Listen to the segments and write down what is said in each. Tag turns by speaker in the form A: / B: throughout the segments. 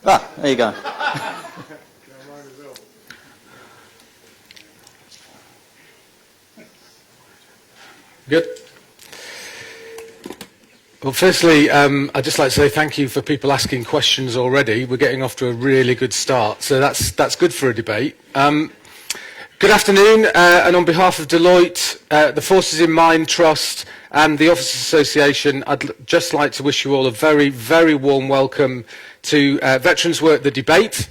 A: Ah, there you go.
B: Good. Well, firstly, I'd just like to say thank you for people asking questions already. We're getting off to a really good start, so that's good for a debate. Good afternoon, and on behalf of Deloitte, the Forces in Mind Trust and the Officers Association, I'd just like to wish you all a very, very warm welcome to Veterans Work the Debate.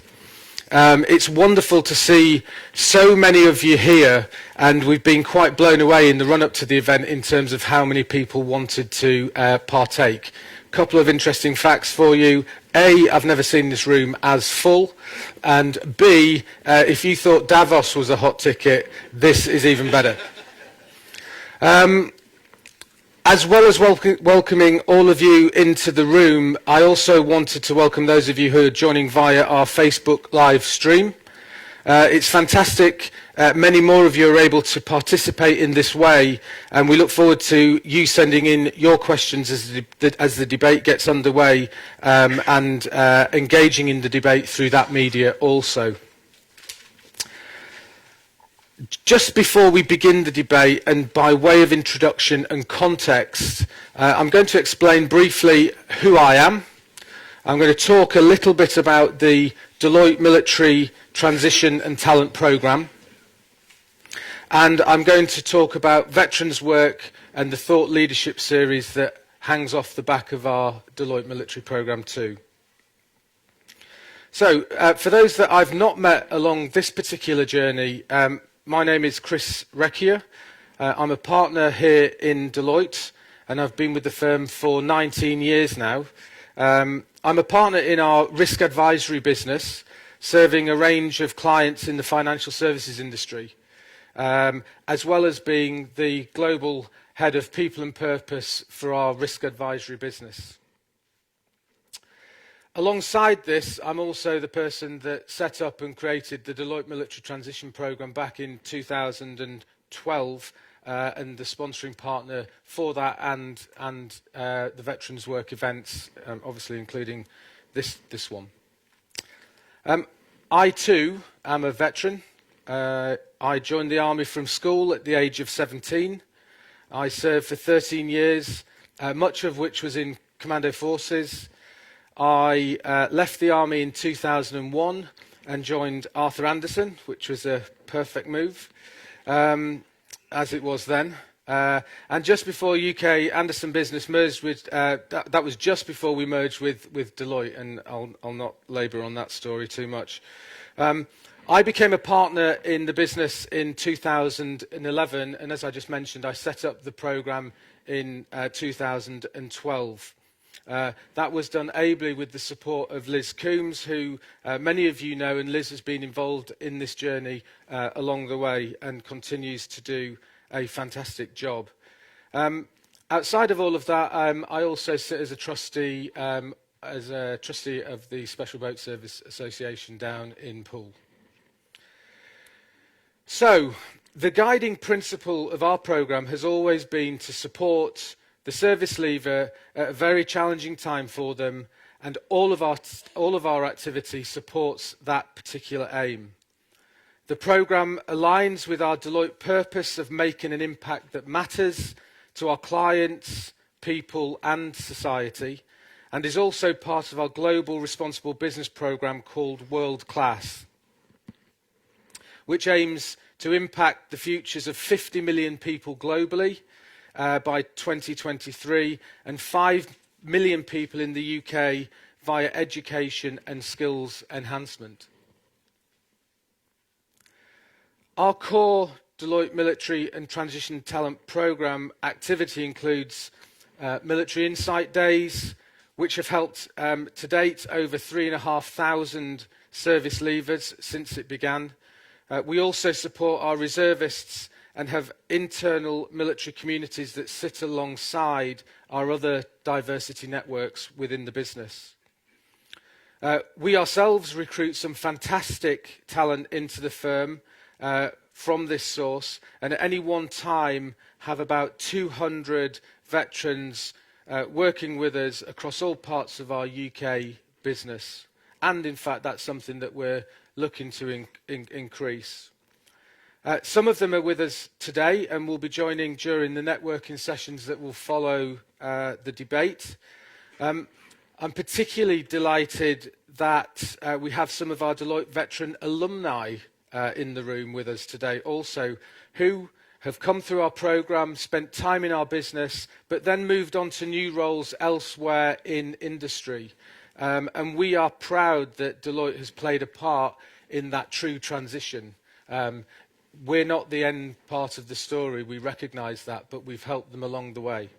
B: It's wonderful to see so many of you here, and we've been quite blown away in the run-up to the event in terms of how many people wanted to partake. A couple of interesting facts for you. A, I've never seen this room as full, and B, if you thought Davos was a hot ticket, this is even better. As well as welcoming all of you into the room, I also wanted to welcome those of you who are joining via our Facebook live stream. It's fantastic. Many more of you are able to participate in this way, and we look forward to you sending in your questions as the debate gets underway, and engaging in the debate through that media also. Just before we begin the debate, and by way of introduction and context, I'm going to explain briefly who I am. I'm going to talk a little bit about the Deloitte Military Transition and Talent Programme. And I'm going to talk about Veterans Work and the Thought Leadership Series that hangs off the back of our Deloitte Military Programme too. So, for those that I've not met along this particular journey, my name is Chris Recchia. I'm a partner here in Deloitte, and I've been with the firm for 19 years now. I'm a partner in our risk advisory business, serving a range of clients in the financial services industry, as well as being the global head of people and purpose for our risk advisory business. Alongside this, I'm also the person that set up and created the Deloitte Military Transition Programme back in 2012, and the sponsoring partner for that and the Veterans Work events, obviously including this one. I too am a veteran. I joined the Army from school at the age of 17. I served for 13 years, much of which was in Commando Forces. I left the Army in 2001 and joined Arthur Andersen, which was a perfect move, as it was then. And just before UK Andersen Business merged with, that was just before we merged with Deloitte, and I'll not labour on that story too much. I became a partner in the business in 2011, and as I just mentioned, I set up the programme in 2012. That was done ably with the support of Liz Coombs, who many of you know, and Liz has been involved in this journey along the way and continues to do a fantastic job. Outside of all of that, I also sit as a trustee of the Special Boat Service Association down in Poole. So, the guiding principle of our programme has always been to support the service leaver at a very challenging time for them, and all of our activity supports that particular aim. The programme aligns with our Deloitte purpose of making an impact that matters to our clients, people and society, and is also part of our global responsible business programme called World Class, which aims to impact the futures of 50 million people globally by 2023, and 5 million people in the UK via education and skills enhancement. Our core Deloitte Military and Transition Talent Programme activity includes Military Insight Days, which have helped to date over 3,500 service leavers since it began. We also support our reservists and have internal military communities that sit alongside our other diversity networks within the business. We ourselves recruit some fantastic talent into the firm from this source, and at any one time have about 200 veterans working with us across all parts of our UK business and in fact that's something that we're looking to increase. Some of them are with us today and will be joining during the networking sessions that will follow the debate. I'm particularly delighted that we have some of our Deloitte veteran alumni in the room with us today also, who have come through our programme, spent time in our business, but then moved on to new roles elsewhere in industry. And we are proud that Deloitte has played a part in that true transition. We're not the end part of the story, we recognise that, but we've helped them along the way.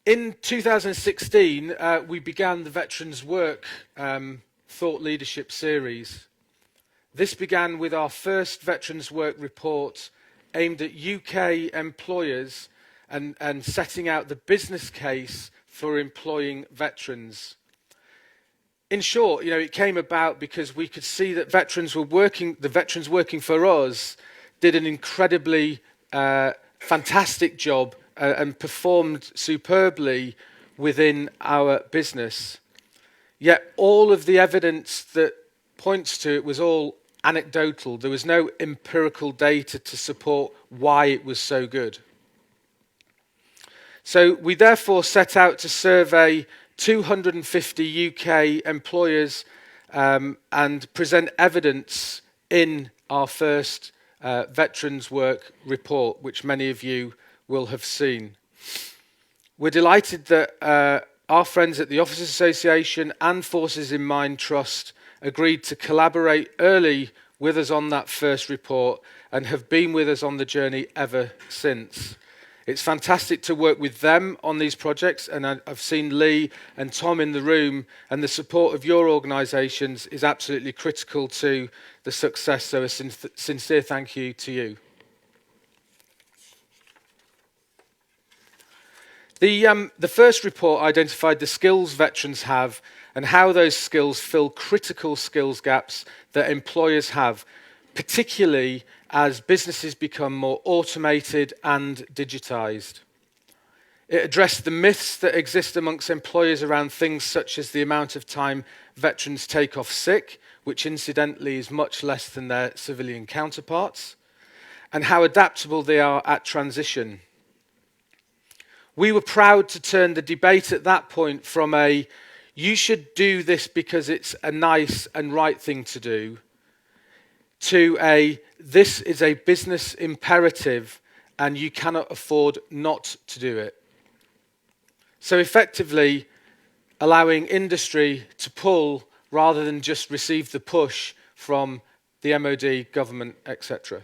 B: In 2016, we began the Veterans Work Thought Leadership Series. This began with our first Veterans Work report aimed at UK employers and setting out the business case for employing veterans. In short, it came about because we could see that the veterans working for us did an incredibly fantastic job and performed superbly within our business. Yet all of the evidence that points to it was all anecdotal. There was no empirical data to support why it was so good. So we therefore set out to survey 250 UK employers and present evidence in our first Veterans Work report, which many of you will have seen. We're delighted that our friends at the Officers Association and Forces in Mind Trust agreed to collaborate early with us on that first report and have been with us on the journey ever since. It's fantastic to work with them on these projects, and I've seen Lee and Tom in the room, and the support of your organisations is absolutely critical to the success, so a sincere thank you to you. The first report identified the skills veterans have and how those skills fill critical skills gaps that employers have, particularly as businesses become more automated and digitised. It addressed the myths that exist amongst employers around things such as the amount of time veterans take off sick, which incidentally is much less than their civilian counterparts, and how adaptable they are at transition. We were proud to turn the debate at that point from a "you should do this because it's a nice and right thing to do" to a "this is a business imperative and you cannot afford not to do it." So effectively allowing industry to pull rather than just receive the push from the MOD, government, etc.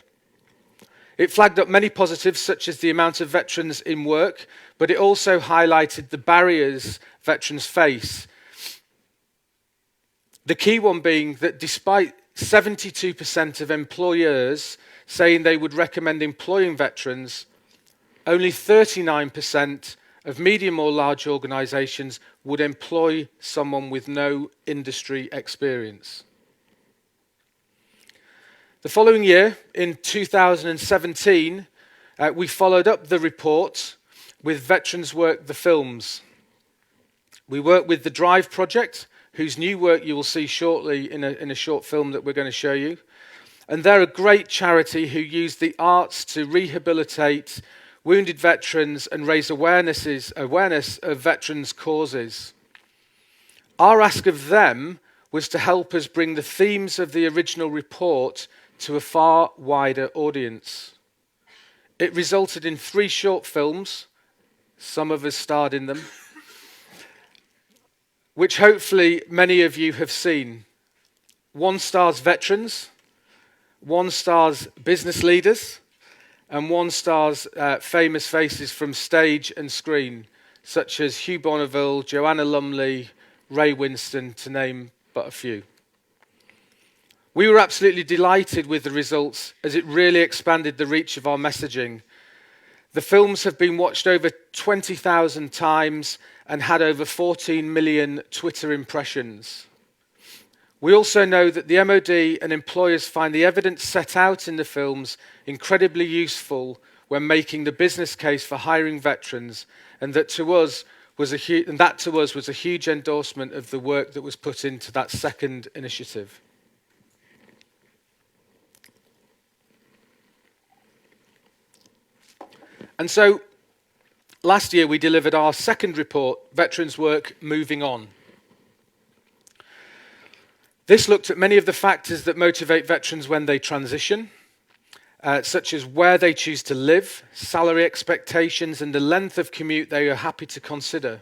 B: It flagged up many positives, such as the amount of veterans in work, but it also highlighted the barriers veterans face. The key one being that despite 72% of employers saying they would recommend employing veterans, only 39% of medium or large organisations would employ someone with no industry experience. The following year, in 2017, we followed up the report with Veterans Work the Films. We worked with the Drive Project, whose new work you will see shortly in a short film that we're going to show you. And they're a great charity who use the arts to rehabilitate wounded veterans and raise awareness of veterans' causes. Our ask of them was to help us bring the themes of the original report to a far wider audience. It resulted in 3 short films, some of us starred in them, which hopefully many of you have seen. One stars veterans, one stars business leaders, and one stars famous faces from stage and screen, such as Hugh Bonneville, Joanna Lumley, Ray Winston, to name but a few. We were absolutely delighted with the results, as it really expanded the reach of our messaging. The films have been watched over 20,000 times and had over 14 million Twitter impressions. We also know that the MOD and employers find the evidence set out in the films incredibly useful when making the business case for hiring veterans, and that to us, and that to us was a huge endorsement of the work that was put into that second initiative. And so last year we delivered our second report, Veterans Work Moving On. This looked at many of the factors that motivate veterans when they transition, such as where they choose to live, salary expectations, and the length of commute they are happy to consider.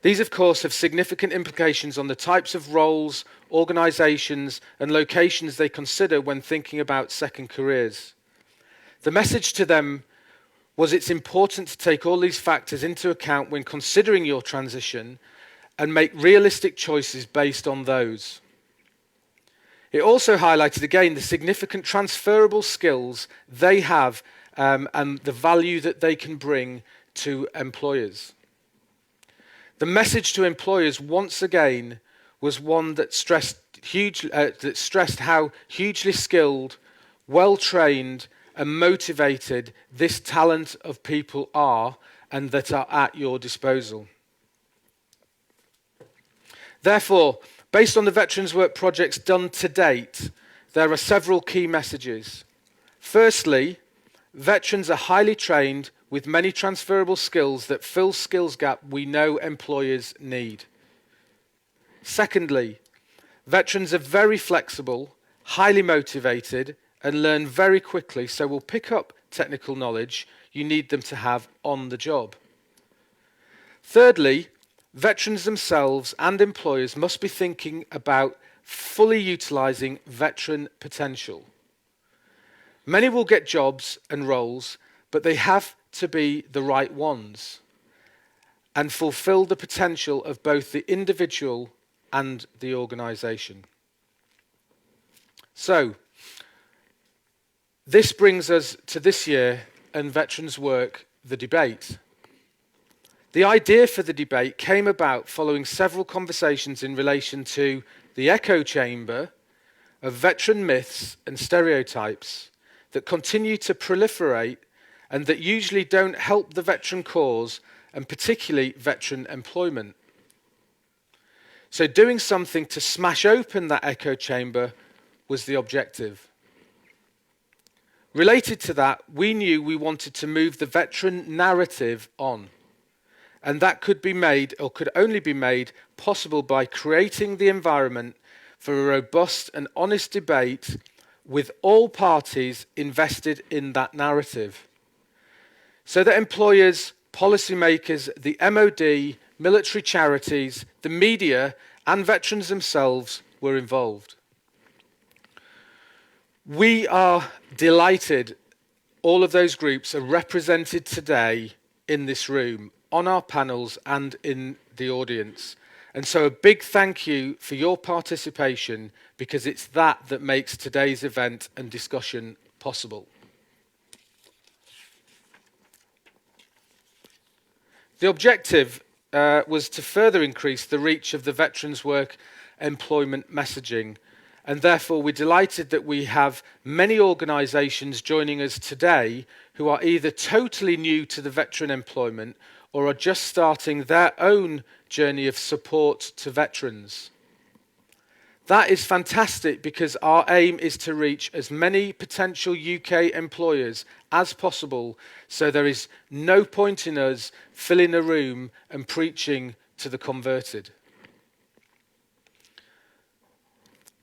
B: These, of course, have significant implications on the types of roles, organisations, and locations they consider when thinking about second careers. The message to them was it's important to take all these factors into account when considering your transition and make realistic choices based on those. It also highlighted again the significant transferable skills they have and the value that they can bring to employers. The message to employers once again was one that stressed how hugely skilled, well-trained and motivated this talent of people are and that are at your disposal. Therefore, based on the Veterans Work projects done to date, there are several key messages. Firstly, veterans are highly trained with many transferable skills that fill skills gap we know employers need. Secondly, veterans are very flexible, highly motivated, and learn very quickly, so will pick up technical knowledge you need them to have on the job. Thirdly, veterans themselves and employers must be thinking about fully utilising veteran potential. Many will get jobs and roles, but they have to be the right ones and fulfil the potential of both the individual and the organisation. So, this brings us to this year and Veterans Work, the debate. The idea for the debate came about following several conversations in relation to the echo chamber of veteran myths and stereotypes that continue to proliferate and that usually don't help the veteran cause and particularly veteran employment. So doing something to smash open that echo chamber was the objective. Related to that, we knew we wanted to move the veteran narrative on. And that could be made, or could only be made, possible by creating the environment for a robust and honest debate with all parties invested in that narrative. So that employers, policymakers, the MOD, military charities, the media, and veterans themselves were involved. We are delighted all of those groups are represented today in this room, on our panels and in the audience. And so a big thank you for your participation, because it's that makes today's event and discussion possible. The objective was to further increase the reach of the Veterans Work employment messaging, and therefore we're delighted that we have many organisations joining us today who are either totally new to the veteran employment or are just starting their own journey of support to veterans. That is fantastic, because our aim is to reach as many potential UK employers as possible, so there is no point in us filling a room and preaching to the converted.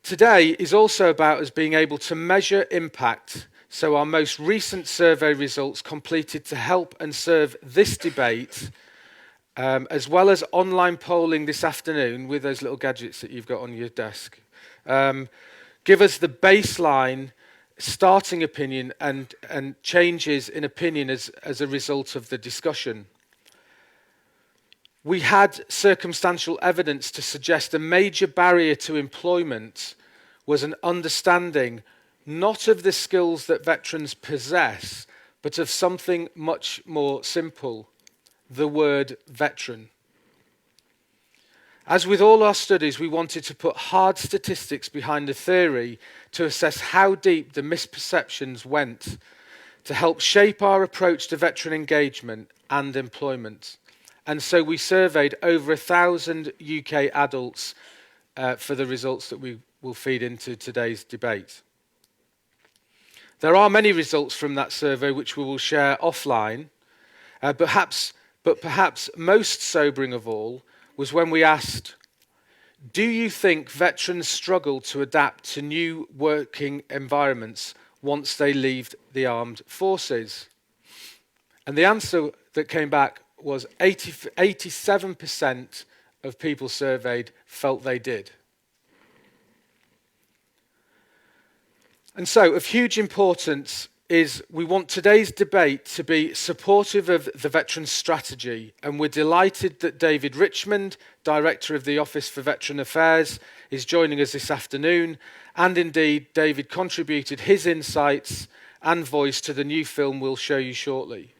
B: Today is also about us being able to measure impact, so our most recent survey results completed to help and serve this debate, as well as online polling this afternoon with those little gadgets that you've got on your desk, give us the baseline starting opinion and changes in opinion as a result of the discussion. We had circumstantial evidence to suggest a major barrier to employment was an understanding not of the skills that veterans possess, but of something much more simple, the word veteran. As with all our studies, we wanted to put hard statistics behind the theory to assess how deep the misperceptions went, to help shape our approach to veteran engagement and employment. And so we surveyed over 1,000 UK adults for the results that we will feed into today's debate. There are many results from that survey which we will share offline, but perhaps most sobering of all was when we asked, do you think veterans struggle to adapt to new working environments once they leave the armed forces? And the answer that came back was 87% of people surveyed felt they did. And so, of huge importance is we want today's debate to be supportive of the Veterans Strategy, and we're delighted that David Richmond, Director of the Office for Veteran Affairs, is joining us this afternoon, and indeed David contributed his insights and voice to the new film we'll show you shortly.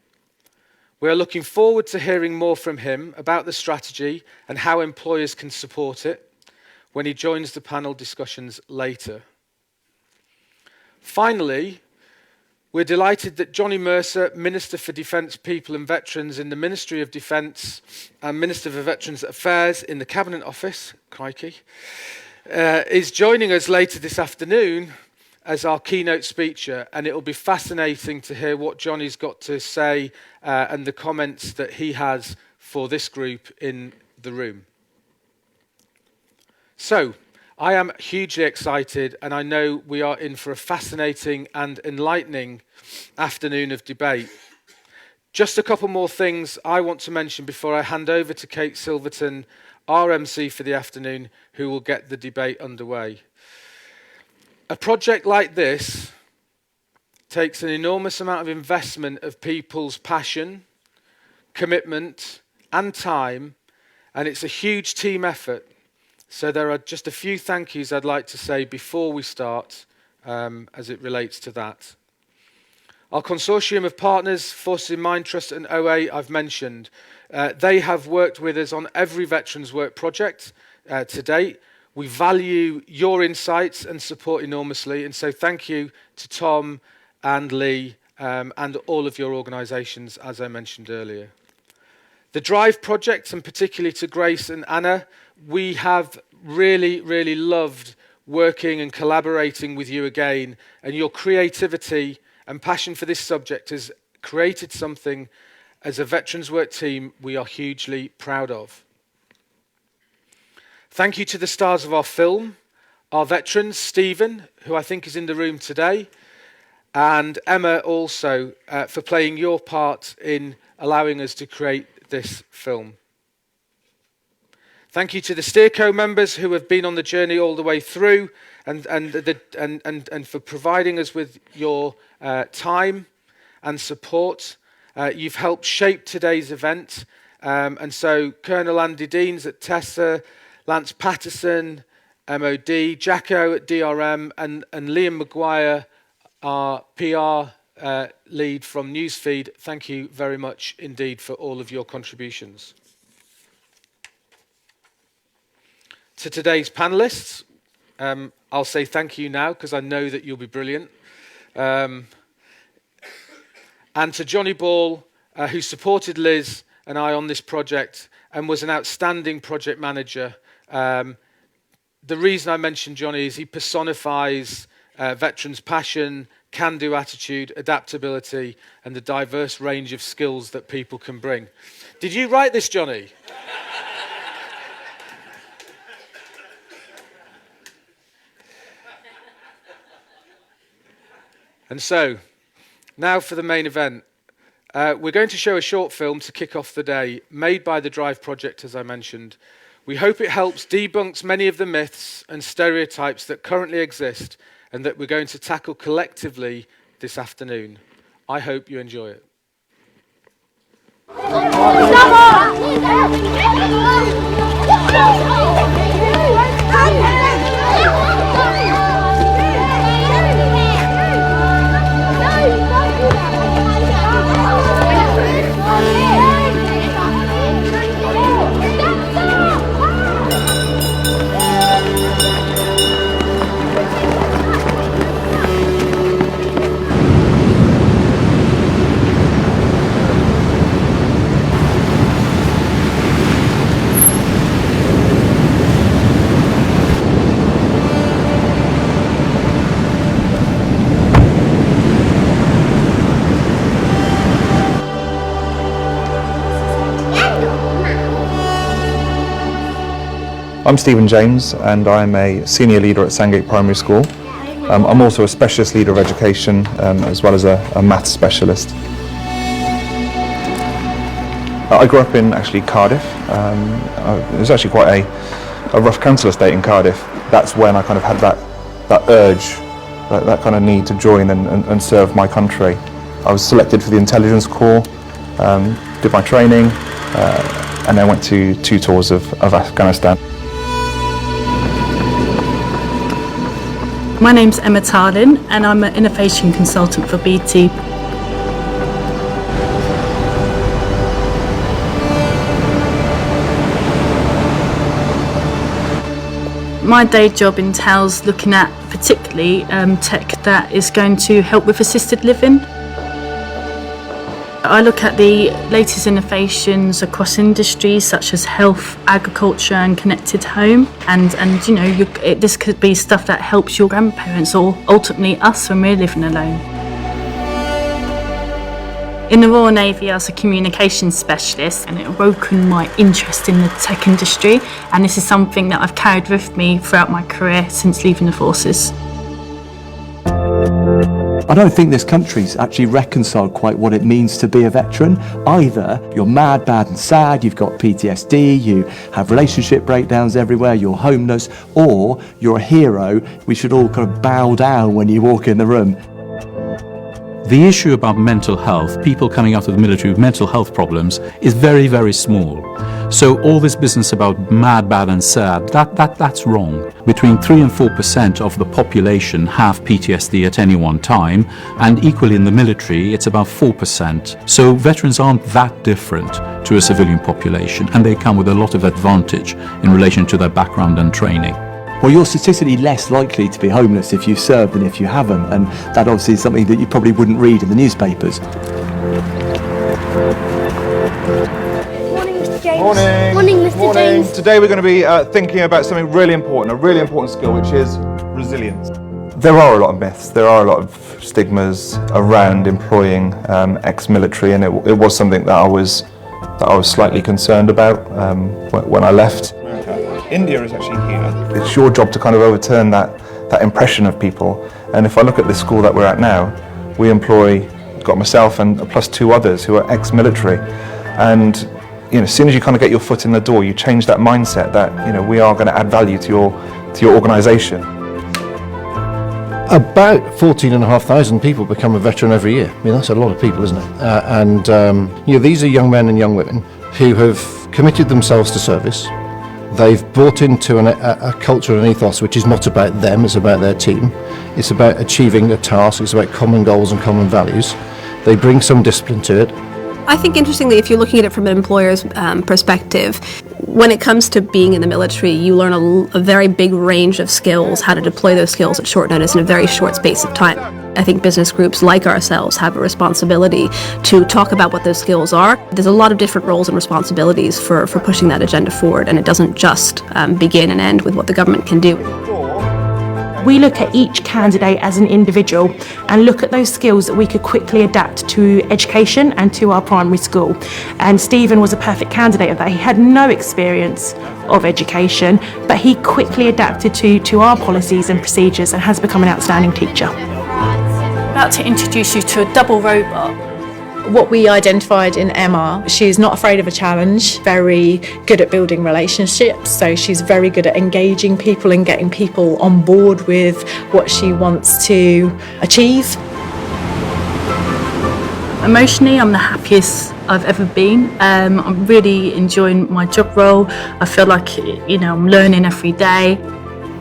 B: We are looking forward to hearing more from him about the strategy and how employers can support it when he joins the panel discussions later. Finally, we're delighted that Johnny Mercer, Minister for Defence, People and Veterans in the Ministry of Defence and Minister for Veterans Affairs in the Cabinet Office, crikey, is joining us later this afternoon as our keynote speaker, and it will be fascinating to hear what Johnny's got to say and the comments that he has for this group in the room. So, I am hugely excited, and I know we are in for a fascinating and enlightening afternoon of debate. Just a couple more things I want to mention before I hand over to Kate Silverton, our MC for the afternoon, who will get the debate underway. A project like this takes an enormous amount of investment of people's passion, commitment, and time, and it's a huge team effort. So there are just a few thank yous I'd like to say before we start as it relates to that. Our consortium of partners, Forces in Mind Trust and OA, I've mentioned. They have worked with us on every Veterans Work project to date. We value your insights and support enormously, and so thank you to Tom and Lee and all of your organisations, as I mentioned earlier. The Drive project, and particularly to Grace and Anna, we have really, really loved working and collaborating with you again, and your creativity and passion for this subject has created something as a Veterans Work team we are hugely proud of. Thank you to the stars of our film, our veterans, Stephen, who I think is in the room today, and Emma also for playing your part in allowing us to create this film. Thank you to the Steerco members who have been on the journey all the way through and for providing us with your time and support. You've helped shape today's event. And so Colonel Andy Deans at Tessa, Lance Patterson, MOD, Jacko at DRM, and Liam Maguire, our PR lead from Newsfeed. Thank you very much indeed for all of your contributions. To today's panelists, I'll say thank you now because I know that you'll be brilliant. And to Johnny Ball, who supported Liz and I on this project and was an outstanding project manager. The reason I mentioned Johnny is he personifies veterans' passion, can-do attitude, adaptability, and the diverse range of skills that people can bring. Did you write this, Johnny? And so, now for the main event. We're going to show a short film to kick off the day, made by the Drive project, as I mentioned. We hope it helps debunk many of the myths and stereotypes that currently exist and that we're going to tackle collectively this afternoon. I hope you enjoy it.
A: I'm Stephen James and I'm a senior leader at Sandgate Primary School. I'm also a specialist leader of education as well as a maths specialist. I grew up in actually Cardiff. It was actually quite a rough council estate in Cardiff. That's when I kind of had that urge, that kind of need to join and serve my country. I was selected for the Intelligence Corps, did my training, and then went to 2 tours of Afghanistan.
C: My name's Emma Tarlin and I'm an innovation consultant for BT. My day job entails looking at particularly tech that is going to help with assisted living. I look at the latest innovations across industries such as health, agriculture and connected home, and you know, this could be stuff that helps your grandparents or ultimately us when we're living alone. In the Royal Navy I was a communications specialist and it awoke my interest in the tech industry, and this is something that I've carried with me throughout my career since leaving the forces.
D: I don't think this country's actually reconciled quite what it means to be a veteran. Either you're mad, bad and sad, you've got PTSD, you have relationship breakdowns everywhere, you're homeless, or you're a hero. We should all kind of bow down when you walk in the room.
E: The issue about mental health, people coming out of the military with mental health problems, is very, very small. So all this business about mad, bad and sad, that's wrong. Between 3 and 4% of the population have PTSD at any one time, and equally in the military it's about 4%. So veterans aren't that different to a civilian population, and they come with a lot of advantage in relation to their background and training.
D: Well, you're statistically less likely to be homeless if you've served than if you haven't, and that obviously is something that you probably wouldn't read in the newspapers.
F: Morning, Mr. James.
A: Morning.
F: Morning, Mr. James.
A: Today we're going to be thinking about something really important, a really important skill, which is resilience. There are a lot of myths, there are a lot of stigmas around employing ex-military, and it was something that I was slightly concerned about when I left. India is actually here. It's your job to kind of overturn that impression of people. And if I look at the school that we're at now, we employ, got myself and plus 2 others who are ex-military. And you know, as soon as you kind of get your foot in the door, you change that mindset that, you know, we are going to add value to your organisation.
G: About 14,500 people become a veteran every year. I mean, that's a lot of people, isn't it? You know, these are young men and young women who have committed themselves to service. They've bought into a culture and an ethos which is not about them, it's about their team. It's about achieving a task, it's about common goals and common values. They bring some discipline to it.
H: I think interestingly, if you're looking at it from an employer's perspective, when it comes to being in the military, you learn a very big range of skills, how to deploy those skills at short notice in a very short space of time. I think business groups like ourselves have a responsibility to talk about what those skills are. There's a lot of different roles and responsibilities for pushing that agenda forward, and it doesn't just begin and end with what the government can do.
I: We look at each candidate as an individual and look at those skills that we could quickly adapt to education and to our primary school. And Stephen was a perfect candidate of that. He had no experience of education, but he quickly adapted to our policies and procedures and has become an outstanding teacher.
C: I'm about to introduce you to a double robot.
J: What we identified in Emma, she's not afraid of a challenge, very good at building relationships, so she's very good at engaging people and getting people on board with what she wants to achieve.
C: Emotionally, I'm the happiest I've ever been. I'm really enjoying my job role. I feel like, you know, I'm learning every day.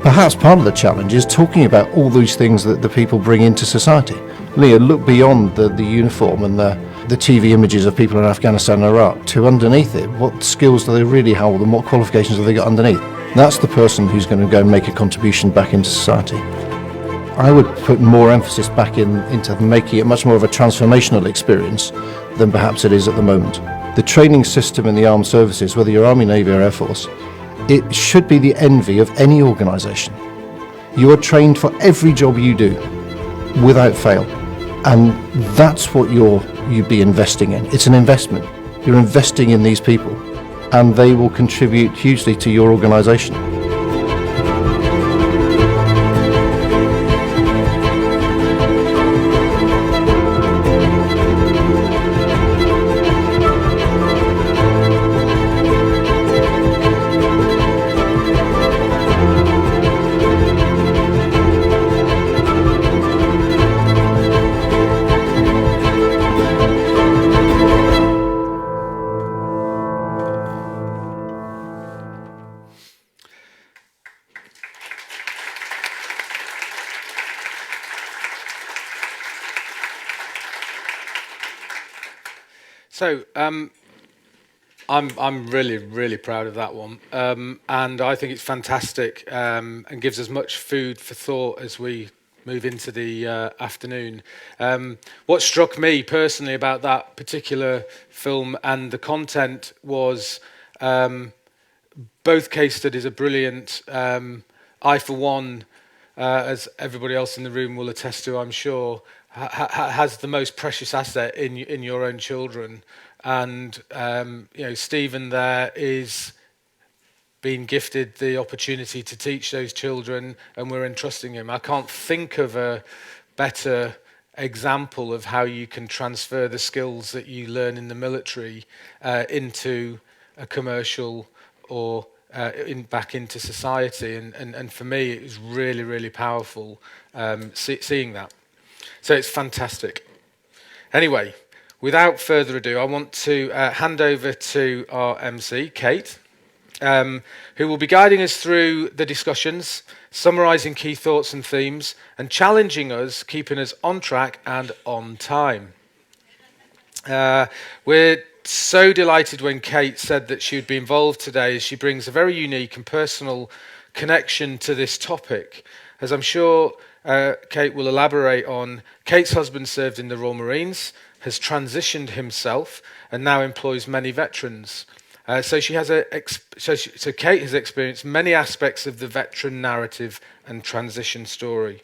G: Perhaps part of the challenge is talking about all those things that the people bring into society. Leah, look beyond the uniform and the TV images of people in Afghanistan and Iraq to underneath it. What skills do they really hold and what qualifications have they got underneath? That's the person who's going to go and make a contribution back into society. I would put more emphasis back into making it much more of a transformational experience than perhaps it is at the moment. The training system in the armed services, whether you're Army, Navy or Air Force, it should be the envy of any organisation. You are trained for every job you do, without fail. And that's what you'd be investing in. It's an investment. You're investing in these people, and they will contribute hugely to your organisation.
B: So, I'm really proud of that one, and I think it's fantastic and gives us much food for thought as we move into the afternoon. What struck me personally about that particular film and the content was both case studies are brilliant. I, for one, as everybody else in the room will attest to, I'm sure, has the most precious asset in your own children. And Stephen there is being gifted the opportunity to teach those children, and we're entrusting him. I can't think of a better example of how you can transfer the skills that you learn in the military into a commercial or back into society. And for me, it was really powerful seeing that. So it's fantastic. Anyway, without further ado, I want to hand over to our MC, Kate, who will be guiding us through the discussions, summarising key thoughts and themes, and challenging us, keeping us on track and on time. We're so delighted when Kate said that she would be involved today, as she brings a very unique and personal connection to this topic. As I'm sure Kate will elaborate on, Kate's husband served in the Royal Marines, has transitioned himself, and now employs many veterans. So Kate has experienced many aspects of the veteran narrative and transition story.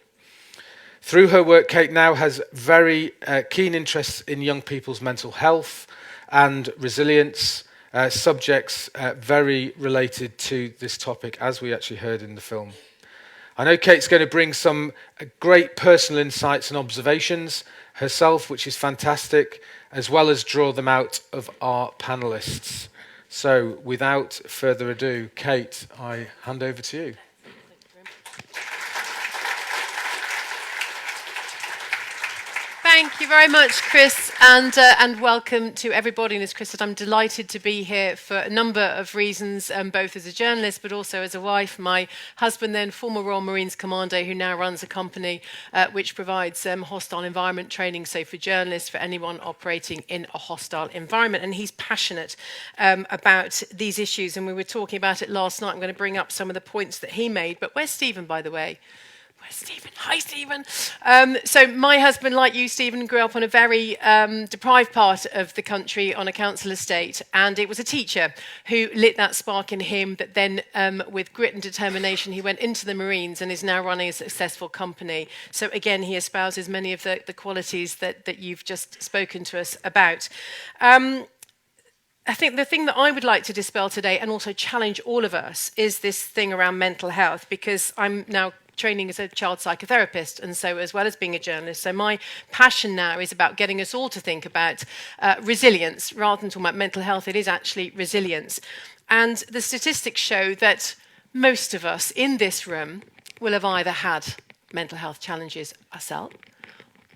B: Through her work, Kate now has very keen interests in young people's mental health and resilience, subjects very related to this topic, as we actually heard in the film. I know Kate's going to bring some great personal insights and observations herself, which is fantastic, as well as draw them out of our panellists. So, without further ado, Kate, I hand over to you.
K: Thank you very much, Chris, and welcome to everybody. And as Chris said, I'm delighted to be here for a number of reasons, both as a journalist but also as a wife. My husband, then former Royal Marines Commando, who now runs a company which provides hostile environment training, so for journalists, for anyone operating in a hostile environment. And he's passionate about these issues, and we were talking about it last night. I'm going to bring up some of the points that he made. But where's Stephen, by the way? Where's Stephen? Hi, Stephen. So my husband, like you, Stephen, grew up on a very deprived part of the country on a council estate, and it was a teacher who lit that spark in him that then, with grit and determination, he went into the Marines and is now running a successful company. So again, he espouses many of the qualities that you've just spoken to us about. I think the thing that I would like to dispel today, and also challenge all of us, is this thing around mental health, because I'm now training as a child psychotherapist, and so as well as being a journalist. So my passion now is about getting us all to think about resilience. Rather than talking about mental health, it is actually resilience. And the statistics show that most of us in this room will have either had mental health challenges ourselves,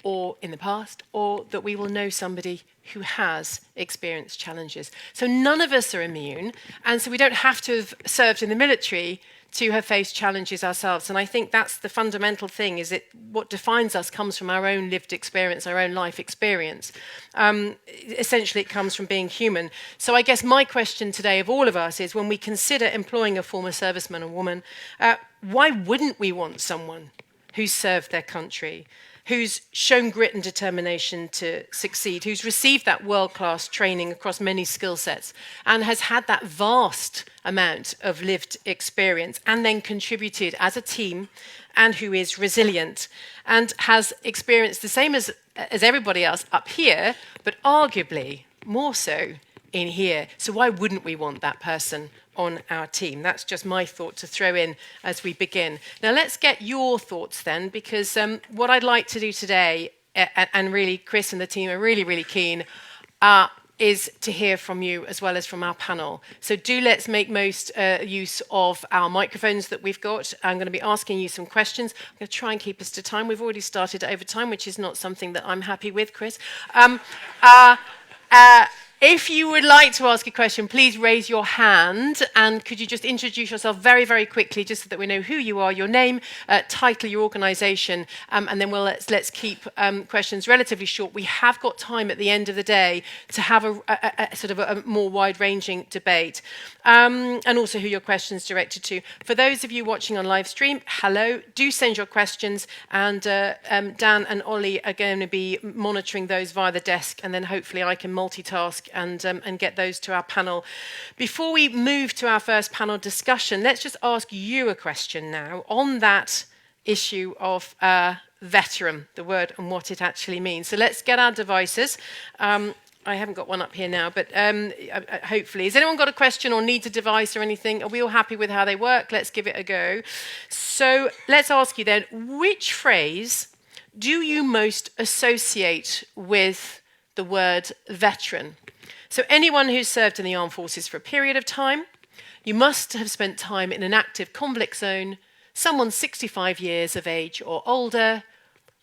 K: or in the past, or that we will know somebody who has experienced challenges. So none of us are immune, and so we don't have to have served in the military to have faced challenges ourselves. And I think that's the fundamental thing, is that what defines us comes from our own lived experience, our own life experience. Essentially, it comes from being human. So I guess my question today of all of us is, when we consider employing a former serviceman or woman, why wouldn't we want someone who's served their country, who's shown grit and determination to succeed, who's received that world-class training across many skill sets, and has had that vast amount of lived experience, and then contributed as a team, and who is resilient, and has experienced the same as everybody else up here, but arguably more so in here. So why wouldn't we want that person on our team? That's just my thought to throw in as we begin. Now let's get your thoughts then, because what I'd like to do today, and really Chris and the team are really keen, is to hear from you as well as from our panel. So let's make most use of our microphones that we've got. I'm going to be asking you some questions. I'm going to try and keep us to time. We've already started over time, which is not something that I'm happy with, Chris. If you would like to ask a question, please raise your hand, and could you just introduce yourself very, very quickly, just so that we know who you are, your name, title, your organisation, and then let's keep questions relatively short. We have got time at the end of the day to have a sort of a more wide-ranging debate, and also who your question's directed to. For those of you watching on live stream, hello. Do send your questions, and Dan and Ollie are going to be monitoring those via the desk, and then hopefully I can multitask and get those to our panel. Before we move to our first panel discussion, let's just ask you a question now on that issue of veteran, the word and what it actually means. So let's get our devices. I haven't got one up here now, but hopefully. Has anyone got a question or needs a device or anything? Are we all happy with how they work? Let's give it a go. So let's ask you then, which phrase do you most associate with the word veteran? So anyone who's served in the armed forces for a period of time, you must have spent time in an active conflict zone, someone 65 years of age or older,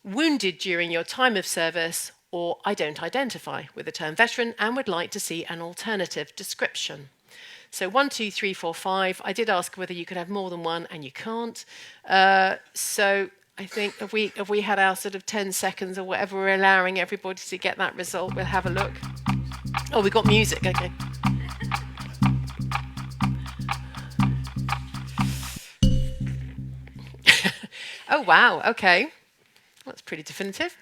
K: wounded during your time of service, or I don't identify with the term veteran and would like to see an alternative description. So 1, 2, 3, 4, 5. I did ask whether you could have more than one, and you can't. So I think if we had our sort of 10 seconds or whatever we're allowing everybody to get that result, we'll have a look. Oh, we've got music, okay. Oh, wow, okay. That's pretty definitive.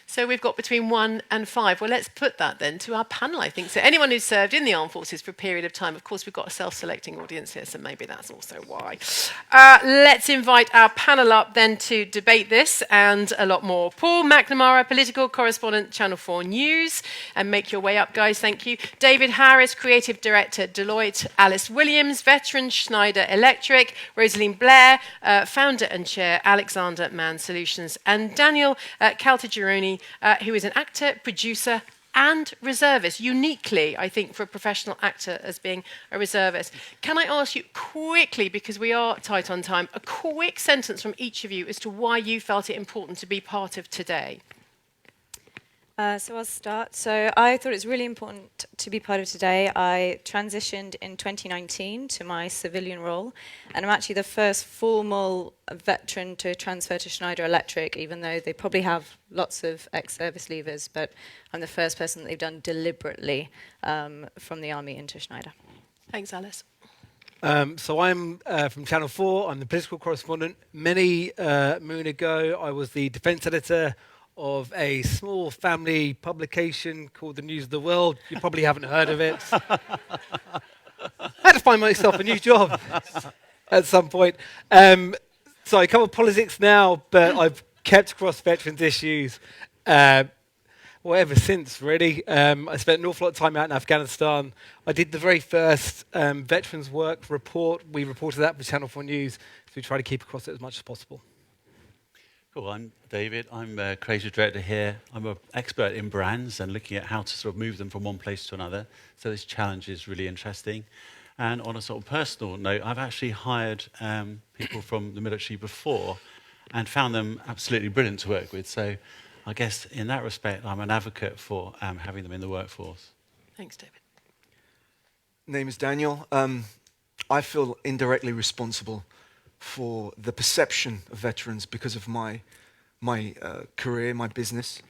K: So we've got between 1 and 5. Well, let's put that then to our panel, I think. So anyone who's served in the armed forces for a period of time, of course, we've got a self-selecting audience here, so maybe that's also why. Let's invite our panel up then to debate this and a lot more. Paul McNamara, political correspondent, Channel 4 News. And make your way up, guys, thank you. David Harris, creative director, Deloitte. Alice Williams, veteran, Schneider Electric. Rosalind Blair, founder and chair, Alexander Mann Solutions. And Daniel Caltagirone, who is an actor, producer, and reservist, uniquely, I think, for a professional actor as being a reservist. Can I ask you quickly, because we are tight on time, a quick sentence from each of you as to why you felt it important to be part of today?
L: So I'll start. So I thought it was really important to be part of today. I transitioned in 2019 to my civilian role, and I'm actually the first formal veteran to transfer to Schneider Electric, even though they probably have lots of ex-service leavers, but I'm the first person that they've done deliberately from the army into Schneider.
K: Thanks, Alice.
M: So I'm from Channel 4. I'm the political correspondent. Many moon ago, I was the defence editor of a small family publication called The News of the World. You probably haven't heard of it. I had to find myself a new job at some point. So I cover politics now, but I've kept across veterans issues ever since, really. I spent an awful lot of time out in Afghanistan. I did the very first veterans work report. We reported that for Channel 4 News, so we try to keep across it as much as possible.
N: Cool, I'm David. I'm a creative director here. I'm an expert in brands and looking at how to sort of move them from one place to another. So this challenge is really interesting. And on a sort of personal note, I've actually hired people from the military before and found them absolutely brilliant to work with. So I guess in that respect, I'm an advocate for having them in the workforce.
K: Thanks, David.
O: Name is Daniel. I feel indirectly responsible for the perception of veterans because of my career, my business.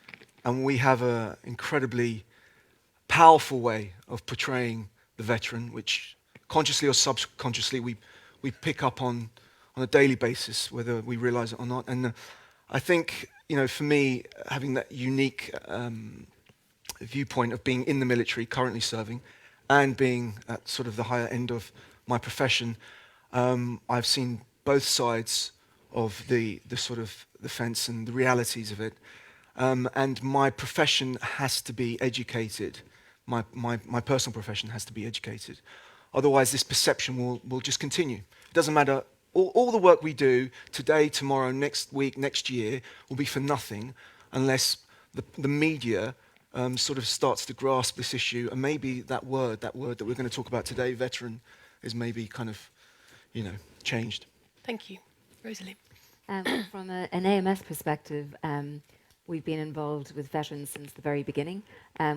O: And we have an incredibly powerful way of portraying the veteran, which consciously or subconsciously we pick up on a daily basis, whether we realize it or not. And I think, for me, having that unique viewpoint of being in the military, currently serving, and being at sort of the higher end of my profession, I've seen both sides of the sort of the fence and the realities of it. And my profession has to be educated. My personal profession has to be educated. Otherwise, this perception will just continue. It doesn't matter. All the work we do today, tomorrow, next week, next year will be for nothing unless the media sort of starts to grasp this issue. And maybe that word that we're going to talk about today, veteran, is maybe kind of, changed.
K: Thank you. Rosalie.
P: From an AMS perspective, we've been involved with veterans since the very beginning.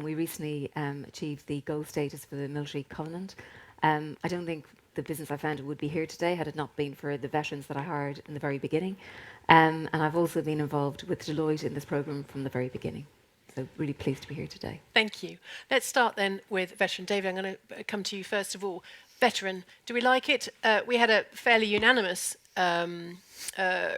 P: We recently achieved the gold status for the Military Covenant. I don't think the business I founded would be here today had it not been for the veterans that I hired in the very beginning. And I've also been involved with Deloitte in this programme from the very beginning. So really pleased to be here today.
K: Thank you. Let's start then with veteran. David, I'm going to come to you first of all. Veteran, do we like it? We had a fairly unanimous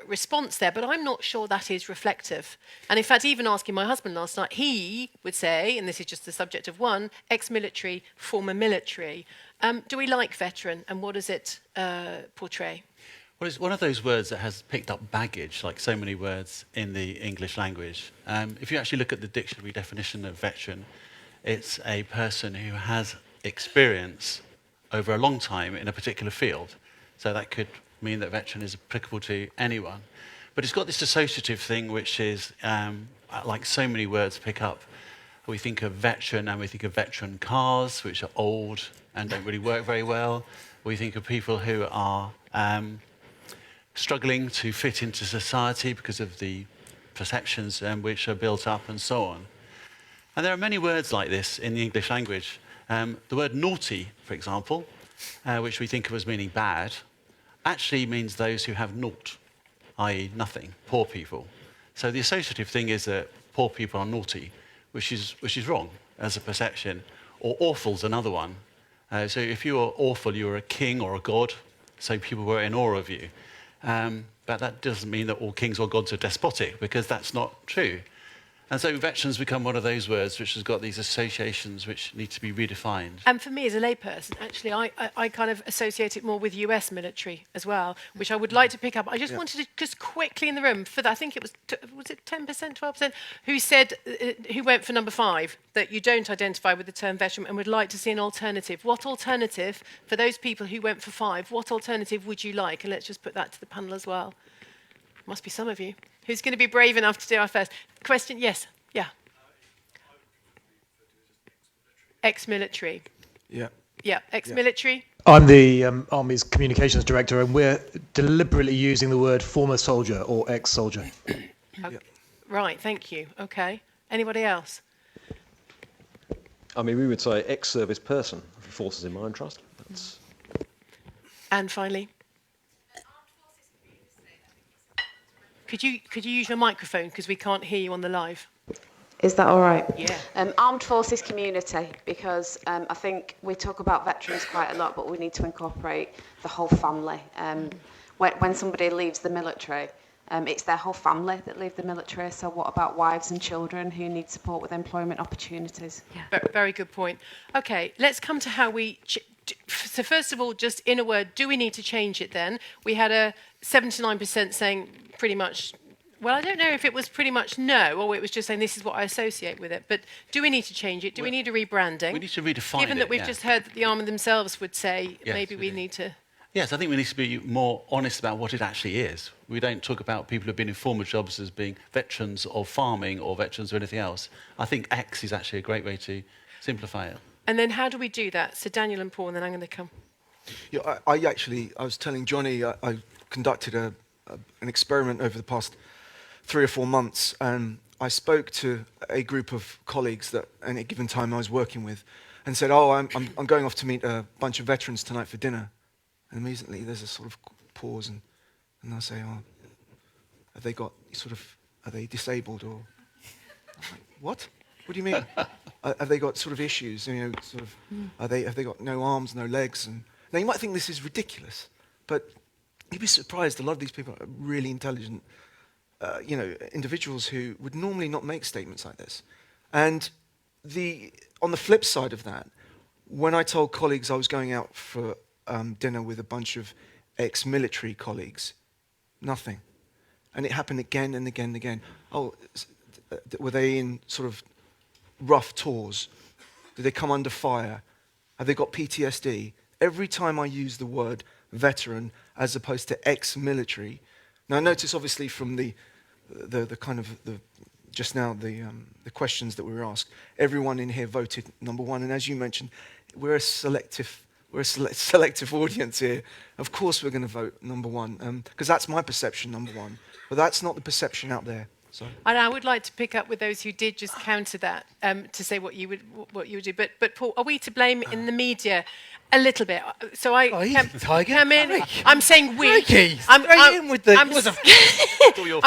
K: response there, but I'm not sure that is reflective. And in fact, even asking my husband last night, he would say, and this is just the subject of one, ex-military, former military. Do we like veteran, and what does it portray?
N: Well, it's one of those words that has picked up baggage, like so many words in the English language. If you actually look at the dictionary definition of veteran, it's a person who has experience over a long time in a particular field. So that could mean that veteran is applicable to anyone. But it's got this associative thing, which is, like so many words pick up, we think of veteran and we think of veteran cars, which are old and don't really work very well. We think of people who are struggling to fit into society because of the perceptions which are built up and so on. And there are many words like this in the English language. The word naughty, for example, which we think of as meaning bad, actually means those who have naught, i.e. nothing, poor people. So the associative thing is that poor people are naughty, which is wrong as a perception, or awful's another one. So if you were awful, you were a king or a god, so people were in awe of you. But that doesn't mean that all kings or gods are despotic, because that's not true. And so veterans become one of those words which has got these associations which need to be redefined.
K: And for me as a layperson, actually, I kind of associate it more with US military as well, which I would like to pick up. I just wanted to just quickly in the room, for the, I think it was it 10%, 12%, who said, who went for number 5, that you don't identify with the term veteran and would like to see an alternative. What alternative, for those people who went for 5, what alternative would you like? And let's just put that to the panel as well. Must be some of you. Who's going to be brave enough to do our first question? Yes, yeah. Ex-military.
O: Yeah.
K: Yeah, ex-military.
Q: I'm the Army's communications director, and we're deliberately using the word former soldier or ex-soldier.
K: Okay. Right, thank you. Okay. Anybody else?
R: I mean, we would say ex-service person for Forces in Mind Trust. That's...
K: And finally. Could you use your microphone, because we can't hear you on the live?
S: Is that all right?
K: Yeah.
S: Armed Forces community, because I think we talk about veterans quite a lot, but we need to incorporate the whole family. When somebody leaves the military, it's their whole family that leave the military. So what about wives and children who need support with employment opportunities?
K: Yeah. Very good point. Okay, let's come to how we... So first of all, just in a word, do we need to change it then? We had a 79% saying pretty much, well, I don't know if it was pretty much no, or it was just saying this is what I associate with it. But do we need to change it? Do we need a rebranding?
N: We need to redefine it.
K: Given that we've just heard that the Army themselves would say maybe we need to...
N: Yes, I think we need to be more honest about what it actually is. We don't talk about people who've been in former jobs as being veterans of farming or veterans or anything else. I think X is actually a great way to simplify it.
K: And then how do we do that? So Daniel and Paul, and then I'm going to come.
O: Yeah, I was telling Johnny, I conducted an experiment over the past 3 or 4 months, and I spoke to a group of colleagues that at a given time I was working with, and said, "Oh, I'm going off to meet a bunch of veterans tonight for dinner." And immediately there's a sort of pause, and I say, "Oh, have they got are they disabled or?" I'm like, "What? What do you mean? Have they got sort of issues? You know, sort of, have they got no arms, no legs?" And now you might think this is ridiculous, but you'd be surprised. A lot of these people are really intelligent, individuals who would normally not make statements like this. And on the flip side of that, when I told colleagues I was going out for dinner with a bunch of ex-military colleagues, nothing. And it happened again and again and again. Oh, were they in sort of rough tours? Did they come under fire? Have they got PTSD? Every time I use the word veteran as opposed to ex-military. Now notice obviously from the kind of just now the questions that we were asked, everyone in here voted number 1, and as you mentioned, we're a selective audience here. Of course we're going to vote number 1, because that's my perception, number 1, but that's not the perception out there. Sorry.
K: And I would like to pick up with those who did just counter that to say what you would do. But Paul, are we to blame in the media a little bit? So I come in. I'm saying we. I'm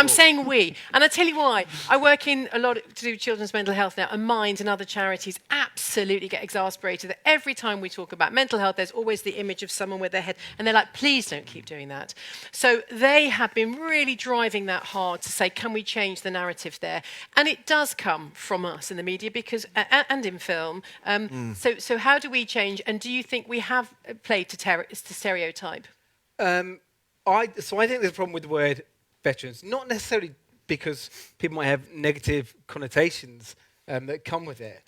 K: saying we, and I tell you why. I work in a lot to do with children's mental health now, and Mind and other charities absolutely get exasperated that every time we talk about mental health, there's always the image of someone with their head, and they're like, please don't keep doing that. So they have been really driving that hard to say, can we change the narrative there? And it does come from us in the media because, and in film. So how do we change? And do you think we have played to stereotype?
M: I think there's a problem with the word veterans, not necessarily because people might have negative connotations that come with it,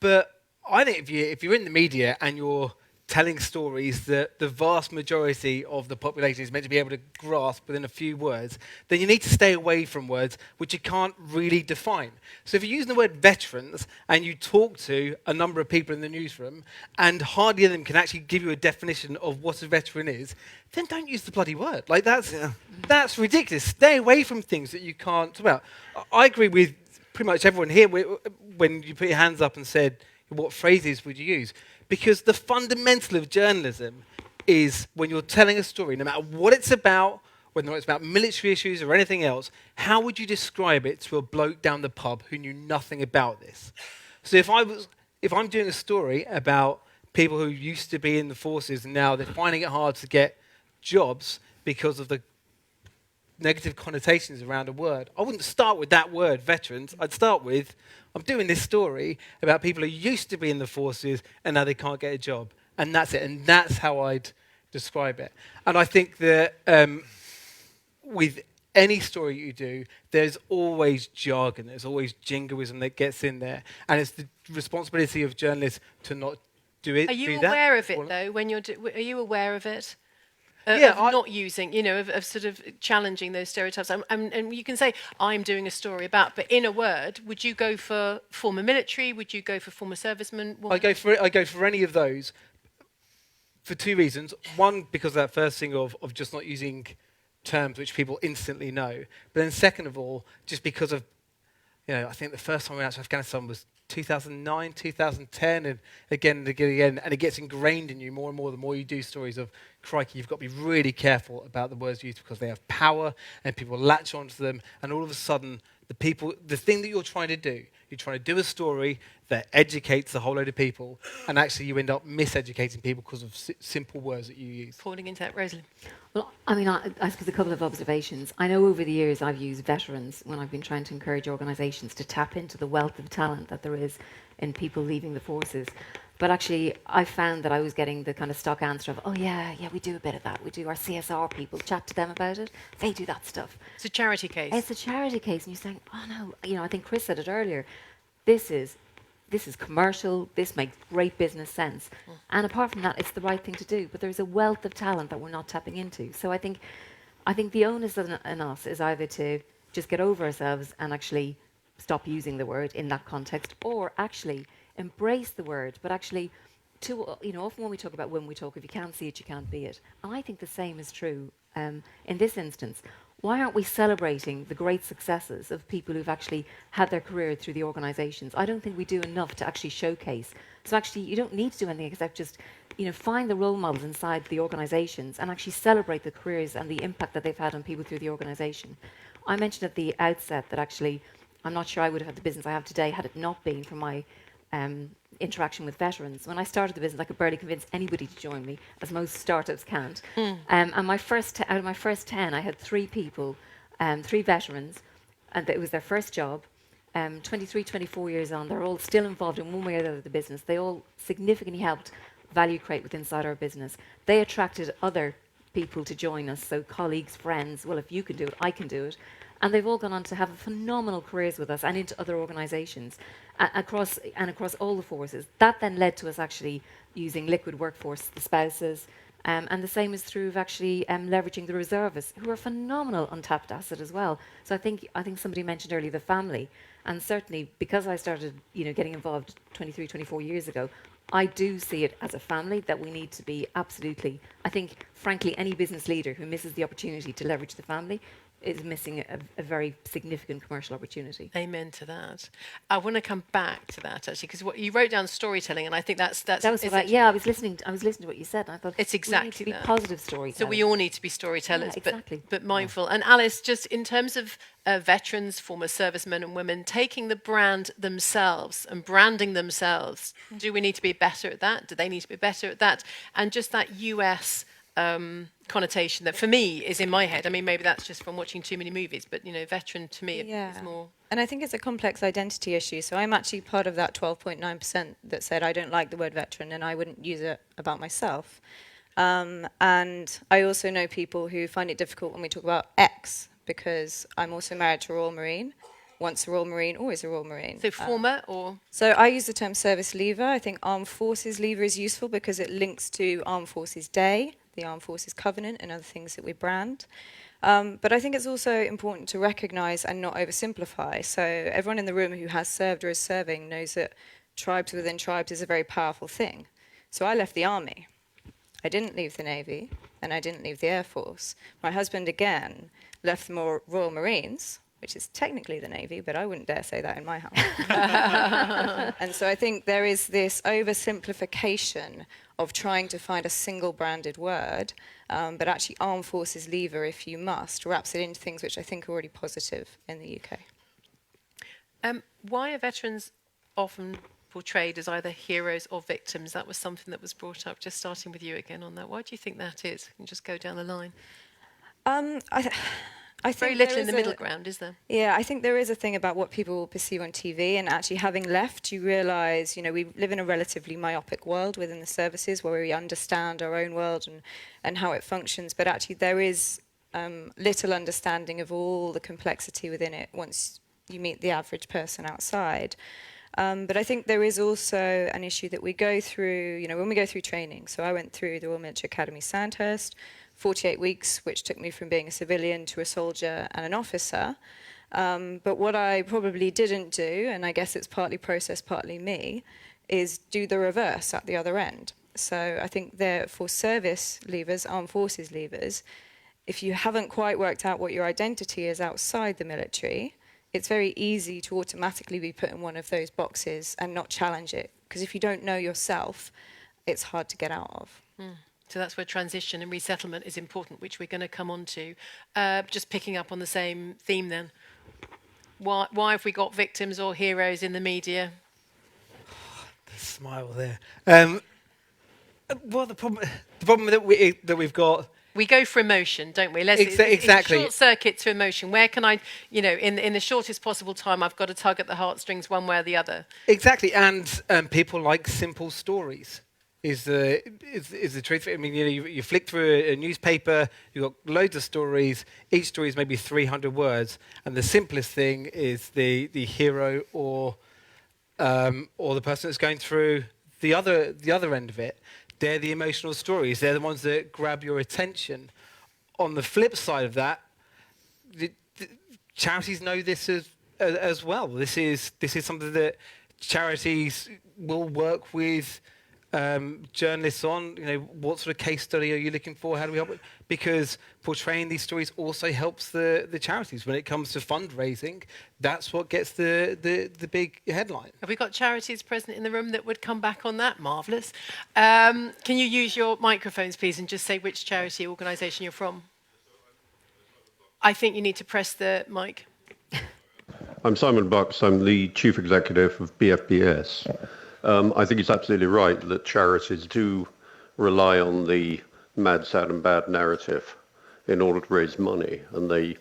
M: but I think if you're in the media and you're telling stories that the vast majority of the population is meant to be able to grasp within a few words, then you need to stay away from words which you can't really define. So if you're using the word veterans and you talk to a number of people in the newsroom and hardly any of them can actually give you a definition of what a veteran is, then don't use the bloody word. Like that's ridiculous. Stay away from things that you can't talk about. I agree with pretty much everyone here when you put your hands up and said, what phrases would you use? Because the fundamental of journalism is when you're telling a story, no matter what it's about, whether it's about military issues or anything else, how would you describe it to a bloke down the pub who knew nothing about this? So if I'm doing a story about people who used to be in the forces and now they're finding it hard to get jobs because of the negative connotations around a word, I wouldn't start with that word, veterans. I'd start with, I'm doing this story about people who used to be in the forces and now they can't get a job. And that's it. And that's how I'd describe it. And I think that with any story you do, there's always jargon. There's always jingoism that gets in there. And it's the responsibility of journalists to not do it.
K: Are you aware of it, though, when you're... are you aware of it? Of not using, of sort of challenging those stereotypes. And you can say, I'm doing a story about, but in a word, would you go for former military? Would you go for former serviceman?
M: I go for any of those for two reasons. One, because of that first thing of just not using terms which people instantly know. But then second of all, just because of, I think the first time we went out to Afghanistan was 2009, 2010, and again, and it gets ingrained in you more and more the more you do stories of, crikey, you've got to be really careful about the words used because they have power and people latch onto them, and all of a sudden, the thing that you're trying to do a story that educates a whole load of people, and actually you end up miseducating people because of simple words that you use.
K: Falling into that, Rosalind.
P: Well, I mean, I suppose a couple of observations. I know over the years I've used veterans when I've been trying to encourage organisations to tap into the wealth of talent that there is in people leaving the forces. But actually, I found that I was getting the kind of stock answer of, oh, yeah, we do a bit of that. We do our CSR people, chat to them about it. They do that stuff.
K: It's a charity case.
P: It's a charity case. And you're saying, oh, no. I think Chris said it earlier. This is commercial. This makes great business sense. And apart from that, it's the right thing to do. But there's a wealth of talent that we're not tapping into. So I think the onus on us is either to just get over ourselves and actually stop using the word in that context, or actually embrace the word, but actually, often when we talk, if you can't see it, you can't be it. And I think the same is true in this instance. Why aren't we celebrating the great successes of people who've actually had their career through the organisations? I don't think we do enough to actually showcase. So actually, you don't need to do anything except just, find the role models inside the organisations and actually celebrate the careers and the impact that they've had on people through the organisation. I mentioned at the outset that actually, I'm not sure I would have had the business I have today had it not been for my interaction with veterans. When I started the business, I could barely convince anybody to join me, as most startups can't. And out of my first 10, I had 3 people, 3 veterans, and it was their first job. 23, 24 years on, they're all still involved in one way or the other of the business. They all significantly helped value create inside our business. They attracted other people to join us, so colleagues, friends. Well, if you can do it, I can do it. And they've all gone on to have phenomenal careers with us and into other organisations across all the forces. That then led to us actually using Liquid Workforce, the spouses, and the same is true of actually leveraging the reservists, who are a phenomenal untapped asset as well. So I think somebody mentioned earlier the family, and certainly because I started getting involved 23, 24 years ago, I do see it as a family that we need to be absolutely. I think, frankly, any business leader who misses the opportunity to leverage the family is missing a very significant commercial opportunity.
K: Amen to that. I want to come back to that actually, because what you wrote down storytelling, and I think that
P: was what I was listening to what you said. And I thought
K: it's exactly
P: we need to be positive storytellers.
K: So we all need to be storytellers,
P: yeah, exactly.
K: but mindful. And Alice, just in terms of veterans, former servicemen and women taking the brand themselves and branding themselves, do we need to be better at that? Do they need to be better at that? And just that US connotation that for me is in my head. I mean, maybe that's just from watching too many movies, but veteran to me is more.
L: And I think it's a complex identity issue. So I'm actually part of that 12.9% that said I don't like the word veteran and I wouldn't use it about myself. And I also know people who find it difficult when we talk about ex, because I'm also married to a Royal Marine. Once a Royal Marine, always a Royal Marine.
K: So former or?
L: So I use the term service leaver. I think Armed Forces leaver is useful because it links to Armed Forces Day, the Armed Forces Covenant, and other things that we brand. But I think it's also important to recognise and not oversimplify. So everyone in the room who has served or is serving knows that tribes within tribes is a very powerful thing. So I left the army. I didn't leave the Navy, and I didn't leave the Air Force. My husband, again, left the Royal Marines, which is technically the Navy, but I wouldn't dare say that in my house. And so I think there is this oversimplification of trying to find a single branded word, but actually Armed Forces leaver, if you must, wraps it into things which I think are already positive in the UK.
K: Why are veterans often portrayed as either heroes or victims? That was something that was brought up, just starting with you again on that. Why do you think that is? You can just go down the line.
L: I think
K: very little in the middle ground, is there?
L: Yeah, I think there is a thing about what people perceive on TV, and actually having left, you realise, we live in a relatively myopic world within the services where we understand our own world and how it functions, but actually there is little understanding of all the complexity within it once you meet the average person outside. But I think there is also an issue that we go through, when we go through training. So I went through the Royal Military Academy Sandhurst, 48 weeks, which took me from being a civilian to a soldier and an officer. But what I probably didn't do, and I guess it's partly process, partly me, is do the reverse at the other end. So I think for service leavers, armed forces leavers, if you haven't quite worked out what your identity is outside the military, it's very easy to automatically be put in one of those boxes and not challenge it. Because if you don't know yourself, it's hard to get out of.
K: So that's where transition and resettlement is important, which we're going to come on to. Just picking up on the same theme then. Why have we got victims or heroes in the media?
M: The smile there. Well, the problem that we've got...
K: We go for emotion, don't we?
M: Exactly.
K: Short circuit to emotion. Where can I, in the shortest possible time, I've got to tug at the heartstrings one way or the other.
M: Exactly, and people like simple stories. Is the truth. I mean, you flick through a newspaper, you've got loads of stories. Each story is maybe 300 words, and the simplest thing is the hero or the person that's going through the other end of it. They're the emotional stories. They're the ones that grab your attention. On the flip side of that, the charities know this as well. This is something that charities will work with journalists on. What sort of case study are you looking for? How do we help it? Because portraying these stories also helps the charities. When it comes to fundraising, that's what gets the big headline.
K: Have we got charities present in the room that would come back on that? Marvellous. Can you use your microphones, please, and just say which charity organisation you're from? I think you need to press the mic.
R: I'm Simon Bucks. I'm the Chief Executive of BFBS. I think it's absolutely right that charities do rely on the mad, sad and bad narrative in order to raise money, and they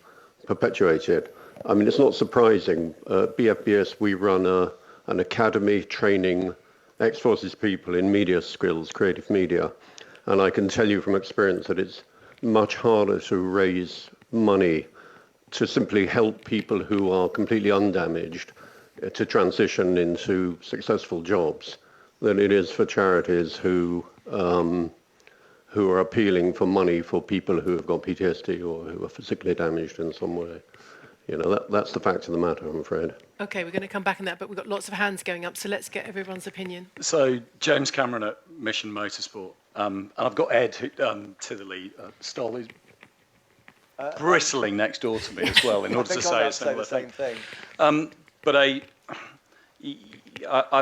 R: perpetuate it. I mean, it's not surprising. BFBS, we run an academy training ex-forces people in media skills, creative media, and I can tell you from experience that it's much harder to raise money to simply help people who are completely undamaged to transition into successful jobs than it is for charities who are appealing for money for people who have got PTSD or who are physically damaged in some way. That's the fact of the matter, I'm afraid.
K: Okay, we're going to come back on that, but we've got lots of hands going up, so let's get everyone's opinion.
T: So, James Cameron at Mission Motorsport. And I've got Ed to the lead, Stoll, bristling next door to me as well in order to say a similar thing. But I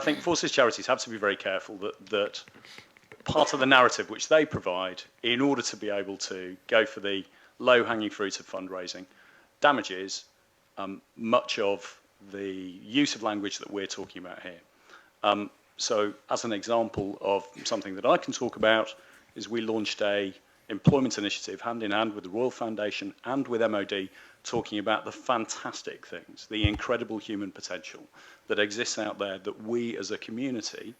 T: think forces charities have to be very careful that part of the narrative which they provide in order to be able to go for the low-hanging fruit of fundraising damages much of the use of language that we're talking about here. So as an example of something that I can talk about is we launched a employment initiative hand in hand with the Royal Foundation and with MOD, talking about the fantastic things, the incredible human potential that exists out there that we as a community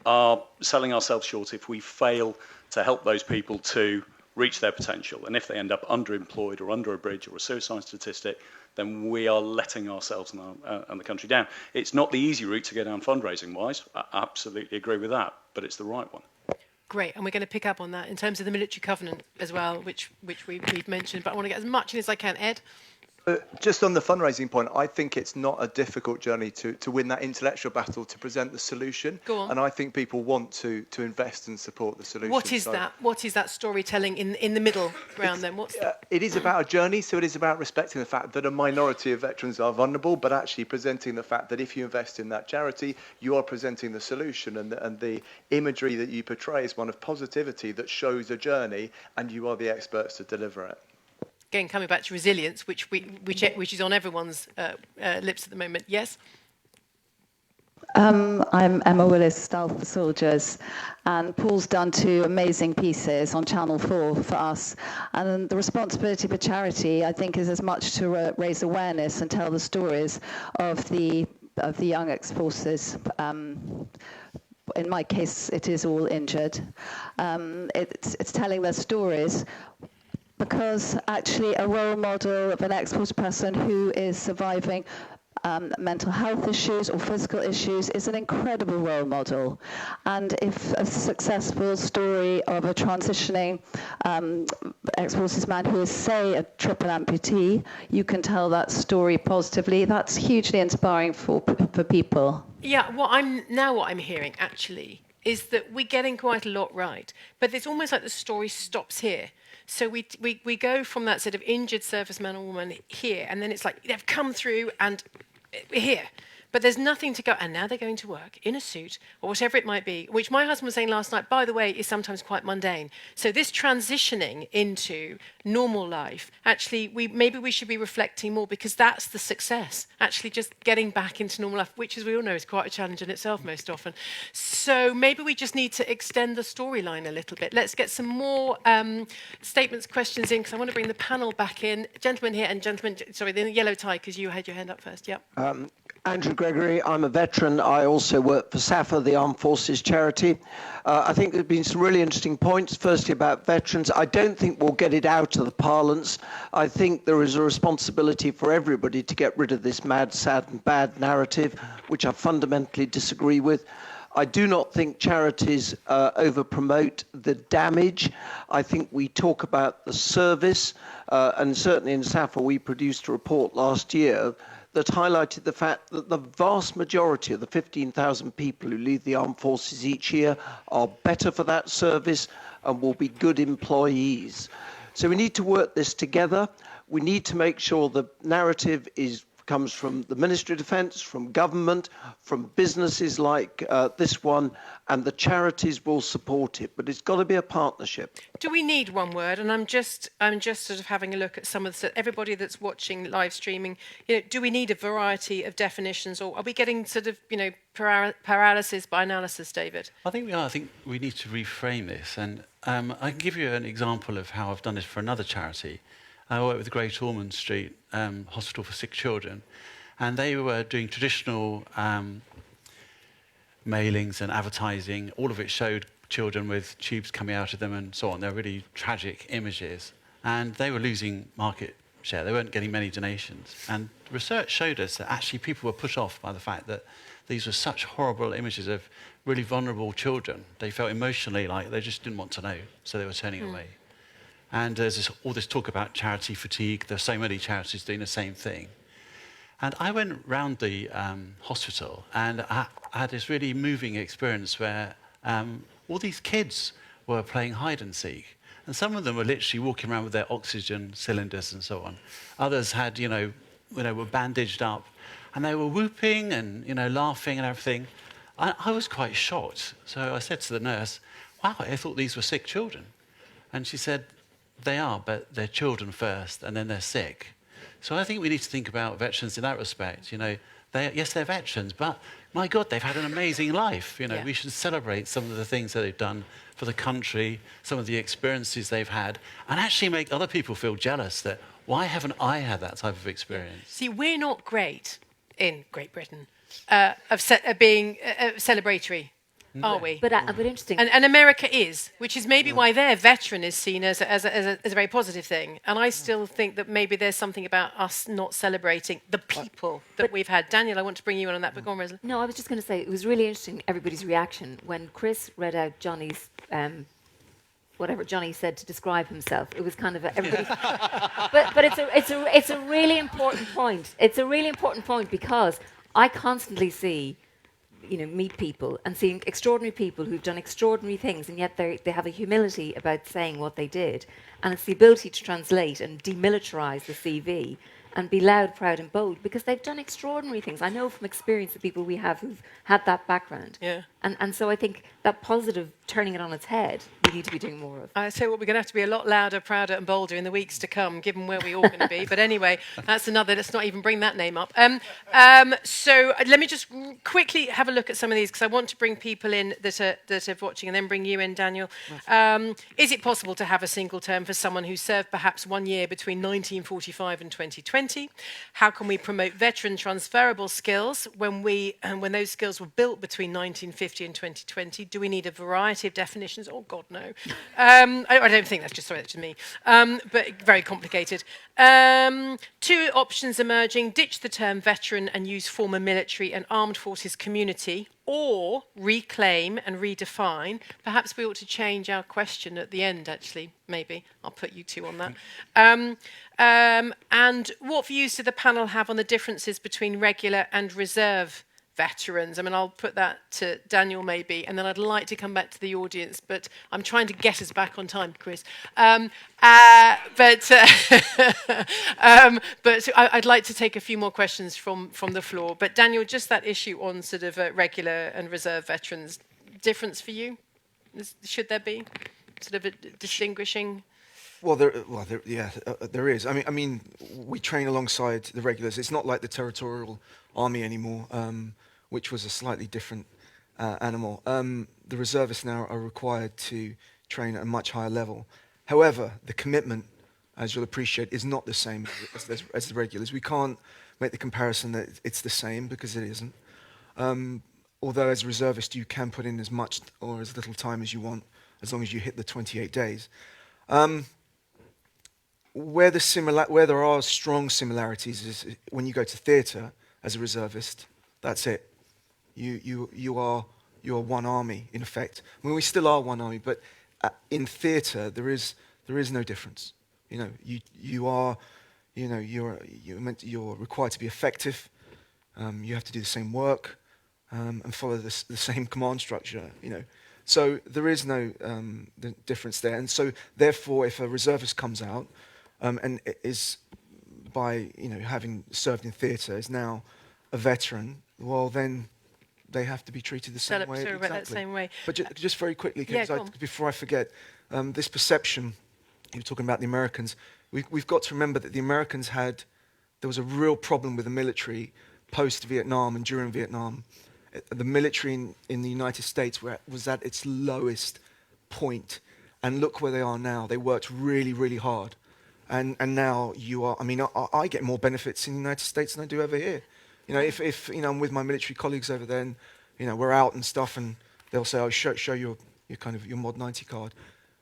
T: are selling ourselves short if we fail to help those people to reach their potential. And if they end up underemployed or under a bridge or a suicide statistic, then we are letting ourselves and the country down. It's not the easy route to go down fundraising-wise. I absolutely agree with that, but it's the right one.
K: Great, and we're going to pick up on that in terms of the military covenant as well, which we've mentioned, but I want to get as much in as I can. Ed?
U: Just on the fundraising point, I think it's not a difficult journey to win that intellectual battle to present the solution.
K: Go on.
U: And I think people want to invest and support the solution.
K: What is that? What is that storytelling in the middle ground then?
U: It is about a journey, so it is about respecting the fact that a minority of veterans are vulnerable, but actually presenting the fact that if you invest in that charity, you are presenting the solution, and the imagery that you portray is one of positivity that shows a journey, and you are the experts to deliver it.
K: Again, coming back to resilience, which is on everyone's lips at the moment. Yes?
V: I'm Emma Willis, Staff for Soldiers, and Paul's done 2 amazing pieces on Channel 4 for us. And the responsibility for charity, I think, is as much to raise awareness and tell the stories of the young ex-forces. In my case, it is all injured. It's telling their stories, because actually a role model of an ex-force person who is surviving mental health issues or physical issues is an incredible role model. And if a successful story of a transitioning ex-forces man who is, say, a triple amputee, you can tell that story positively, that's hugely inspiring for people.
K: Yeah, what I'm hearing actually is that we're getting quite a lot right, but it's almost like the story stops here. So we go from that sort of injured serviceman or woman here, and then it's like they've come through and we're here. But there's nothing to go, and now they're going to work in a suit or whatever it might be, which my husband was saying last night, by the way, is sometimes quite mundane. So this transitioning into normal life, actually, maybe we should be reflecting more, because that's the success, actually just getting back into normal life, which, as we all know, is quite a challenge in itself most often. So maybe we just need to extend the storyline a little bit. Let's get some more statements, questions in, because I want to bring the panel back in. Gentleman here and gentleman, sorry, the yellow tie, because you had your hand up first. Yep.
W: Andrew Gregory, I'm a veteran. I also work for SAFA, the Armed Forces charity. I think there have been some really interesting points, firstly about veterans. I don't think we'll get it out of the parlance. I think there is a responsibility for everybody to get rid of this mad, sad and bad narrative, which I fundamentally disagree with. I do not think charities over-promote the damage. I think we talk about the service, and certainly in SAFA we produced a report last year that highlighted the fact that the vast majority of the 15,000 people who leave the armed forces each year are better for that service and will be good employees. So we need to work this together. We need to make sure the narrative comes from the Ministry of Defence, from government, from businesses like this one, and the charities will support it. But it's got to be a partnership.
K: Do we need one word? And I'm just sort of having a look at some of everybody that's watching live streaming. Do we need a variety of definitions, or are we getting sort of paralysis by analysis, David?
N: I think we are. I think we need to reframe this, and I can give you an example of how I've done this for another charity. I work with the Great Ormond Street Hospital for Sick Children, and they were doing traditional mailings and advertising. All of it showed children with tubes coming out of them and so on. They're really tragic images, and they were losing market share. They weren't getting many donations, and research showed us that actually people were put off by the fact that these were such horrible images of really vulnerable children. They felt emotionally like they just didn't want to know, so they were turning away. And there's all this talk about charity fatigue. There's so many charities doing the same thing. And I went round the hospital, and I had this really moving experience where all these kids were playing hide and seek. And some of them were literally walking around with their oxygen cylinders and so on. Others had, were bandaged up, and they were whooping and, laughing and everything. I was quite shocked. So I said to the nurse, wow, I thought these were sick children. And she said, they are, but they're children first, and then they're sick. So I think we need to think about veterans in that respect. Yes, they're veterans, but my God, they've had an amazing life. We should celebrate some of the things that they've done for the country, some of the experiences they've had, and actually make other people feel jealous that, why haven't I had that type of experience?
K: See, we're not great in Great Britain of being celebratory, are we?
P: But interesting.
K: And America is, which is maybe why their veteran is seen as a very positive thing. And I still think that maybe there's something about us not celebrating the people that we've had. Daniel, I want to bring you in on that, but go on, Rosalie.
P: No, I was just going to say, it was really interesting, everybody's reaction when Chris read out Johnny's whatever Johnny said to describe himself. It was kind of everybody. but it's a really important point. It's a really important point because I constantly see, meet people and seeing extraordinary people who've done extraordinary things, and yet they have a humility about saying what they did, and it's the ability to translate and demilitarize the CV and be loud, proud, and bold because they've done extraordinary things. I know from experience the people we have who've had that background.
K: Yeah.
P: And so I think that positive turning it on its head, we need to be doing more of.
K: I tell you what, we're going to have to be a lot louder, prouder, and bolder in the weeks to come, given where we're all going to be. But anyway, that's another. Let's not even bring that name up. So let me just quickly have a look at some of these because I want to bring people in that are watching, and then bring you in, Daniel. Is it possible to have a single term for someone who served perhaps 1 year between 1945 and 2020? How can we promote veteran transferable skills when those skills were built between 1950 and 2020? Do we need a variety of definitions? Oh, God, no. I don't think that's just, sorry, that's just me. But very complicated. 2 options emerging: ditch the term veteran and use former military and armed forces community, or reclaim and redefine. Perhaps we ought to change our question at the end, actually, maybe. I'll put you 2 on that. And what views do the panel have on the differences between regular and reserve veterans? I mean, I'll put that to Daniel maybe, and then I'd like to come back to the audience, but I'm trying to get us back on time, Chris. But I'd like to take a few more questions from the floor. But Daniel, just that issue on sort of regular and reserve veterans, difference for you? Should there be sort of a distinguishing?
O: Well, there is. I mean, we train alongside the regulars. It's not like the Territorial Army anymore, which was a slightly different animal. The reservists now are required to train at a much higher level. However, the commitment, as you'll appreciate, is not the same as the regulars. We can't make the comparison that it's the same because it isn't. Although as a reservist, you can put in as much or as little time as you want, as long as you hit the 28 days. Where there are strong similarities is when you go to theatre as a reservist. That's it. You are one army in effect. I mean, we still are one army, but in theatre there is no difference. You're required to be effective. You have to do the same work and follow the same command structure. So there is no difference there. And so therefore, if a reservist comes out and is by having served in theatre is now a veteran, well then they have to be treated the same way.
K: Exactly. That same way.
O: But just very quickly, before I forget, this perception, you were talking about the Americans, we've got to remember that the Americans there was a real problem with the military post-Vietnam and during Vietnam. The military in the United States was at its lowest point. And look where they are now. They worked really, really hard. And now I get more benefits in the United States than I do over here. If I'm with my military colleagues over there and, we're out and stuff and they'll say, oh, show your kind of your Mod 90 card.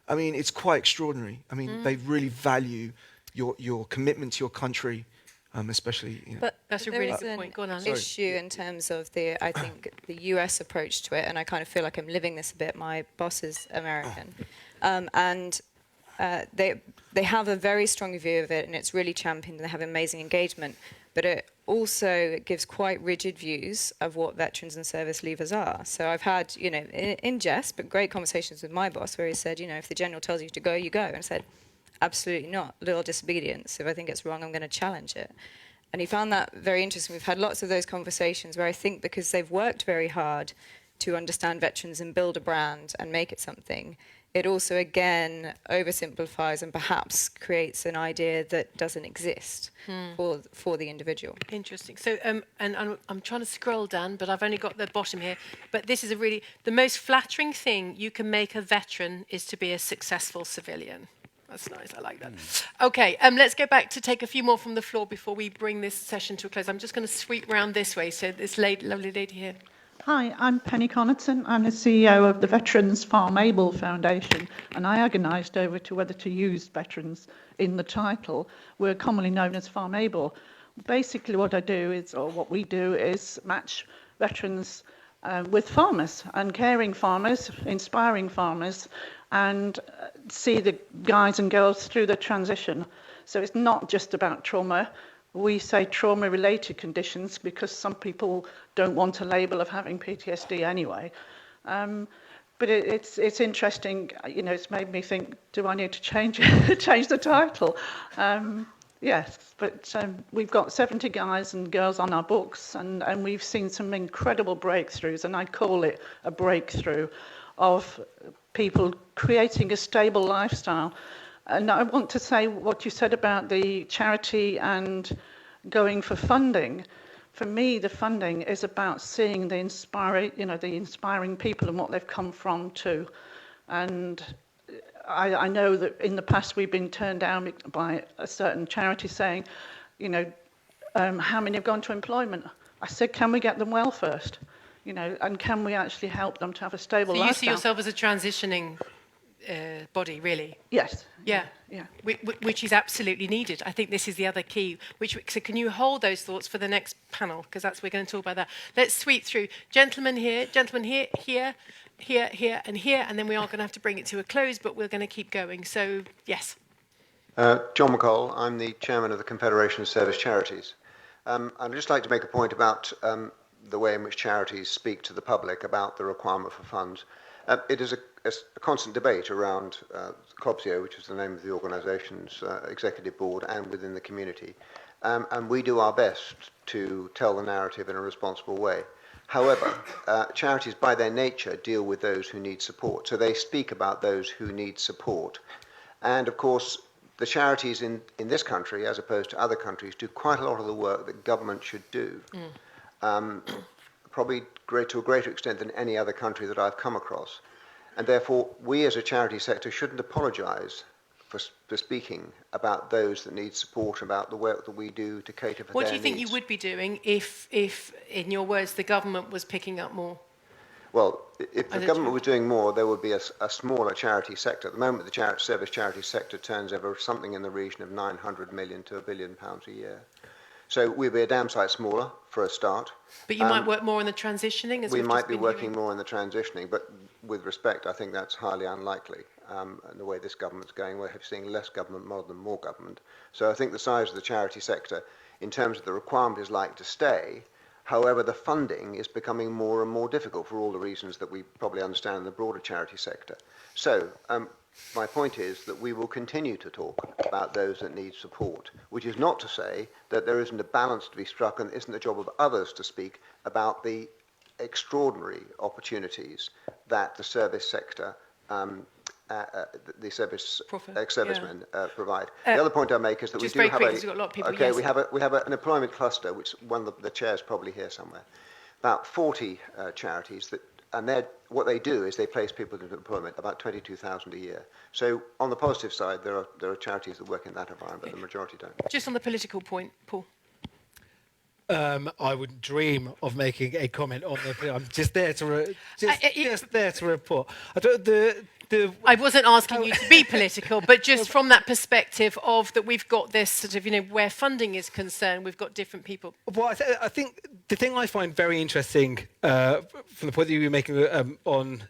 O: I mean, it's quite extraordinary. I mean, they really value your commitment to your country, especially.
L: But
K: that's a really good point. Go on, Alan.
L: Issue in terms of I think the US approach to it, and I kind of feel like I'm living this a bit. My boss is American, and they have a very strong view of it, and it's really championed, and they have amazing engagement. But also gives quite rigid views of what veterans and service leavers are. So I've had, you know, in jest, but great conversations with my boss where he said, you know, if the general tells you to go, you go. And I said, absolutely not. Little disobedience. If I think it's wrong, I'm going to challenge it. And he found that very interesting. We've had lots of those conversations where I think because they've worked very hard to understand veterans and build a brand and make it something, it also, again, oversimplifies and perhaps creates an idea that doesn't exist for the individual.
K: Interesting. So, and I'm trying to scroll down, but I've only got the bottom here. But this is the most flattering thing you can make a veteran is to be a successful civilian. That's nice. I like that. Okay, let's go back to take a few more from the floor before we bring this session to a close. I'm just going to sweep round this way. So this lovely lady here.
D: Hi, I'm Penny Connaughton. I'm the CEO of the Veterans Farm Able Foundation, and I agonised over to whether to use veterans in the title. We're commonly known as Farm Able. Basically what I do is, or what we do is match veterans with farmers and caring farmers, inspiring farmers, and see the guys and girls through the transition. So it's not just about trauma. We say trauma-related conditions because some people don't want a label of having PTSD anyway. But it's interesting, you know, it's made me think, do I need to change the title? Yes, but we've got 70 guys and girls on our books, and we've seen some incredible breakthroughs, and I call it a breakthrough of people creating a stable lifestyle. And I want to say what you said about the charity and going for funding. For me, the funding is about seeing the inspiring people and what they've come from too. And I know that in the past we've been turned down by a certain charity saying, you know, how many have gone to employment? I said, can we get them well first? You know, and can we actually help them to have a stable lifestyle?
K: So you see yourself as a transitioning body, really?
D: Yes.
K: Yeah.
D: Yeah.
K: Which is absolutely needed. I think this is the other key. So can you hold those thoughts for the next panel? Because we're going to talk about that. Let's sweep through. Gentlemen here, here, and here, and then we are going to have to bring it to a close, but we're going to keep going. So, yes.
E: John McColl, I'm the chairman of the Confederation of Service Charities. I'd just like to make a point about the way in which charities speak to the public about the requirement for funds. It is a constant debate around COBSIO, which is the name of the organisation's executive board, and within the community. And we do our best to tell the narrative in a responsible way. However, charities by their nature deal with those who need support. So they speak about those who need support. And of course, the charities in this country, as opposed to other countries, do quite a lot of the work that government should do. Probably to a greater extent than any other country that I've come across. And therefore, we as a charity sector shouldn't apologise for speaking about those that need support, about the work that we do to cater for their needs.
K: What do you think you would be doing if, in your words, the government was picking up more?
E: Well, if the government was doing more, there would be a smaller charity sector. At the moment, the service charity sector turns over something in the region of 900 million to £1 billion a year. So we'd be a damn sight smaller for a start.
K: But you might work more on the transitioning?
E: We might be working more on the transitioning, but with respect, I think that's highly unlikely. And the way this government's going, we're seeing less government rather than more government. So I think the size of the charity sector, in terms of the requirement, is likely to stay. However, the funding is becoming more and more difficult for all the reasons that we probably understand in the broader charity sector. So my point is that we will continue to talk about those that need support, which is not to say that there isn't a balance to be struck and isn't the job of others to speak about the extraordinary opportunities that the service sector, the servicemen provide. The other point I make is that we do have we have an employment cluster, which one of the chairs probably here somewhere, about 40 charities that. And what they do is they place people into employment, about 22,000 a year. So on the positive side, there are charities that work in that environment, but the majority don't.
K: Just on the political point, Paul.
M: I wouldn't dream of making a comment on the. I'm just there to just there to report.
K: I wasn't asking you to be political, but just from that perspective of that we've got this sort of, where funding is concerned, we've got different people.
M: Well, I think the thing I find very interesting from the point that you were making on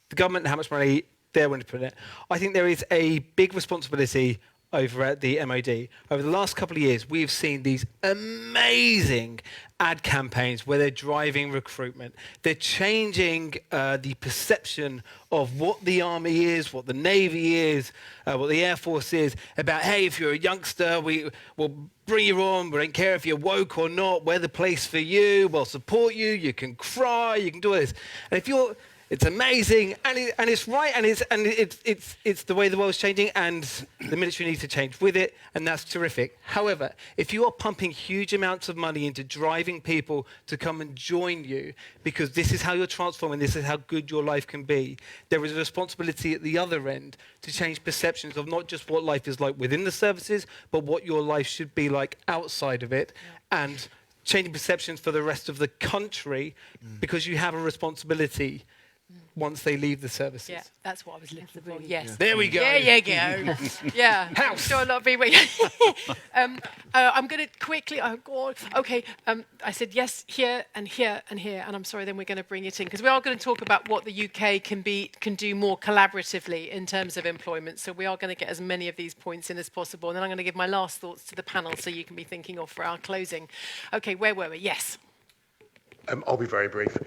M: the government and how much money they're willing to put in it, I think there is a big responsibility over at the MOD. Over the last couple of years, we've seen these amazing ad campaigns where they're driving recruitment. They're changing the perception of what the Army is, what the Navy is, what the Air Force is, about, hey, if you're a youngster, we'll bring you on, we don't care if you're woke or not, we're the place for you, we'll support you, you can cry, you can do all this. And if you're, it's amazing, and it's right, and it's the way the world's changing, and the military needs to change with it, and that's terrific. However, if you are pumping huge amounts of money into driving people to come and join you, because this is how you're transforming, this is how good your life can be, there is a responsibility at the other end to change perceptions of not just what life is like within the services, but what your life should be like outside of it, and changing perceptions for the rest of the country, because you have a responsibility once they leave the services.
K: Yeah, that's what I was looking for. Yes.
M: There we go.
K: There you go. Yeah. I'm sure a lot of people. I'm going to quickly. Oh God. Okay. I said yes here and here and here, and I'm sorry. Then we're going to bring it in because we are going to talk about what the UK can do more collaboratively in terms of employment. So we are going to get as many of these points in as possible, and then I'm going to give my last thoughts to the panel, so you can be thinking of for our closing. Okay. Where were we? Yes.
A: I'll be very brief.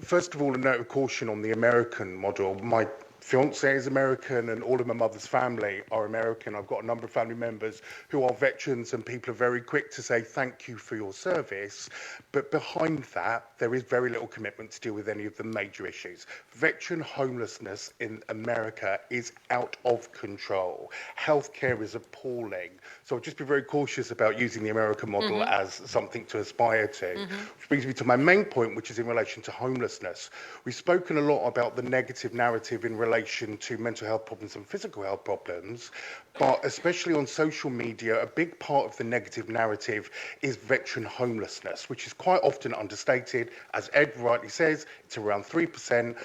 A: First of all, a note of caution on the American model. My fiancée is American and all of my mother's family are American. I've got a number of family members who are veterans, and people are very quick to say thank you for your service. But behind that, there is very little commitment to deal with any of the major issues. Veteran homelessness in America is out of control. Healthcare is appalling. So I'll just be very cautious about using the American model as something to aspire to. Which brings me to my main point, which is in relation to homelessness. We've spoken a lot about the negative narrative in relation to mental health problems and physical health problems, but especially on social media, a big part of the negative narrative is veteran homelessness, which is quite often understated. As Ed rightly says, it's around 3%,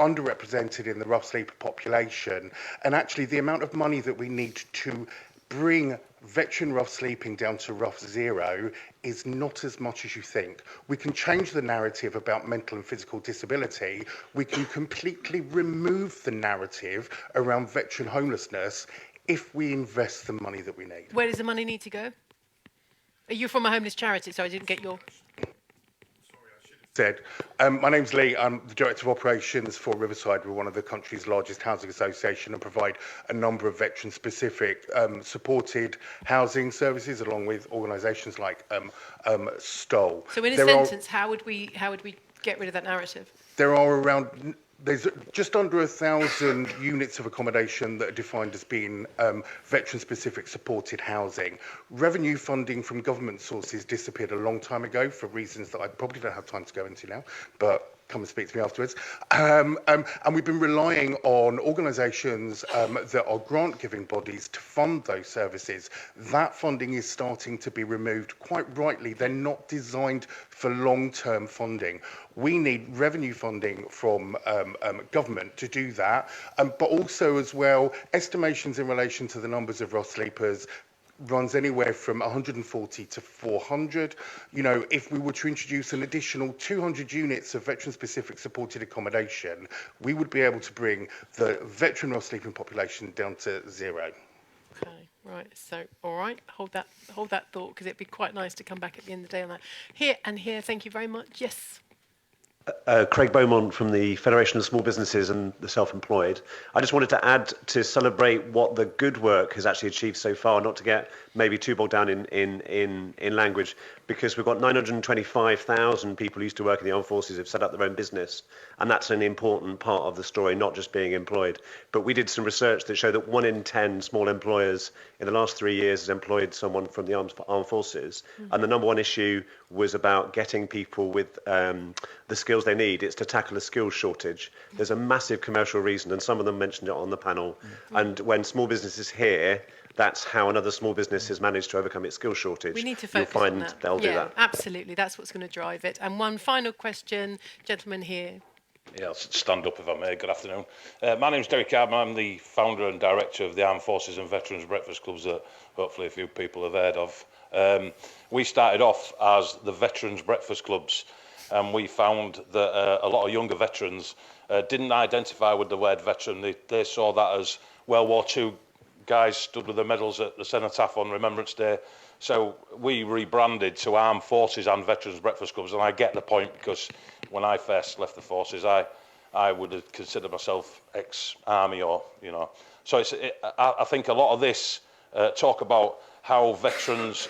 A: underrepresented in the rough sleeper population. And actually, the amount of money that we need to bring veteran rough sleeping down to rough zero is not as much as you think. We can change the narrative about mental and physical disability. We can completely remove the narrative around veteran homelessness if we invest the money that we need.
K: Where does the money need to go? Are you from a homeless charity? So I didn't get your...
A: My name's Lee. I'm the Director of Operations for Riverside. We're one of the country's largest housing association and provide a number of veteran-specific supported housing services, along with organisations like Stoll.
K: So in a sentence, how would we get rid of that narrative?
A: There are around... There's just under 1,000 units of accommodation that are defined as being veteran-specific supported housing. Revenue funding from government sources disappeared a long time ago for reasons that I probably don't have time to go into now, but come and speak to me afterwards. And we've been relying on organisations that are grant-giving bodies to fund those services. That funding is starting to be removed. Quite rightly, they're not designed for long-term funding. We need revenue funding from government to do that, but also as well, estimations in relation to the numbers of rough sleepers runs anywhere from 140 to 400. You know, if we were to introduce an additional 200 units of veteran-specific supported accommodation, we would be able to bring the veteran rough sleeping population down to zero.
K: Okay, right. So, all right, hold that thought, because it'd be quite nice to come back at the end of the day on that. Here and here, thank you very much. Yes.
F: Craig Beaumont from the Federation of Small Businesses and the Self-Employed. I just wanted to add to celebrate what the good work has actually achieved so far, not to get maybe too bogged down in language, because we've got 925,000 people who used to work in the armed forces who've set up their own business, and that's an important part of the story, not just being employed. But we did some research that showed that 1 in 10 small employers in the last 3 years has employed someone from the armed forces, and the number one issue was about getting people with the skills they need. It's to tackle a skills shortage. There's a massive commercial reason, and some of them mentioned it on the panel. And when small businesses hear, that's how another small business has managed to overcome its skill shortage.
K: We need to focus
F: You'll find
K: on that.
F: they'll do that.
K: Absolutely. That's what's going to drive it. And one final question, gentleman here.
H: Yeah, I'll stand up if I may. Good afternoon. My name's Derek Hardman. I'm the founder and director of the Armed Forces and Veterans Breakfast Clubs that hopefully a few people have heard of. We started off as the Veterans Breakfast Clubs, and we found that a lot of younger veterans didn't identify with the word veteran. They saw that as World War II guys stood with the medals at the Cenotaph on Remembrance Day. So we rebranded to Armed Forces and Veterans Breakfast Clubs, and I get the point, because when I first left the forces, I would have considered myself ex-army, or So I think a lot of this talk about how veterans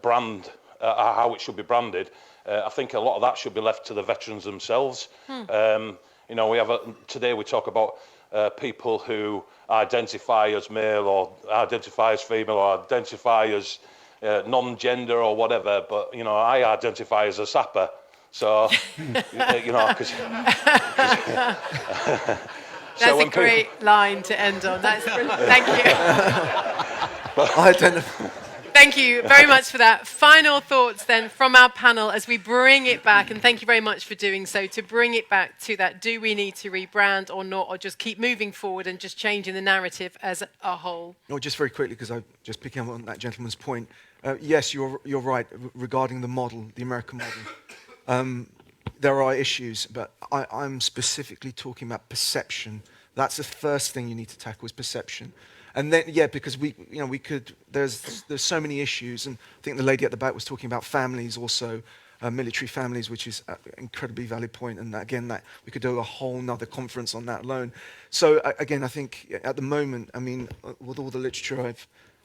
H: brand, how it should be branded. I think a lot of that should be left to the veterans themselves. We have today we talk about people who identify as male, or identify as female, or identify as non-gender or whatever, but I identify as a sapper, so because
K: that's a great line to end on. That's brilliant. Thank you. Thank you very much for that. Final thoughts then from our panel as we bring it back, and thank you very much for doing so, to bring it back to that, do we need to rebrand or not, or just keep moving forward and just changing the narrative as a whole?
O: No, just very quickly, because I'm just picking up on that gentleman's point. Yes, you're right regarding the model, the American model. There are issues, but I'm specifically talking about perception. That's the first thing you need to tackle, is perception. And then, because we could. There's so many issues, and I think the lady at the back was talking about families, also military families, which is an incredibly valid point. And again, that we could do a whole nother conference on that alone. So again, I think at the moment, with all the literature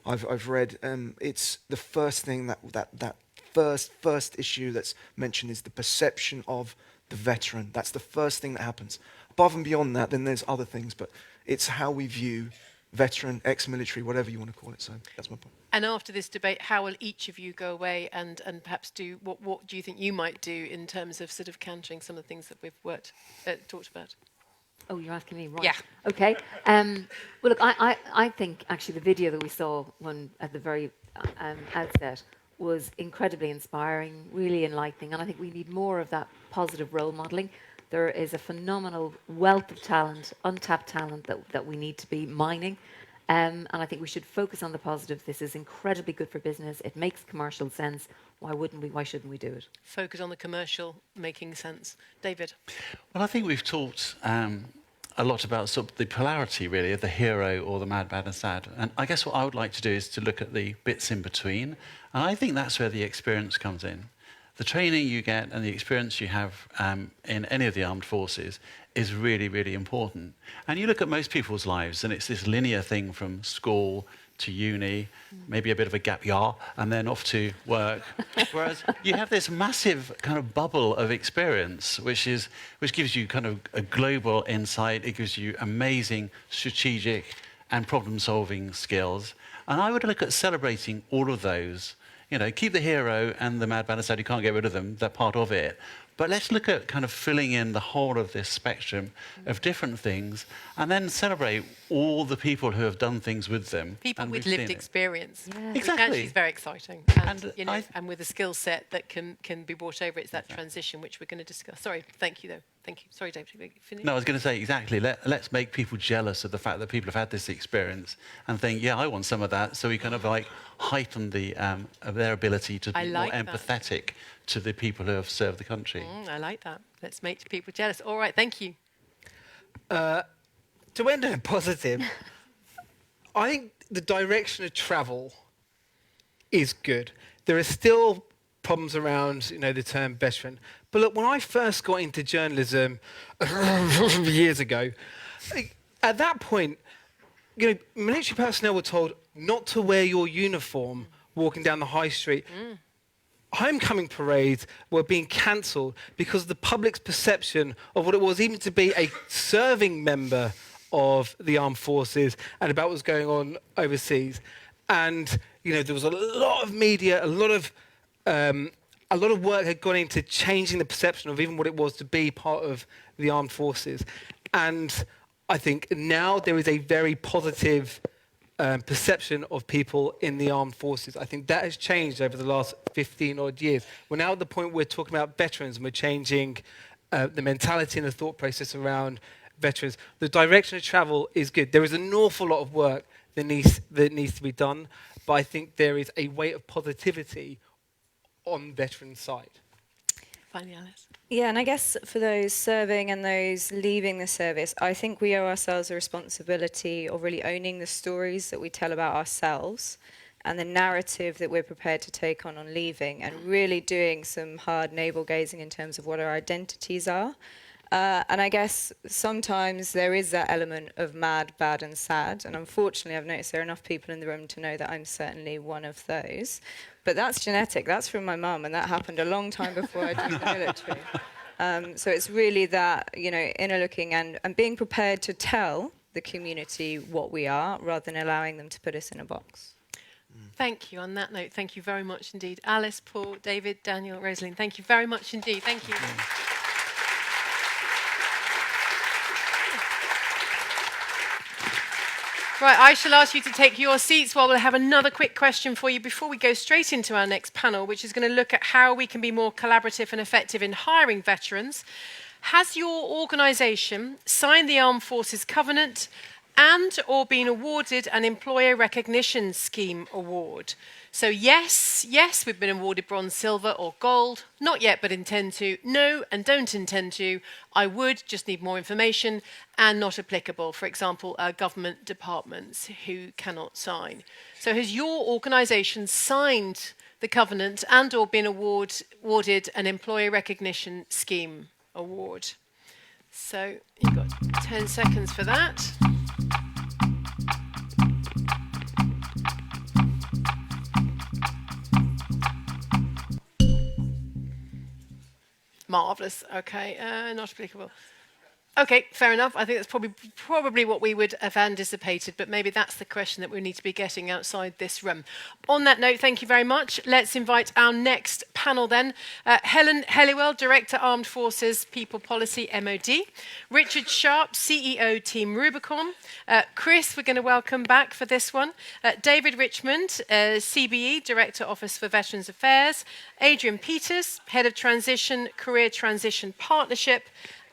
O: I've read, it's the first thing that first issue that's mentioned is the perception of the veteran. That's the first thing that happens. Above and beyond that, then there's other things, but it's how we view veteran, ex-military, whatever you want to call it. So that's my point.
K: And after this debate, how will each of you go away and perhaps do, what do you think you might do in terms of sort of countering some of the things that we've talked about?
P: Oh, you're asking me, right?
K: Yeah.
P: Okay. Well, look, I think actually the video that we saw at the very outset was incredibly inspiring, really enlightening, and I think we need more of that positive role modelling. There is a phenomenal wealth of talent, untapped talent that we need to be mining. And I think we should focus on the positive. This is incredibly good for business. It makes commercial sense. Why wouldn't we? Why shouldn't we do it?
K: Focus on the commercial making sense. David?
N: Well, I think we've talked a lot about sort of the polarity, really, of the hero or the mad, bad and sad. And I guess what I would like to do is to look at the bits in between. And I think that's where the experience comes in. The training you get and the experience you have in any of the armed forces is really, really important. And you look at most people's lives, and it's this linear thing from school to uni, maybe a bit of a gap year, and then off to work. Whereas you have this massive kind of bubble of experience, which gives you kind of a global insight. It gives you amazing strategic and problem-solving skills. And I would look at celebrating all of those. Keep the hero and the mad, bad and sad. You can't get rid of them. They're part of it. But let's look at kind of filling in the whole of this spectrum of different things, and then celebrate all the people who have done things with them.
K: People with lived experience.
P: Yeah.
K: Which actually is very exciting. And, and with a skill set that can be brought over. It's that transition which we're going to discuss. Sorry, thank you, though. Thank you. Sorry, David, finish?
N: No, I was going to say, exactly. Let's make people jealous of the fact that people have had this experience and think, yeah, I want some of that. So we kind of heighten of their ability to be more empathetic to the people who have served the country.
K: I like that. Let's make people jealous. All right, thank you.
M: To end on a positive, I think the direction of travel is good. There are still problems around, the term veteran. But look, when I first got into journalism years ago, at that point, military personnel were told not to wear your uniform walking down the high street. Homecoming parades were being cancelled because of the public's perception of what it was even to be a serving member of the armed forces and about what was going on overseas. And, there was a lot of media, a lot of work had gone into changing the perception of even what it was to be part of the armed forces. And I think now there is a very positive perception of people in the armed forces. I think that has changed over the last 15 odd years. We're now at the point where we're talking about veterans and we're changing the mentality and the thought process around veterans. The direction of travel is good. There is an awful lot of work that needs to be done, but I think there is a weight of positivity on veterans' side.
K: finally, Alice.
L: Yeah, and I guess for those serving and those leaving the service, I think we owe ourselves a responsibility of really owning the stories that we tell about ourselves and the narrative that we're prepared to take on leaving, and really doing some hard navel gazing in terms of what our identities are. And I guess sometimes there is that element of mad, bad and sad, and unfortunately I've noticed there are enough people in the room to know that I'm certainly one of those. But that's genetic, that's from my mum, and that happened a long time before I joined the military. So it's really that, you know, inner looking and being prepared to tell the community what we are, rather than allowing them to put us in a box.
K: Thank you. On that note, thank you very much indeed. Alice, Paul, David, Daniel, Rosalind, thank you very much indeed. Thank you. Right, I shall ask you to take your seats while we'll have another quick question for you before we go straight into our next panel, which is going to look at how we can be more collaborative and effective in hiring veterans. Has your organisation signed the Armed Forces Covenant and or been awarded an Employer Recognition Scheme award? So yes, we've been awarded bronze, silver or gold. Not yet, but intend to. No, and don't intend to. I would, just need more information, and not applicable. For example, government departments who cannot sign. So has your organisation signed the covenant and or been awarded an Employer Recognition Scheme award? So you've got 10 seconds for that. Marvellous. Okay, not applicable. Okay, fair enough. I think that's probably what we would have anticipated, but maybe that's the question that we need to be getting outside this room. On that note, thank you very much. Let's invite our next panel then. Helen Helliwell, Director, Armed Forces People Policy, MOD. Richard Sharp, CEO, Team Rubicon. Chris, we're going to welcome back for this one. David Richmond, CBE, Director, Office for Veterans Affairs. Adrian Peters, Head of Transition, Career Transition Partnership.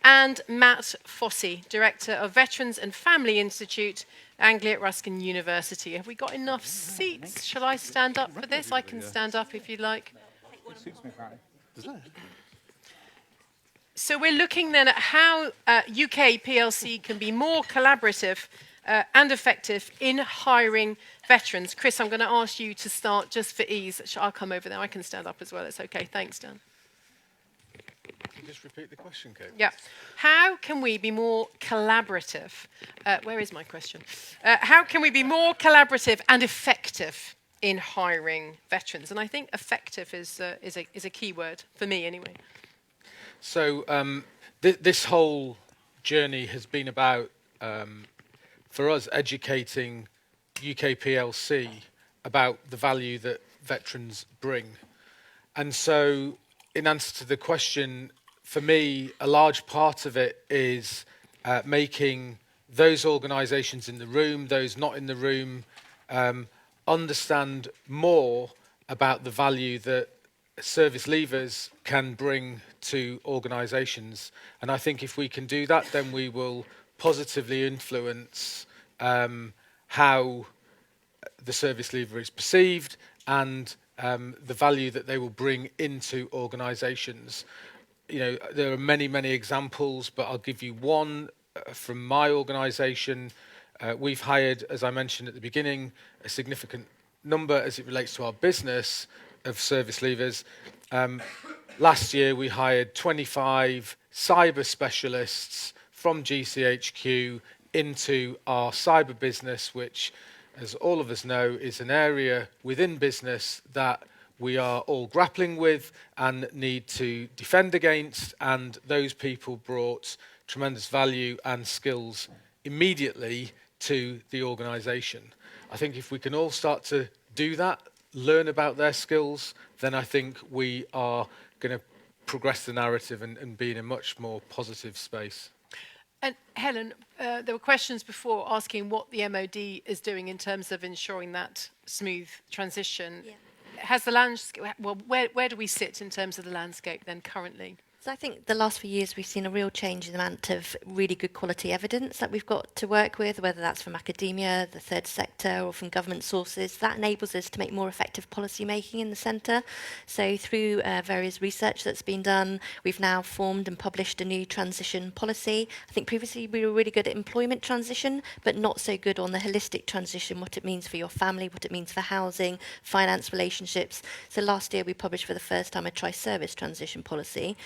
K: And Matt Fossey, Director of Veterans and Family Institute, Anglia Ruskin University. Have we got enough seats? Shall I stand up for this? I can stand up if you like. So we're looking then at how UK PLC can be more collaborative and effective in hiring veterans. Chris, I'm going to ask you to start just for ease. I'll come over there. I can stand up as well. It's okay. Thanks, Dan.
B: Just repeat the question, Kate.
K: Yeah. How can we be more collaborative? Where is my question? How can we be more collaborative and effective in hiring veterans? And I think effective is a key word for me, anyway.
B: So this whole journey has been about, for us, educating UK PLC about the value that veterans bring. And so, in answer to the question, for me, a large part of it is making those organisations in the room, those not in the room, understand more about the value that service leavers can bring to organisations. And I think if we can do that, then we will positively influence how the service leaver is perceived and the value that they will bring into organisations. You know, there are many, many examples, but I'll give you one from my organisation. We've hired, as I mentioned at the beginning, a significant number as it relates to our business of service leavers. Last year, we hired 25 cyber specialists from GCHQ into our cyber business, which, as all of us know, is an area within business that we are all grappling with and need to defend against, and those people brought tremendous value and skills immediately to the organisation. I think if we can all start to do that, learn about their skills, then I think we are going to progress the narrative and be in a much more positive space.
K: And Helen, there were questions before asking what the MOD is doing in terms of ensuring that smooth transition. Yeah. Has the landscape, well, where do we sit in terms of the landscape then currently?
C: So I think the last few years we've seen a real change in the amount of really good quality evidence that we've got to work with, whether that's from academia, the third sector, or from government sources. That enables us to make more effective policy making in the centre. So through various research that's been done, we've now formed and published a new transition policy. I think previously we were really good at employment transition, but not so good on the holistic transition, what it means for your family, what it means for housing, finance, relationships. So last year we published for the first time a tri-service transition policy.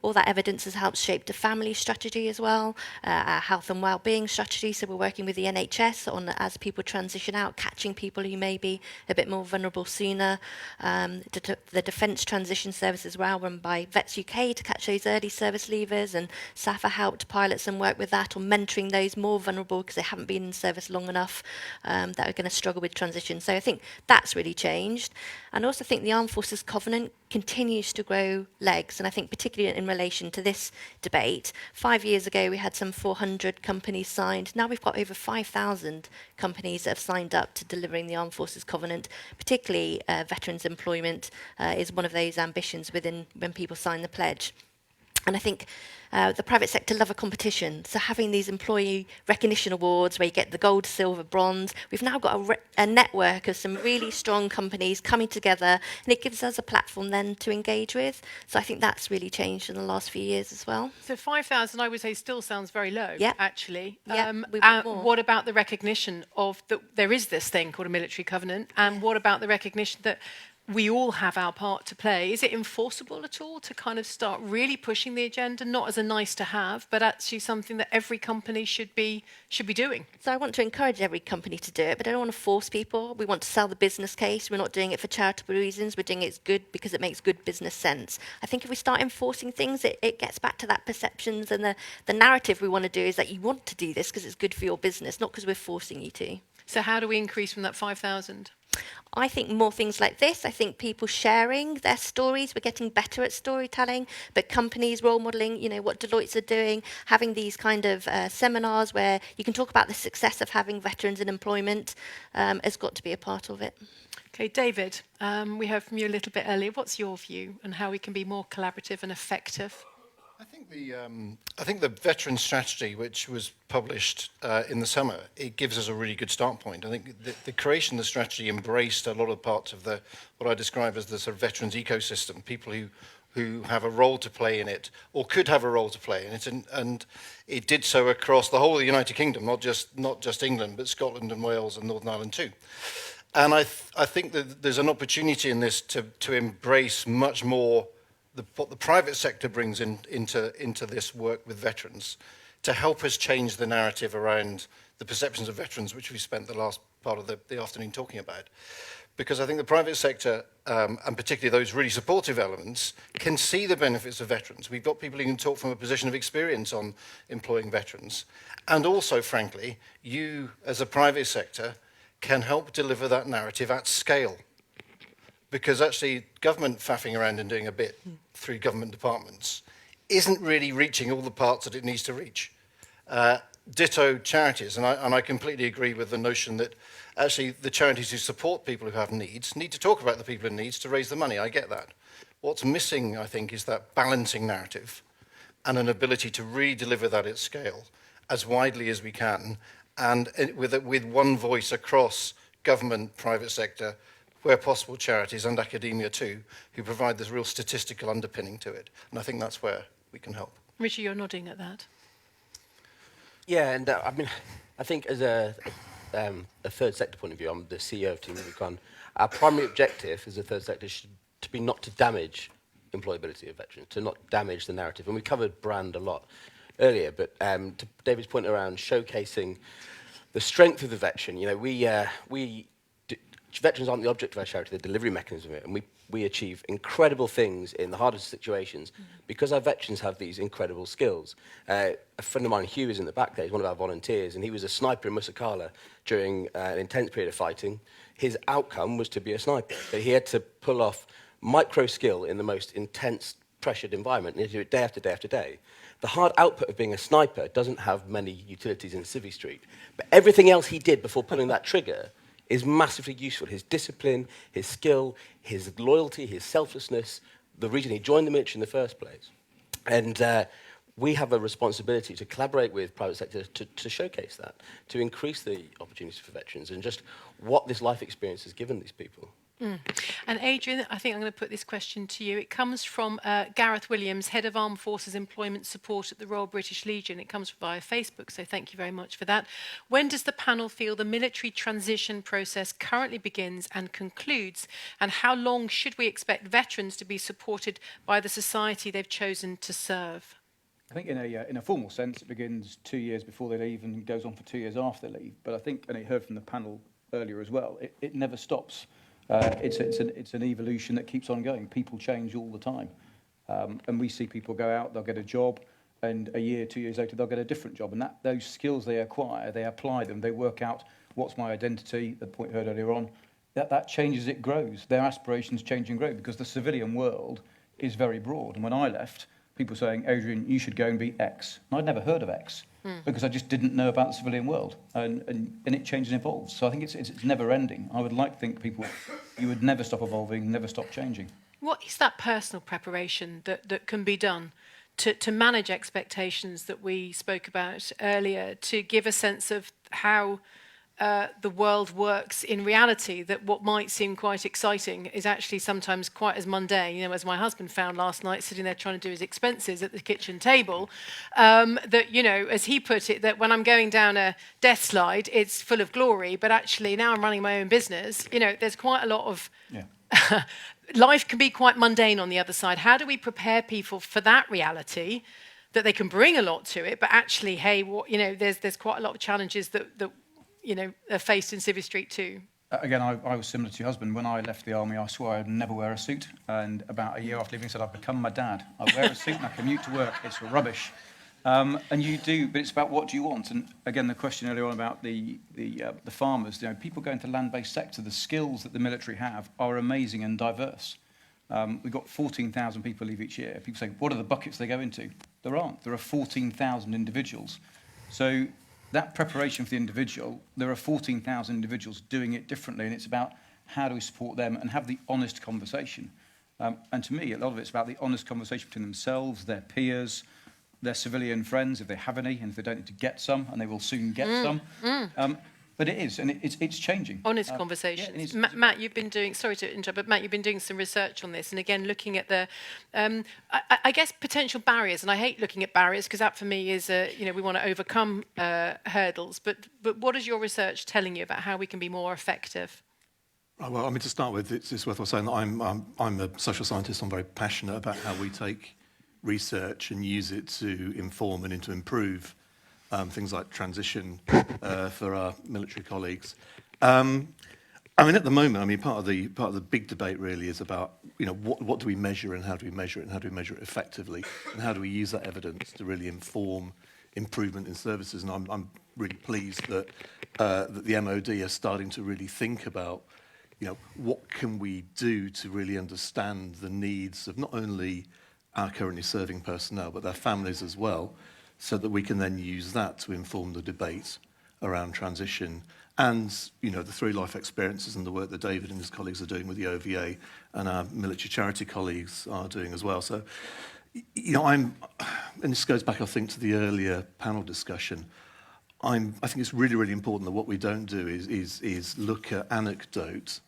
C: All that evidence has helped shape the family strategy as well, our health and wellbeing strategy. So we're working with the NHS on, as people transition out, catching people who may be a bit more vulnerable sooner. The Defence Transition Service as well, run by Vets UK, to catch those early service leavers, and SAFA helped pilot some work with that on mentoring those more vulnerable because they haven't been in service long enough, that are going to struggle with transition. So I think that's really changed. And I also think the Armed Forces Covenant continues to grow legs, and I think particularly in relation to this debate, 5 years ago we had some 400 companies signed. Now we've got over 5,000 companies that have signed up to delivering the Armed Forces Covenant. Particularly veterans employment is one of those ambitions within when people sign the pledge. And I think the private sector love a competition. So having these employee recognition awards where you get the gold, silver, bronze, we've now got a network of some really strong companies coming together, and it gives us a platform then to engage with. So I think that's really changed in the last few years as well.
K: So 5,000, I would say, still sounds very low, actually.
C: We want more.
K: What about the recognition of that there is this thing called a military covenant, and what about the recognition that we all have our part to play? Is it enforceable at all to kind of start really pushing the agenda, not as a nice to have, but actually something that every company should be doing?
C: So I want to encourage every company to do it, but I don't want to force people. We want to sell the business case. We're not doing it for charitable reasons. We're doing it good because it makes good business sense. I think if we start enforcing things, it gets back to that perceptions, and the narrative we want to do is that you want to do this because it's good for your business, not because we're forcing you to.
K: So how do we increase from that 5,000?
C: I think more things like this. I think people sharing their stories. We're getting better at storytelling, but companies role modelling, what Deloitte's are doing, having these kind of seminars where you can talk about the success of having veterans in employment has got to be a part of it.
K: Okay, David, we heard from you a little bit earlier. What's your view on how we can be more collaborative and effective?
G: I think the veteran strategy, which was published in the summer, it gives us a really good start point. I think the creation of the strategy embraced a lot of parts of what I describe as the sort of veterans ecosystem, people who have a role to play in it, or could have a role to play in it, and it did so across the whole of the United Kingdom, not just England, but Scotland and Wales and Northern Ireland too. And I think that there's an opportunity in this to embrace much more what the private sector brings into this work with veterans, to help us change the narrative around the perceptions of veterans, which we spent the last part of the afternoon talking about. Because I think the private sector, and particularly those really supportive elements, can see the benefits of veterans. We've got people who can talk from a position of experience on employing veterans. And also, frankly, you, as a private sector, can help deliver that narrative at scale. Because actually, government faffing around and doing a bit through government departments isn't really reaching all the parts that it needs to reach. Ditto charities, and I completely agree with the notion that actually the charities who support people who have needs need to talk about the people in needs to raise the money. I get that. What's missing, I think, is that balancing narrative and an ability to really deliver that at scale as widely as we can, and with one voice across government, private sector, where possible charities and academia too, who provide this real statistical underpinning to it. And I think that's where we can help.
K: Richie, you're nodding at that.
I: Yeah, and I think as a third sector point of view, I'm the CEO of Team Rubicon. Our primary objective as a third sector should be not to damage employability of veterans, to not damage the narrative. And we covered brand a lot earlier, but to David's point around showcasing the strength of the veteran, veterans aren't the object of our charity, the delivery mechanism of it, and we achieve incredible things in the hardest situations because our veterans have these incredible skills. A friend of mine, Hugh, is in the back there. He's one of our volunteers, and he was a sniper in Musakala during an intense period of fighting. His outcome was to be a sniper, but he had to pull off micro skill in the most intense, pressured environment, and he had to do it day after day after day. The hard output of being a sniper doesn't have many utilities in Civvy Street, but everything else he did before pulling that trigger is massively useful. His discipline, his skill, his loyalty, his selflessness, the reason he joined the military in the first place. And we have a responsibility to collaborate with private sector to showcase that, to increase the opportunities for veterans and just what this life experience has given these people.
K: And Adrian, I think I'm going to put this question to you. It comes from Gareth Williams, Head of Armed Forces Employment Support at the Royal British Legion. It comes via Facebook, so thank you very much for that. When does the panel feel the military transition process currently begins and concludes? And how long should we expect veterans to be supported by the society they've chosen to serve?
J: I think in a formal sense, it begins 2 years before they leave and goes on for 2 years after they leave. But I think, and I heard from the panel earlier as well, it never stops. It's an evolution that keeps on going. People change all the time. And we see people go out, they'll get a job, and a year, 2 years later, they'll get a different job. And those skills they acquire, they apply them, they work out what's my identity, the point heard earlier on. That changes, it grows. Their aspirations change and grow because the civilian world is very broad. And when I left, people saying, Adrian, you should go and be X. And I'd never heard of X because I just didn't know about the civilian world. And it changes and evolves. So I think it's never ending. I would like to think people, you would never stop evolving, never stop changing.
K: What is that personal preparation that can be done to manage expectations that we spoke about earlier, to give a sense of how the world works in reality, that what might seem quite exciting is actually sometimes quite as mundane, as my husband found last night sitting there trying to do his expenses at the kitchen table, that, as he put it, that when I'm going down a death slide, it's full of glory, but actually now I'm running my own business, there's quite a lot of... Yeah. Life can be quite mundane on the other side. How do we prepare people for that reality, that they can bring a lot to it, but actually, hey, there's quite a lot of challenges that are faced in Civvy Street too?
J: Again, I was similar to your husband. When I left the army, I swore I'd never wear a suit. And about a year after leaving, I said, I've become my dad. I wear a suit and I commute to work. It's rubbish. And you do, but it's about what do you want. And again, the question earlier on about the farmers, people go into land-based sector, the skills that the military have are amazing and diverse. We've got 14,000 people leave each year. People say, what are the buckets they go into? There aren't. There are 14,000 individuals. So that preparation for the individual, there are 14,000 individuals doing it differently, and it's about how do we support them and have the honest conversation. And to me, a lot of it's about the honest conversation between themselves, their peers, their civilian friends, if they have any, and if they don't need to get some, and they will soon get some. But it is, and it's changing.
K: Honest conversations. Yeah, Matt, you've been doing, sorry to interrupt, but Matt, you've been doing some research on this, and again, looking at the, I guess, potential barriers, and I hate looking at barriers, because that for me is, we want to overcome hurdles, but what is your research telling you about how we can be more effective?
Q: Well, to start with, it's worthwhile saying that I'm a social scientist. I'm very passionate about how we take research and use it to inform and to improve things like transition for our military colleagues. At the moment, part of the big debate really is about what do we measure and how do we measure it and how do we measure it effectively and how do we use that evidence to really inform improvement in services. And I'm really pleased that the MOD are starting to really think about what can we do to really understand the needs of not only our currently serving personnel but their families as well, so that we can then use that to inform the debate around transition and, the through life experiences and the work that David and his colleagues are doing with the OVA and our military charity colleagues are doing as well. So, and this goes back, I think, to the earlier panel discussion. I think it's really, really important that what we don't do is look at anecdote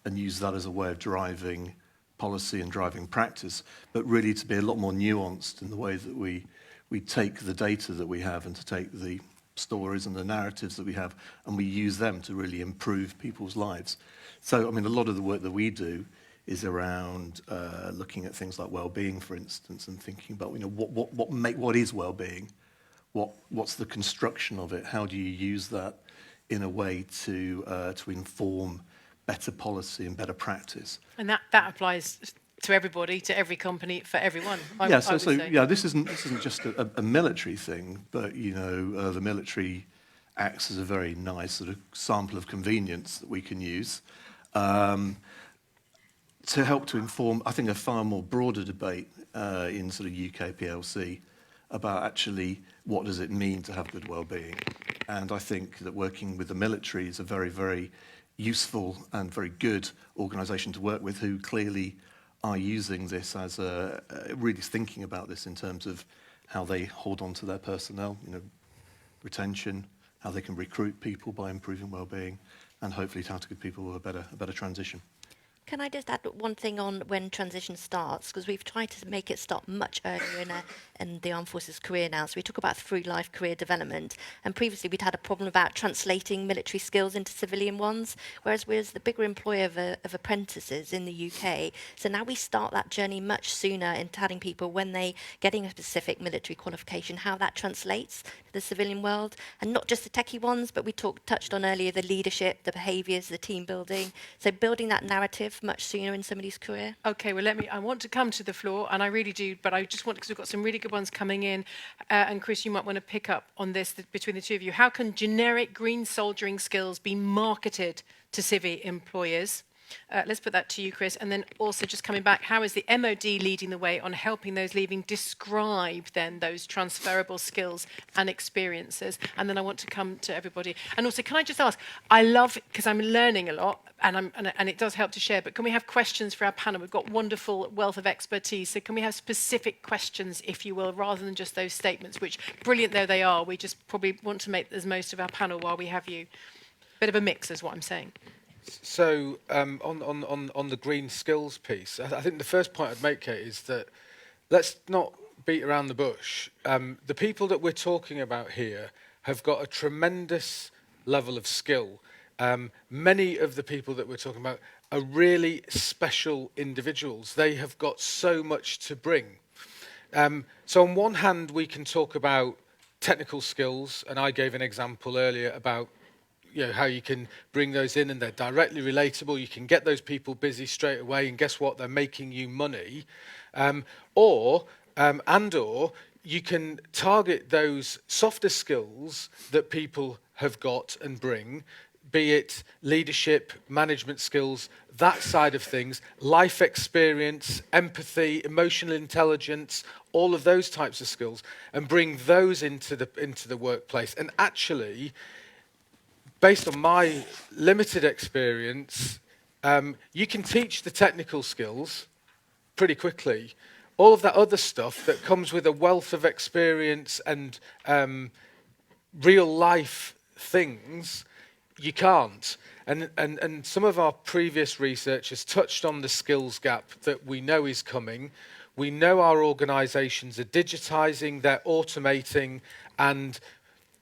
Q: and use that as a way of driving policy and driving practice, but really to be a lot more nuanced in the way that we take the data that we have and to take the stories and the narratives that we have and we use them to really improve people's lives. So, a lot of the work that we do is around looking at things like well-being, for instance, and thinking about what is well-being, what's the construction of it, how do you use that in a way to inform better policy and better practice.
K: And that applies to everybody, to every company, for everyone.
Q: This isn't just a military thing, but the military acts as a very nice sort of sample of convenience that we can use to help to inform, I think, a far more broader debate in sort of UK PLC about actually what does it mean to have good well-being. And I think that working with the military is a very, very useful and very good organisation to work with, who clearly are using this as really thinking about this in terms of how they hold on to their personnel, retention, how they can recruit people by improving well-being, and hopefully how to give people a better transition.
C: Can I just add one thing on when transition starts? Because we've tried to make it start much earlier in the Armed Forces career now. So we talk about through life career development. And previously we'd had a problem about translating military skills into civilian ones, whereas we're the bigger employer of apprentices in the UK. So now we start that journey much sooner in telling people when they getting a specific military qualification, how that translates to the civilian world. And not just the techie ones, but we touched on earlier the leadership, the behaviours, the team building. So building that narrative much sooner in somebody's career.
K: Okay, well, I want to come to the floor, and I really do, but I just want, because we've got some really good ones coming in, and Chris, you might want to pick up on this between the two of you. How can generic green soldiering skills be marketed to civvy employers? Let's put that to you, Chris. And then also just coming back, how is the MOD leading the way on helping those leaving describe then those transferable skills and experiences? And then I want to come to everybody. And also, can I just ask, I love, because I'm learning a lot, and it does help to share, but can we have questions for our panel? We've got wonderful wealth of expertise, so can we have specific questions, if you will, rather than just those statements, which, brilliant though they are, we just probably want to make as most of our panel while we have you. Bit of a mix is what I'm saying.
B: So on the green skills piece, I think the first point I'd make, Kate, is that let's not beat around the bush. The people that we're talking about here have got a tremendous level of skill. Many of the people that we're talking about are really special individuals. They have got so much to bring. So on one hand, we can talk about technical skills, and I gave an example earlier about how you can bring those in and they're directly relatable. You can get those people busy straight away, and guess what? They're making you money. Or you can target those softer skills that people have got and bring, be it leadership, management skills, that side of things, life experience, empathy, emotional intelligence, all of those types of skills, and bring those into the workplace. And actually, based on my limited experience, you can teach the technical skills pretty quickly. All of that other stuff that comes with a wealth of experience and real life things, you can't. And some of our previous research has touched on the skills gap that we know is coming. We know our organisations are digitising, they're automating, and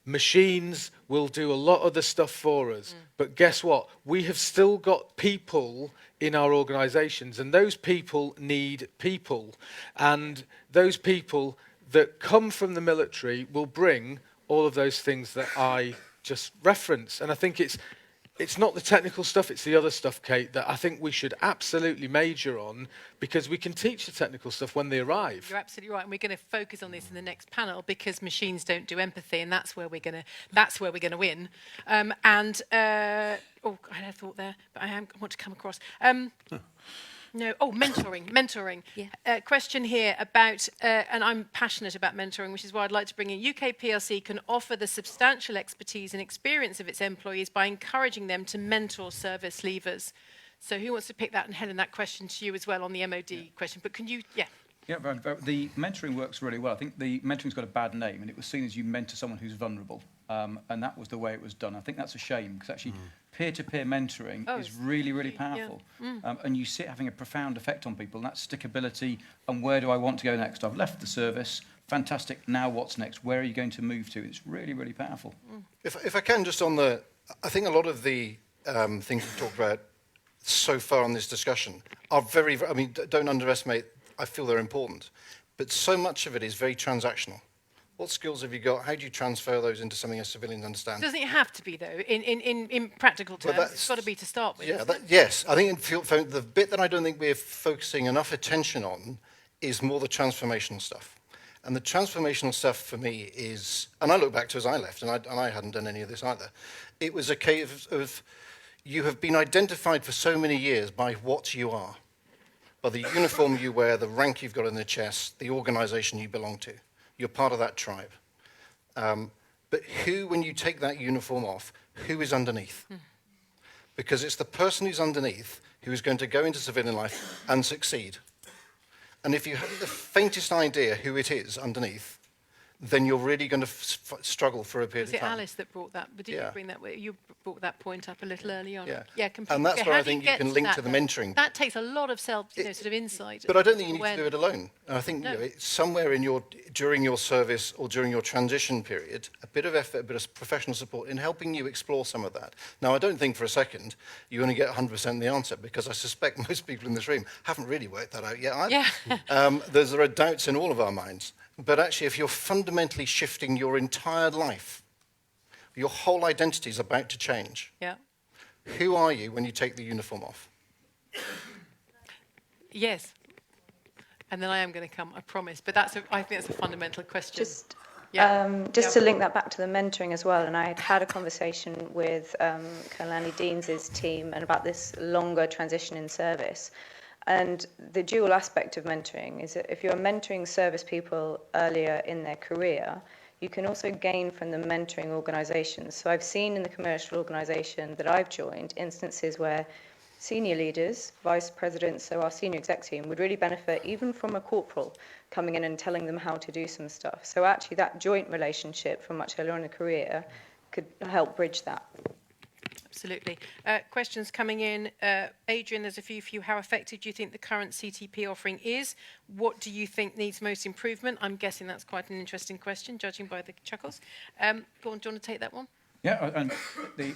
B: machines will do a lot of the stuff for us. But guess what? We have still got people in our organisations, and those people need people. And those people that come from the military will bring all of those things that I just referenced. And I think it's not the technical stuff, it's the other stuff, Kate, that I think we should absolutely major on, because we can teach the technical stuff when they arrive.
K: You're absolutely right, and we're going to focus on this in the next panel, because machines don't do empathy, and that's where we're going to win. I had a thought there, but I want to come across. Mentoring. Yeah. Question here about, and I'm passionate about mentoring, which is why I'd like to bring in UK PLC can offer the substantial expertise and experience of its employees by encouraging them to mentor service leavers. So who wants to pick that? And Helen, that question to you as well on the MOD question. But can you,
J: Yeah, the mentoring works really well. I think the mentoring's got a bad name, and it was seen as you mentor someone who's vulnerable, and that was the way it was done. I think that's a shame, because actually peer-to-peer mentoring is really, really powerful. Yeah. And you see it having a profound effect on people, and that's stickability, and where do I want to go next? I've left the service, fantastic, now what's next? Where are you going to move to? It's really, really powerful.
G: If I can, just on I think a lot of the things we've talked about so far on this discussion are don't underestimate, I feel they're important, but so much of it is very transactional. What skills have you got? How do you transfer those into something a civilian understands?
K: Doesn't it have to be, though, in practical terms?
G: Well,
K: it's got to be to start with.
G: Yeah, yes. I think the bit that I don't think we're focusing enough attention on is more the transformational stuff. And the transformational stuff for me is, and I look back to as I left, and I hadn't done any of this either, it was a case of you have been identified for so many years by what you are, by the uniform you wear, the rank you've got in the chest, the organisation you belong to. You're part of that tribe. But who, when you take that uniform off, who is underneath? Because it's the person who's underneath who is going to go into civilian life and succeed, And if you haven't the faintest idea who it is underneath, then you're really going to struggle for a period
K: Was
G: of
K: it
G: time.
K: Alice that brought that? But did you bring that? You brought that point up a little early on.
G: Yeah.
K: Yeah, completely.
G: And that's
K: Okay,
G: where
K: how
G: I
K: do you
G: think you
K: get
G: can link
K: that
G: to the
K: then?
G: mentoring.
K: That takes a lot of sort of insight.
G: But I don't think you need to
K: awareness.
G: do it alone. And I think it's somewhere during your service or during your transition period, a bit of effort, a bit of professional support in helping you explore some of that. Now, I don't think for a second you're going to get 100% the answer, because I suspect most people in this room haven't really worked that out yet either.
K: Yeah.
G: There are doubts in all of our minds. But actually, if you're fundamentally shifting your entire life, your whole identity is about to change.
K: Yeah.
G: Who are you when you take the uniform off?
K: Yes. And then I am going to come, I promise. But I think that's a fundamental question.
L: Just to link that back to the mentoring as well, and I had a conversation with Colonel Andy Deans' team and about this longer transition in service. And the dual aspect of mentoring is that if you're mentoring service people earlier in their career, you can also gain from the mentoring organisations. So I've seen in the commercial organisation that I've joined instances where senior leaders, vice presidents, so our senior exec team, would really benefit even from a corporal coming in and telling them how to do some stuff. So actually that joint relationship from much earlier in the career could help bridge that.
K: Absolutely. Questions coming in. Adrian, there's a few for you. How effective do you think the current CTP offering is? What do you think needs most improvement? I'm guessing that's quite an interesting question, judging by the chuckles. Go on, do you want to take that one?
J: Yeah, and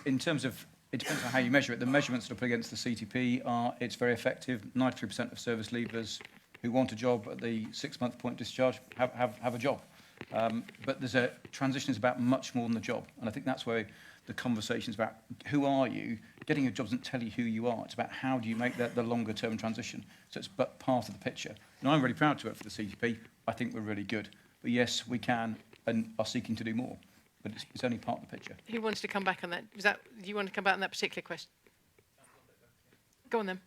J: in terms of, it depends on how you measure it. The measurements that are put against the CTP are it's very effective. 93% of service leavers who want a job at the 6-month point of discharge have a job. But there's a transition is about much more than the job. And I think that's where the conversations about who are you, getting a job doesn't tell you who you are. It's about how do you make that the longer term transition. So it's but part of the picture. And I'm really proud to work for the CTP. I think we're really good. But yes, we can and are seeking to do more. But it's only part of the picture.
K: Who wanted to come back on that? Do you want to come back on that particular question? Go on then.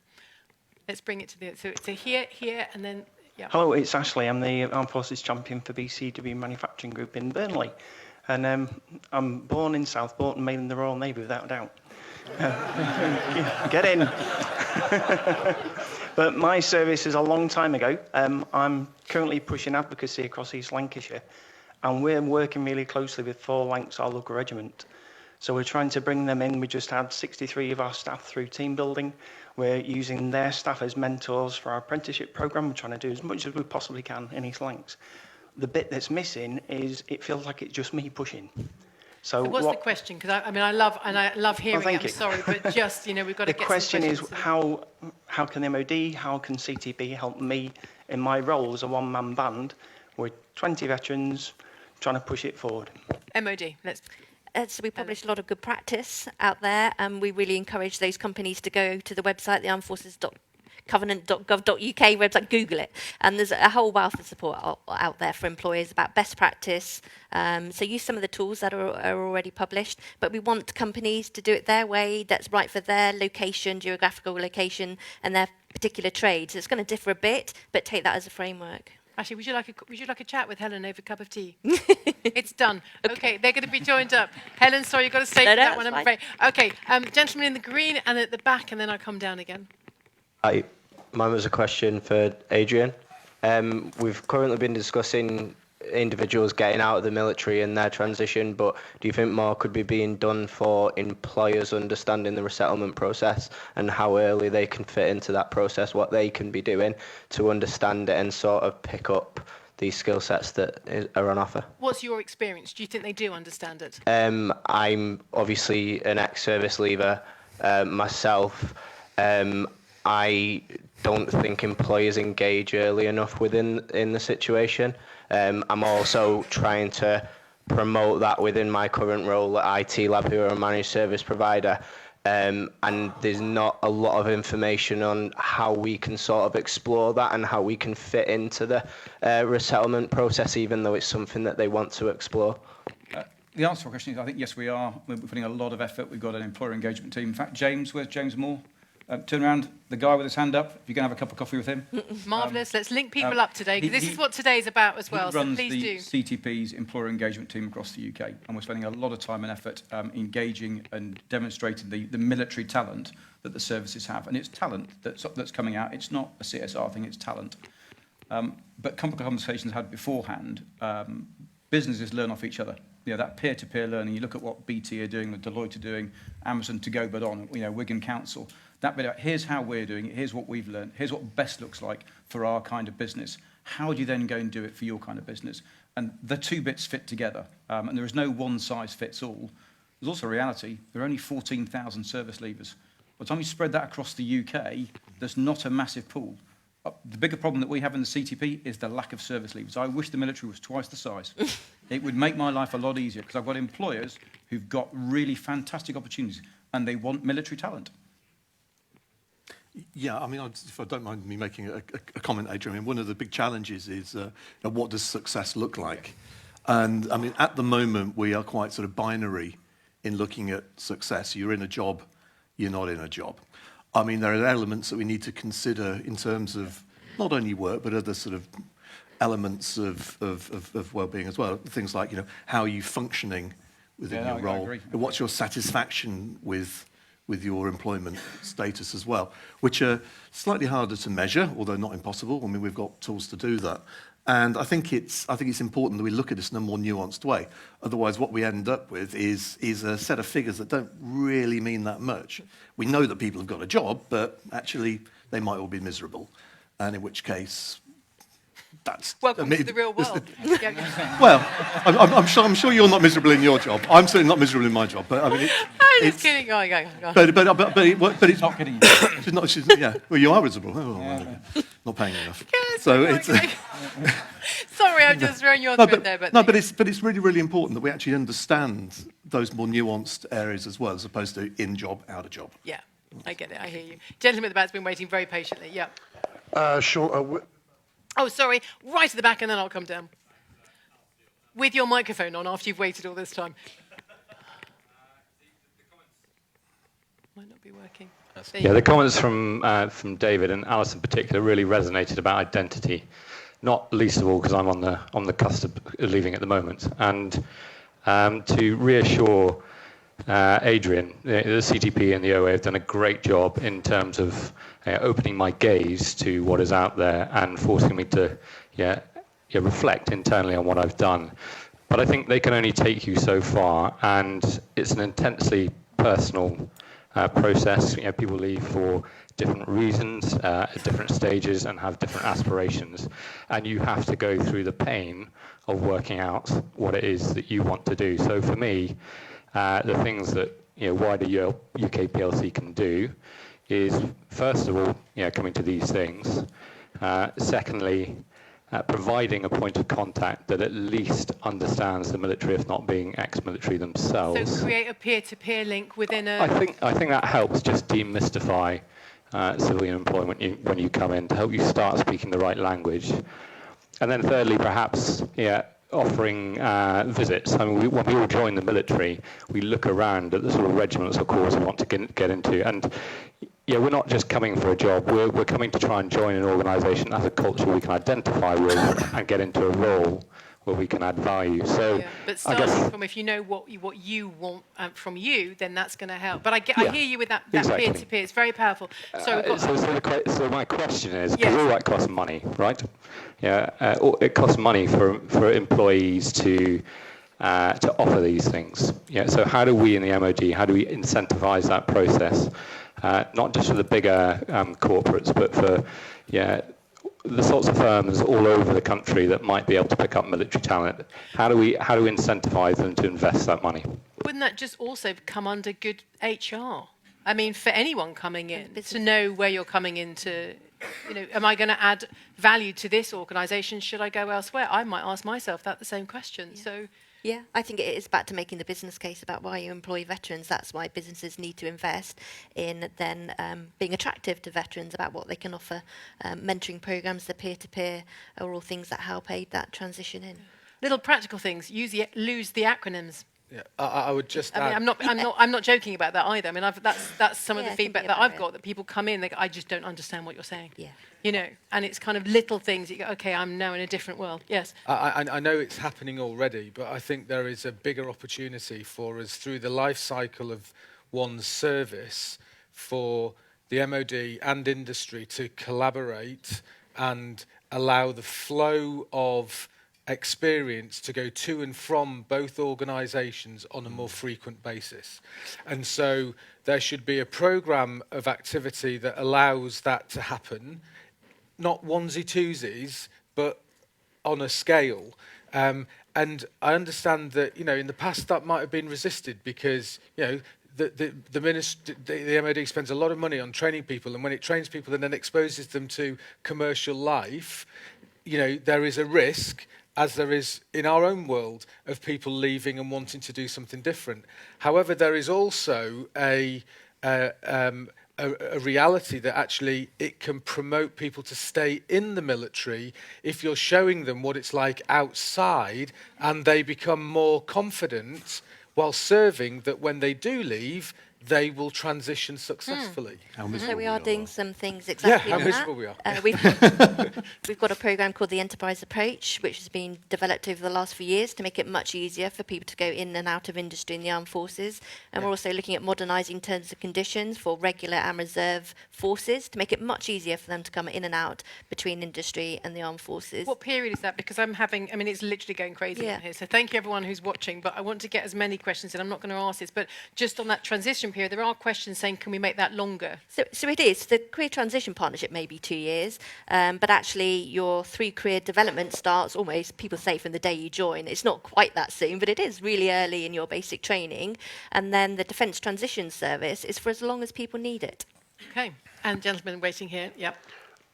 K: Let's bring it to the... So here, and then... Yeah.
R: Hello, it's Ashley. I'm the Armed Forces Champion for BCW Manufacturing Group in Burnley. And I'm born in Southport and made in the Royal Navy, without a doubt. Get in. But my service is a long time ago. I'm currently pushing advocacy across East Lancashire, and we're working really closely with 4 Lancs, our local regiment. So we're trying to bring them in. We just had 63 of our staff through team building. We're using their staff as mentors for our apprenticeship programme. We're trying to do as much as we possibly can in East Lancs. The bit that's missing is it feels like it's just me pushing. So
K: what's the question? Because I love hearing it. I'm sorry, but just we've got to get.
R: The question is
K: how
R: can the MOD, how can CTP help me in my role as a one-man band? We're 20 veterans trying to push it forward.
K: MOD, let's.
C: So we publish a lot of good practice out there, and we really encourage those companies to go to the website, the armedforces.covenant.gov.uk website, Google it, and there's a whole wealth of support out there for employers about best practice. So use some of the tools that are already published, but we want companies to do it their way, that's right for their location, geographical location, and their particular trade. So it's going to differ a bit, but take that as a framework.
K: Actually, would you like a chat with Helen over a cup of tea? It's done. Okay, they're going to be joined up. Helen, sorry, you've got to stay for that one, I'm afraid. Okay, gentleman in the green and at the back, and then I'll come down again.
S: Hi, mine was a question for Adrian. We've currently been discussing individuals getting out of the military and their transition, but do you think more could be being done for employers understanding the resettlement process and how early they can fit into that process, what they can be doing to understand it and sort of pick up these skill sets that are on offer?
K: What's your experience? Do you think they do understand it?
S: I'm obviously an ex-service leaver myself. I don't think employers engage early enough in the situation. I'm also trying to promote that within my current role at IT Lab, who are a managed service provider. And there's not a lot of information on how we can sort of explore that and how we can fit into the resettlement process, even though it's something that they want to explore.
J: The answer to the question is, I think, yes, we are. We're putting a lot of effort. We've got an employer engagement team. In fact, James, where's James Moore? Turn around, the guy with his hand up, if you can have a cup of coffee with him.
K: Marvellous. Let's link people up today, because this is what today's about as well,
J: so
K: please do.
J: He runs the CTP's employer engagement team across the UK, and we're spending a lot of time and effort engaging and demonstrating the military talent that the services have. And it's talent that's coming out. It's not a CSR thing, it's talent. But couple of conversations had beforehand, businesses learn off each other. You know, that peer-to-peer learning, you look at what BT are doing, what Deloitte are doing, Amazon to go but on, you know, Wigan Council. That bit, here's how we're doing it, here's what we've learned, here's what best looks like for our kind of business. How do you then go and do it for your kind of business? And the two bits fit together, and there is no one size fits all. There's also a reality, there are only 14,000 service leavers. By the time you spread that across the UK, there's not a massive pool. The bigger problem that we have in the CTP is the lack of service leavers. I wish the military was twice the size. It would make my life a lot easier because I've got employers who've got really fantastic opportunities and they want military talent.
Q: Yeah, I mean, if I don't mind me making a comment, Adrian, I mean, one of the big challenges is what does success look like? And I mean, at the moment, we are quite sort of binary in looking at success. You're in a job, you're not in a job. I mean, there are elements that we need to consider in terms of not only work, but other sort of elements of well-being as well. Things like, you know, how are you functioning within your role? What's your satisfaction with your employment status as well, which are slightly harder to measure, although not impossible. I mean, we've got tools to do that. And I think it's important that we look at this in a more nuanced way. Otherwise, what we end up with is a set of figures that don't really mean that much. We know that people have got a job, but actually they might all be miserable. And in which case, that's...
K: Welcome to the real world.
Q: Well, I'm sure you're not miserable in your job. I'm certainly not miserable in my job. But I mean,
K: I'm just kidding. Go on.
Q: But it's not kidding you. She's not, yeah. Well, you are miserable. Oh, well, not paying enough.
K: Yes,
Q: so it's.
K: Sorry, I'm just throwing you on through there.
Q: But it's really, really important that we actually understand those more nuanced areas as well, as opposed to in job, out of job.
K: Yeah, I get it. I hear you. Gentleman at the back's been waiting very patiently. Yeah.
A: Sure.
K: Oh, sorry. Right at the back, and then I'll come down. With your microphone on after you've waited all this time. Might not be working.
T: Yeah, the comments from David and Alice in particular really resonated about identity, not least of all because I'm on the cusp of leaving at the moment. And to reassure Adrian, the CTP and the OA have done a great job in terms of opening my gaze to what is out there and forcing me to reflect internally on what I've done. But I think they can only take you so far, and it's an intensely personal process. You know, people leave for different reasons at different stages and have different aspirations, and you have to go through the pain of working out what it is that you want to do. So for me, the things that wider UK PLC can do is, first of all, coming to these things. Secondly, providing a point of contact that at least understands the military, if not being ex-military themselves.
K: So create a peer-to-peer link within a...
T: I think that helps just demystify civilian employment when you come in, to help you start speaking the right language. And then thirdly, perhaps, offering visits. I mean, when we all join the military, we look around at the sort of regiments or corps we want to get into, and we're not just coming for a job. We're coming to try and join an organisation that has a culture we can identify with and get into a role where we can add value. So,
K: but starting from, if you know what you want from you, then that's going to help. But I hear you with that
T: exactly.
K: peer-to-peer. It's very powerful. So
T: my question is, because all that costs money, right? It costs money for employees to offer these things. So how do we in the MOD, how do we incentivise that process? Not just for the bigger corporates, but for the sorts of firms all over the country that might be able to pick up military talent. How do we incentivise them to invest that money?
K: Wouldn't that just also come under good HR? I mean, for anyone coming in, to know where you're coming into, am I going to add value to this organisation? Should I go elsewhere? I might ask myself the same question.
C: Yeah.
K: So.
C: Yeah, I think it is back to making the business case about why you employ veterans. That's why businesses need to invest in then being attractive to veterans about what they can offer. Mentoring programs, the peer-to-peer, are all things that help aid that transition in.
K: Little practical things. Lose the acronyms.
B: Yeah, I would just.
K: I mean, I'm not joking about that either. I mean, that's some of the feedback that I've got. That people come in, I just don't understand what you're saying.
C: Yeah.
K: And it's kind of little things. You go, okay, I'm now in a different world. Yes.
B: I know it's happening already, but I think there is a bigger opportunity for us through the life cycle of one's service for the MOD and industry to collaborate and allow the flow of experience to go to and from both organisations on a more frequent basis. And so there should be a programme of activity that allows that to happen, not onesie-twosies, but on a scale. And I understand that, in the past that might have been resisted because, the MOD spends a lot of money on training people, and when it trains people and then exposes them to commercial life, there is a risk, as there is in our own world, of people leaving and wanting to do something different. However, there is also a reality that actually it can promote people to stay in the military if you're showing them what it's like outside, and they become more confident while serving that when they do leave, they will transition successfully.
C: So we are doing some things exactly
B: how
C: on
B: miserable
C: that.
B: we are.
C: We've got a programme called the Enterprise Approach, which has been developed over the last few years to make it much easier for people to go in and out of industry in the armed forces. And we're also looking at modernising terms and conditions for regular and reserve forces to make it much easier for them to come in and out between industry and the armed forces.
K: What period is that? Because it's literally going crazy on here. So thank you everyone who's watching, but I want to get as many questions in. I'm not going to ask this, but just on that transition period, there are questions saying, can we make that longer?
C: So it is. The Career Transition Partnership may be 2 years, but actually your 3 career development starts almost, people say, from the day you join. It's not quite that soon, but it is really early in your basic training. And then the Defence Transition Service is for as long as people need it.
K: Okay. And gentleman waiting here. Yep.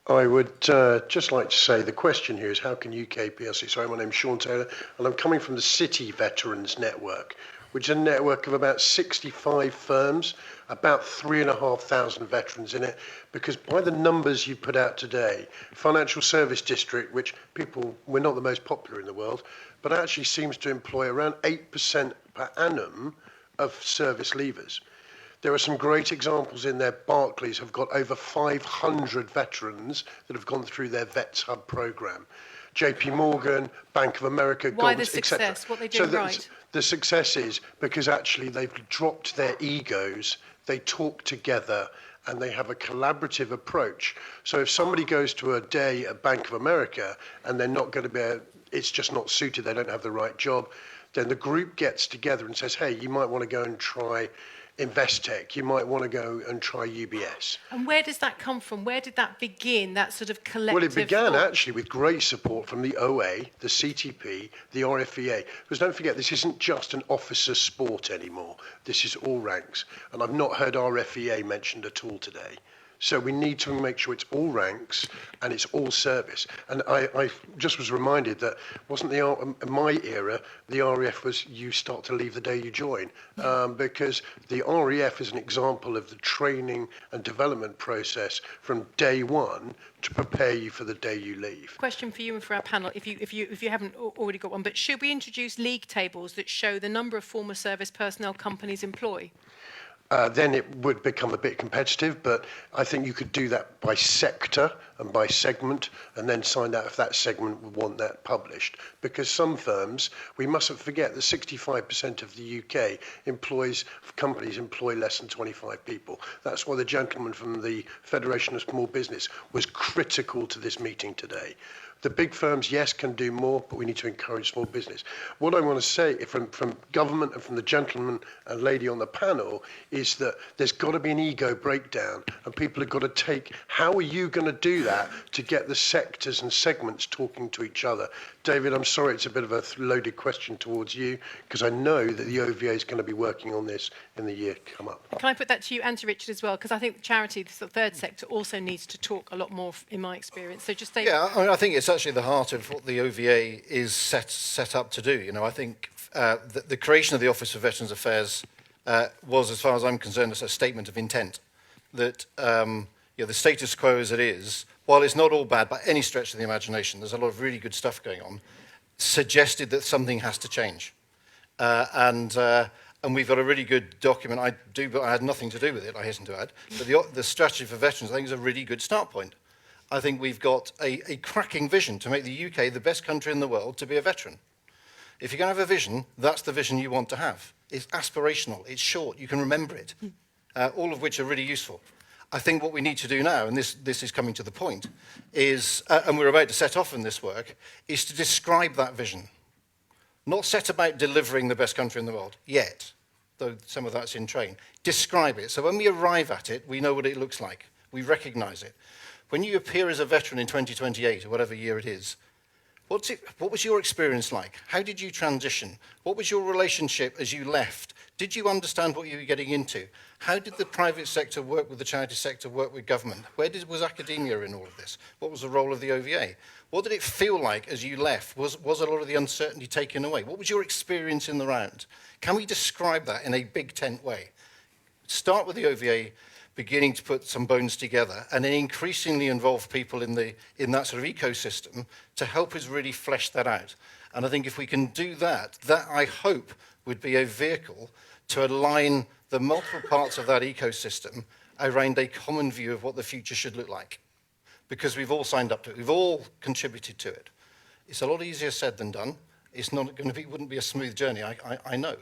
U: I would just like to say the question here is how can UK PLC, sorry, my name's Sean Taylor, and I'm coming from the City Veterans Network, which is a network of about 65 firms, about 3,500 veterans in it, because by the numbers you put out today, Financial Service District, which we're not the most popular in the world, but actually seems to employ around 8% per annum of service leavers. There are some great examples in there. Barclays have got over 500 veterans that have gone through their Vets Hub program. JP Morgan, Bank of America,
K: Why the
U: Goldman, etc.
K: success? What they doing right?
U: The success is because actually they've dropped their egos, they talk together, and they have a collaborative approach. So if somebody goes to a day at Bank of America and they're not going to it's just not suited, they don't have the right job, then the group gets together and says, hey, you might want to go and try Investec, you might want to go and try UBS.
K: And where does that come from? Where did that begin, that sort of collective
U: Well, it began
K: thought?
U: actually with great support from the OA, the CTP, the RFEA. Because don't forget, this isn't just an officer sport anymore. This is all ranks. And I've not heard RFEA mentioned at all today. So we need to make sure it's all ranks and it's all service. And I just was reminded that wasn't in my era, the RAF was you start to leave the day you join, because the RAF is an example of the training and development process from day one to prepare you for the day you leave.
K: Question for you and for our panel, if you haven't already got one, but should we introduce league tables that show the number of former service personnel companies employ?
U: Then it would become a bit competitive, but I think you could do that by sector and by segment, and then find out if that segment would want that published. Because some firms, we mustn't forget that 65% of the UK companies employ less than 25 people. That's why the gentleman from the Federation of Small Business was critical to this meeting today. The big firms, yes, can do more, but we need to encourage small business. What I want to say from government and from the gentleman and lady on the panel is that there's got to be an ego breakdown, and people have got to take, how are you going to do that to get the sectors and segments talking to each other? David, I'm sorry it's a bit of a loaded question towards you, because I know that the OVA is going to be working on this in the year come up.
K: Can I put that to you and to Richard as well? Because I think charity, the third sector, also needs to talk a lot more, in my experience. So just David.
G: Yeah, I think it's actually the heart of what the OVA is set up to do. I think the creation of the Office for Veterans Affairs was, as far as I'm concerned, a statement of intent that the status quo as it is, while it's not all bad by any stretch of the imagination, there's a lot of really good stuff going on, suggested that something has to change. And we've got a really good document. But I had nothing to do with it, I hasten to add. But the strategy for veterans, I think, is a really good start point. I think we've got a cracking vision to make the UK the best country in the world to be a veteran. If you're going to have a vision, that's the vision you want to have. It's aspirational, it's short, you can remember it, all of which are really useful. I think what we need to do now, and this is coming to the point, is, and we're about to set off in this work, is to describe that vision. Not set about delivering the best country in the world, yet, though some of that's in train. Describe it. So when we arrive at it, we know what it looks like. We recognise it. When you appear as a veteran in 2028, or whatever year it is, what was your experience like? How did you transition? What was your relationship as you left? Did you understand what you were getting into? How did the private sector work with the charity sector, work with government? Was academia in all of this? What was the role of the OVA? What did it feel like as you left? Was a lot of the uncertainty taken away? What was your experience in the round? Can we describe that in a big tent way? Start with the OVA beginning to put some bones together and then increasingly involve people in that sort of ecosystem to help us really flesh that out. And I think if we can do that, that I hope would be a vehicle to align the multiple parts of that ecosystem around a common view of what the future should look like. Because we've all signed up to it, we've all contributed to it. It's a lot easier said than done. It's not going to be, wouldn't be a smooth journey, I know.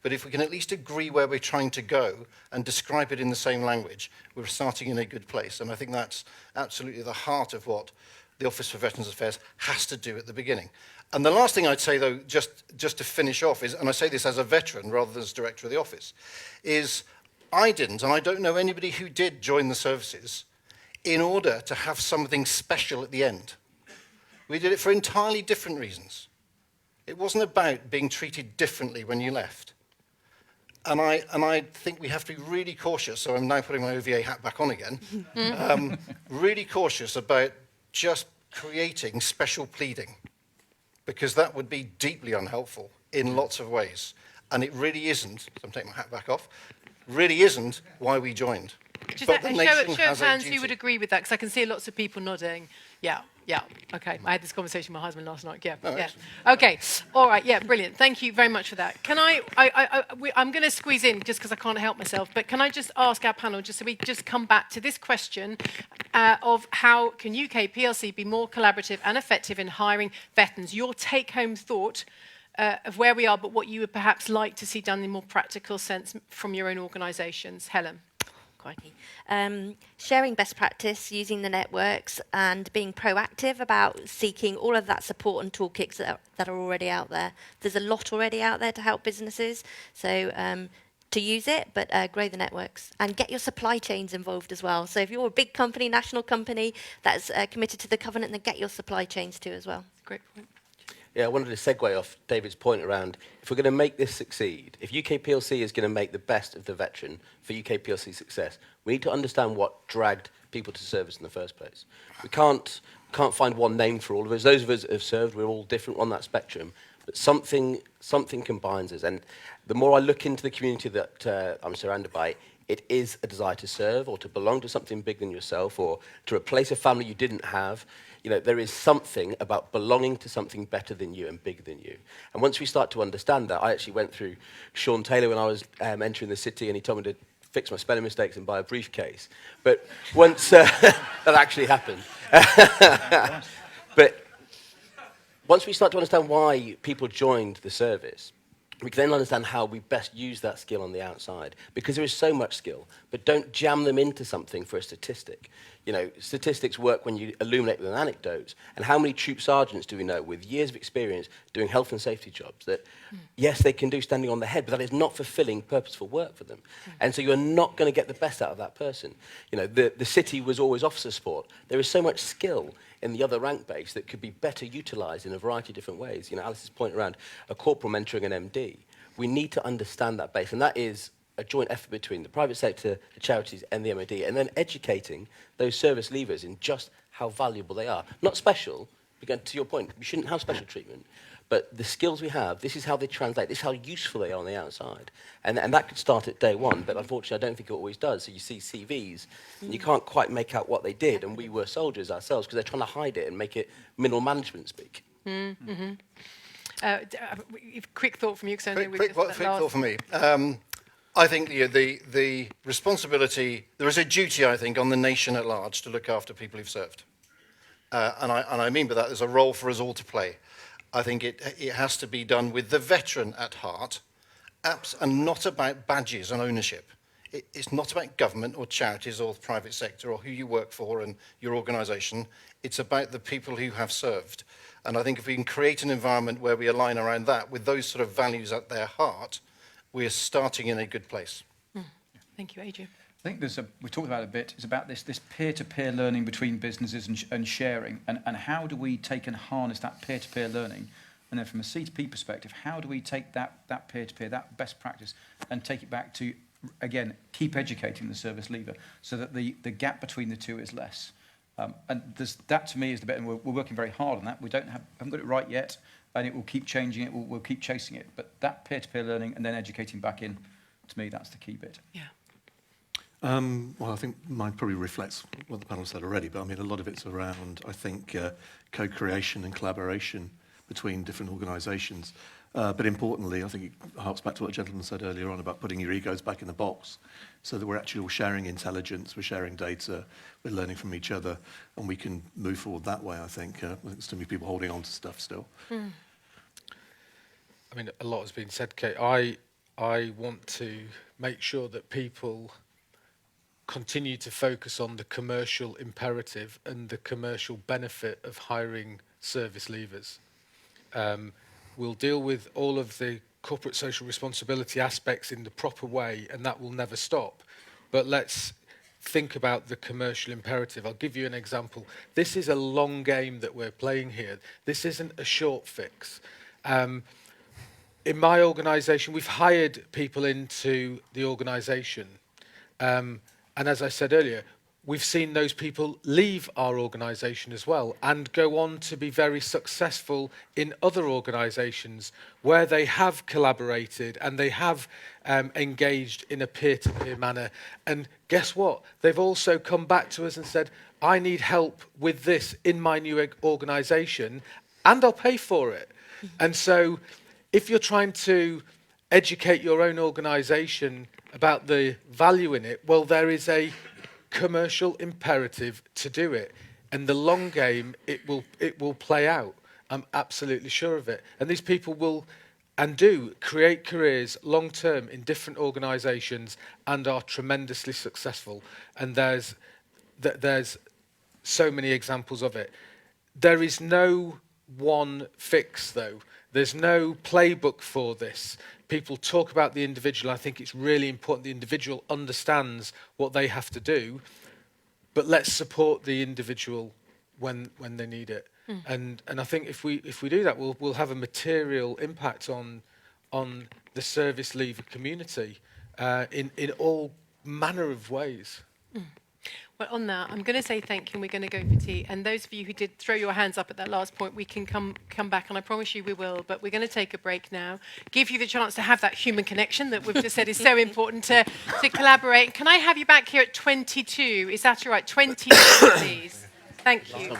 G: But if we can at least agree where we're trying to go and describe it in the same language, we're starting in a good place. And I think that's absolutely the heart of what the Office for Veterans Affairs has to do at the beginning. And the last thing I'd say, though, just to finish off is, and I say this as a veteran rather than as director of the office, is I didn't, and I don't know anybody who did join the services in order to have something special at the end. We did it for entirely different reasons. It wasn't about being treated differently when you left. And I think we have to be really cautious, so I'm now putting my OVA hat back on again, really cautious about just creating special pleading, because that would be deeply unhelpful in lots of ways. And it really isn't, so I'm taking my hat back off, really isn't why we joined.
K: Just
G: But the
K: a
G: nation
K: show of
G: has a
K: hands
G: duty.
K: who would agree with that, because I can see lots of people nodding. Yeah, okay. I had this conversation with my husband last night. Yeah. Okay, all right, yeah, brilliant. Thank you very much for that. Can I'm going to squeeze in just because I can't help myself, but can I just ask our panel, just so we just come back to this question of how can UK PLC be more collaborative and effective in hiring veterans? Your take-home thought of where we are, but what you would perhaps like to see done in more practical sense from your own organisations. Helen.
C: Sharing best practice, using the networks, and being proactive about seeking all of that support and toolkits that are already out there. There's a lot already out there to help businesses, so to use it, but grow the networks and get your supply chains involved as well. So if you're a big company, national company that's committed to the covenant, then get your supply chains too as well.
K: Great point.
I: Yeah, I wanted to segue off David's point around if we're going to make this succeed, if UK PLC is going to make the best of the veteran for UK PLC success, we need to understand what dragged people to service in the first place. We can't find one name for all of us. Those of us that have served, we're all different on that spectrum, but something combines us. And the more I look into the community that I'm surrounded by, it is a desire to serve or to belong to something bigger than yourself or to replace a family you didn't have. You know, there is something about belonging to something better than you and bigger than you. And once we start to understand that, I actually went through Sean Taylor when I was entering the city, and he told me to fix my spelling mistakes and buy a briefcase. But once that actually happened. But once we start to understand why people joined the service, we can then understand how we best use that skill on the outside, because there is so much skill, but don't jam them into something for a statistic. You know, statistics work when you illuminate with an anecdote. And how many troop sergeants do we know with years of experience doing health and safety jobs that, yes, they can do standing on the head, but that is not fulfilling purposeful work for them. And so you're not going to get the best out of that person. You know, the city was always officer sport. There is so much skill in the other rank base that could be better utilised in a variety of different ways. You know, Alice's point around a corporal mentoring an MD. We need to understand that base, and that is a joint effort between the private sector, the charities, and the MOD, and then educating those service leavers in just how valuable they are. Not special, because to your point, we shouldn't have special treatment, but the skills we have, this is how they translate, this is how useful they are on the outside. And that could start at day one, but unfortunately I don't think it always does. So you see CVs, and you can't quite make out what they did, and we were soldiers ourselves because they're trying to hide it and make it middle management speak.
K: Mm-hmm. Quick thought from you, because
G: Quick thought from me. I think the responsibility, there is a duty, I think, on the nation at large to look after people who've served. And I mean by that, there's a role for us all to play. I think it has to be done with the veteran at heart, and not about badges and ownership. it's not about government or charities or the private sector or who you work for and your organisation. It's about the people who have served. And I think if we can create an environment where we align around that with those sort of values at their heart, we're starting in a good place.
K: Thank you, Adrian.
J: I think we talked about it a bit. It's about this peer-to-peer learning between businesses and sharing, and how do we take and harness that peer-to-peer learning, and then from a C2P perspective, how do we take that peer-to-peer, that best practice, and take it back to, again, keep educating the service leaver so that the gap between the two is less. And that to me is the bit, and we're working very hard on that. We haven't got it right yet, and it will keep changing. We'll keep chasing it. But that peer-to-peer learning and then educating back in, to me, that's the key bit.
K: Yeah.
Q: Well, I think mine probably reflects what the panel said already, but I mean, a lot of it's around, I think, co-creation and collaboration between different organisations. But importantly, I think it harks back to what a gentleman said earlier on about putting your egos back in the box so that we're actually all sharing intelligence, we're sharing data, we're learning from each other, and we can move forward that way, I think. I think there's too many people holding on to stuff still.
B: I mean, a lot has been said, Kate. I want to make sure that people continue to focus on the commercial imperative and the commercial benefit of hiring service leavers. We'll deal with all of the corporate social responsibility aspects in the proper way, and that will never stop. But let's think about the commercial imperative. I'll give you an example. This is a long game that we're playing here. This isn't a short fix. In my organisation, we've hired people into the organisation. And as I said earlier, we've seen those people leave our organisation as well and go on to be very successful in other organisations where they have collaborated and they have engaged in a peer-to-peer manner. And guess what? They've also come back to us and said, I need help with this in my new organisation, and I'll pay for it. And so if you're trying to educate your own organisation about the value in it, well, there is a commercial imperative to do it. And the long game, it will play out. I'm absolutely sure of it. And these people will and do create careers long term in different organisations and are tremendously successful. And there's so many examples of it. There is no one fix, though. There's no playbook for this. People talk about the individual. I think it's really important the individual understands what they have to do, but let's support the individual when they need it. And I think if we do that, we'll have a material impact on the service leaver community in all manner of ways.
K: Well, on that, I'm going to say thank you, and we're going to go for tea. And those of you who did throw your hands up at that last point, we can come back, and I promise you we will. But we're going to take a break now, give you the chance to have that human connection that we've just said is so important to collaborate. Can I have you back here at 22? Is that all right? 22, please. Thank you.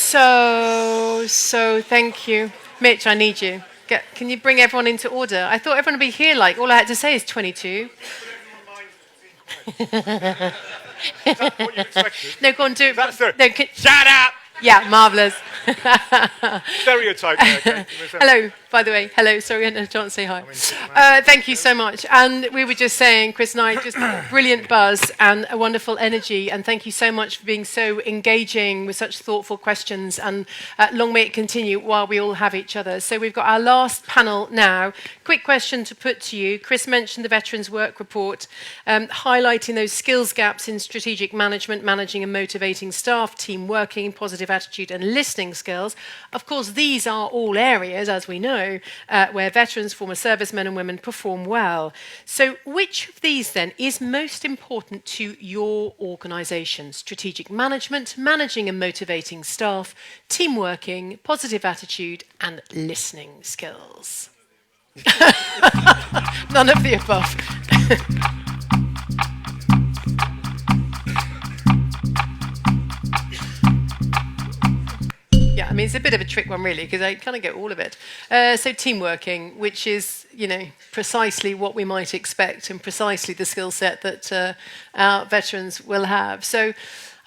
K: So thank you. Mitch, I need you. Can you bring everyone into order? I thought everyone would be here, like, all I had to say is 22.
D: Is that what you expected?
K: No, go on, do it.
D: Shut up!
K: Yeah, marvellous.
D: Stereotype there, okay?
K: Hello, by the way. Hello, sorry, I had a chance to say hi. Thank you so much. And we were just saying, Chris and I, just brilliant buzz and a wonderful energy. And thank you so much for being so engaging with such thoughtful questions. And long may it continue while we all have each other. So we've got our last panel now. Quick question to put to you. Chris mentioned the Veterans Work Report, highlighting those skills gaps in strategic management, managing and motivating staff, team working, positive attitude and listening skills. Of course, these are all areas, as we know, where veterans, former servicemen and women perform well. So which of these then is most important to your organisation? Strategic management, managing and motivating staff, team working, positive attitude and listening skills? None of the above. Yeah, I mean, it's a bit of a trick one, really, because I kind of get all of it. So team working, which is, precisely what we might expect and precisely the skill set that our veterans will have. So,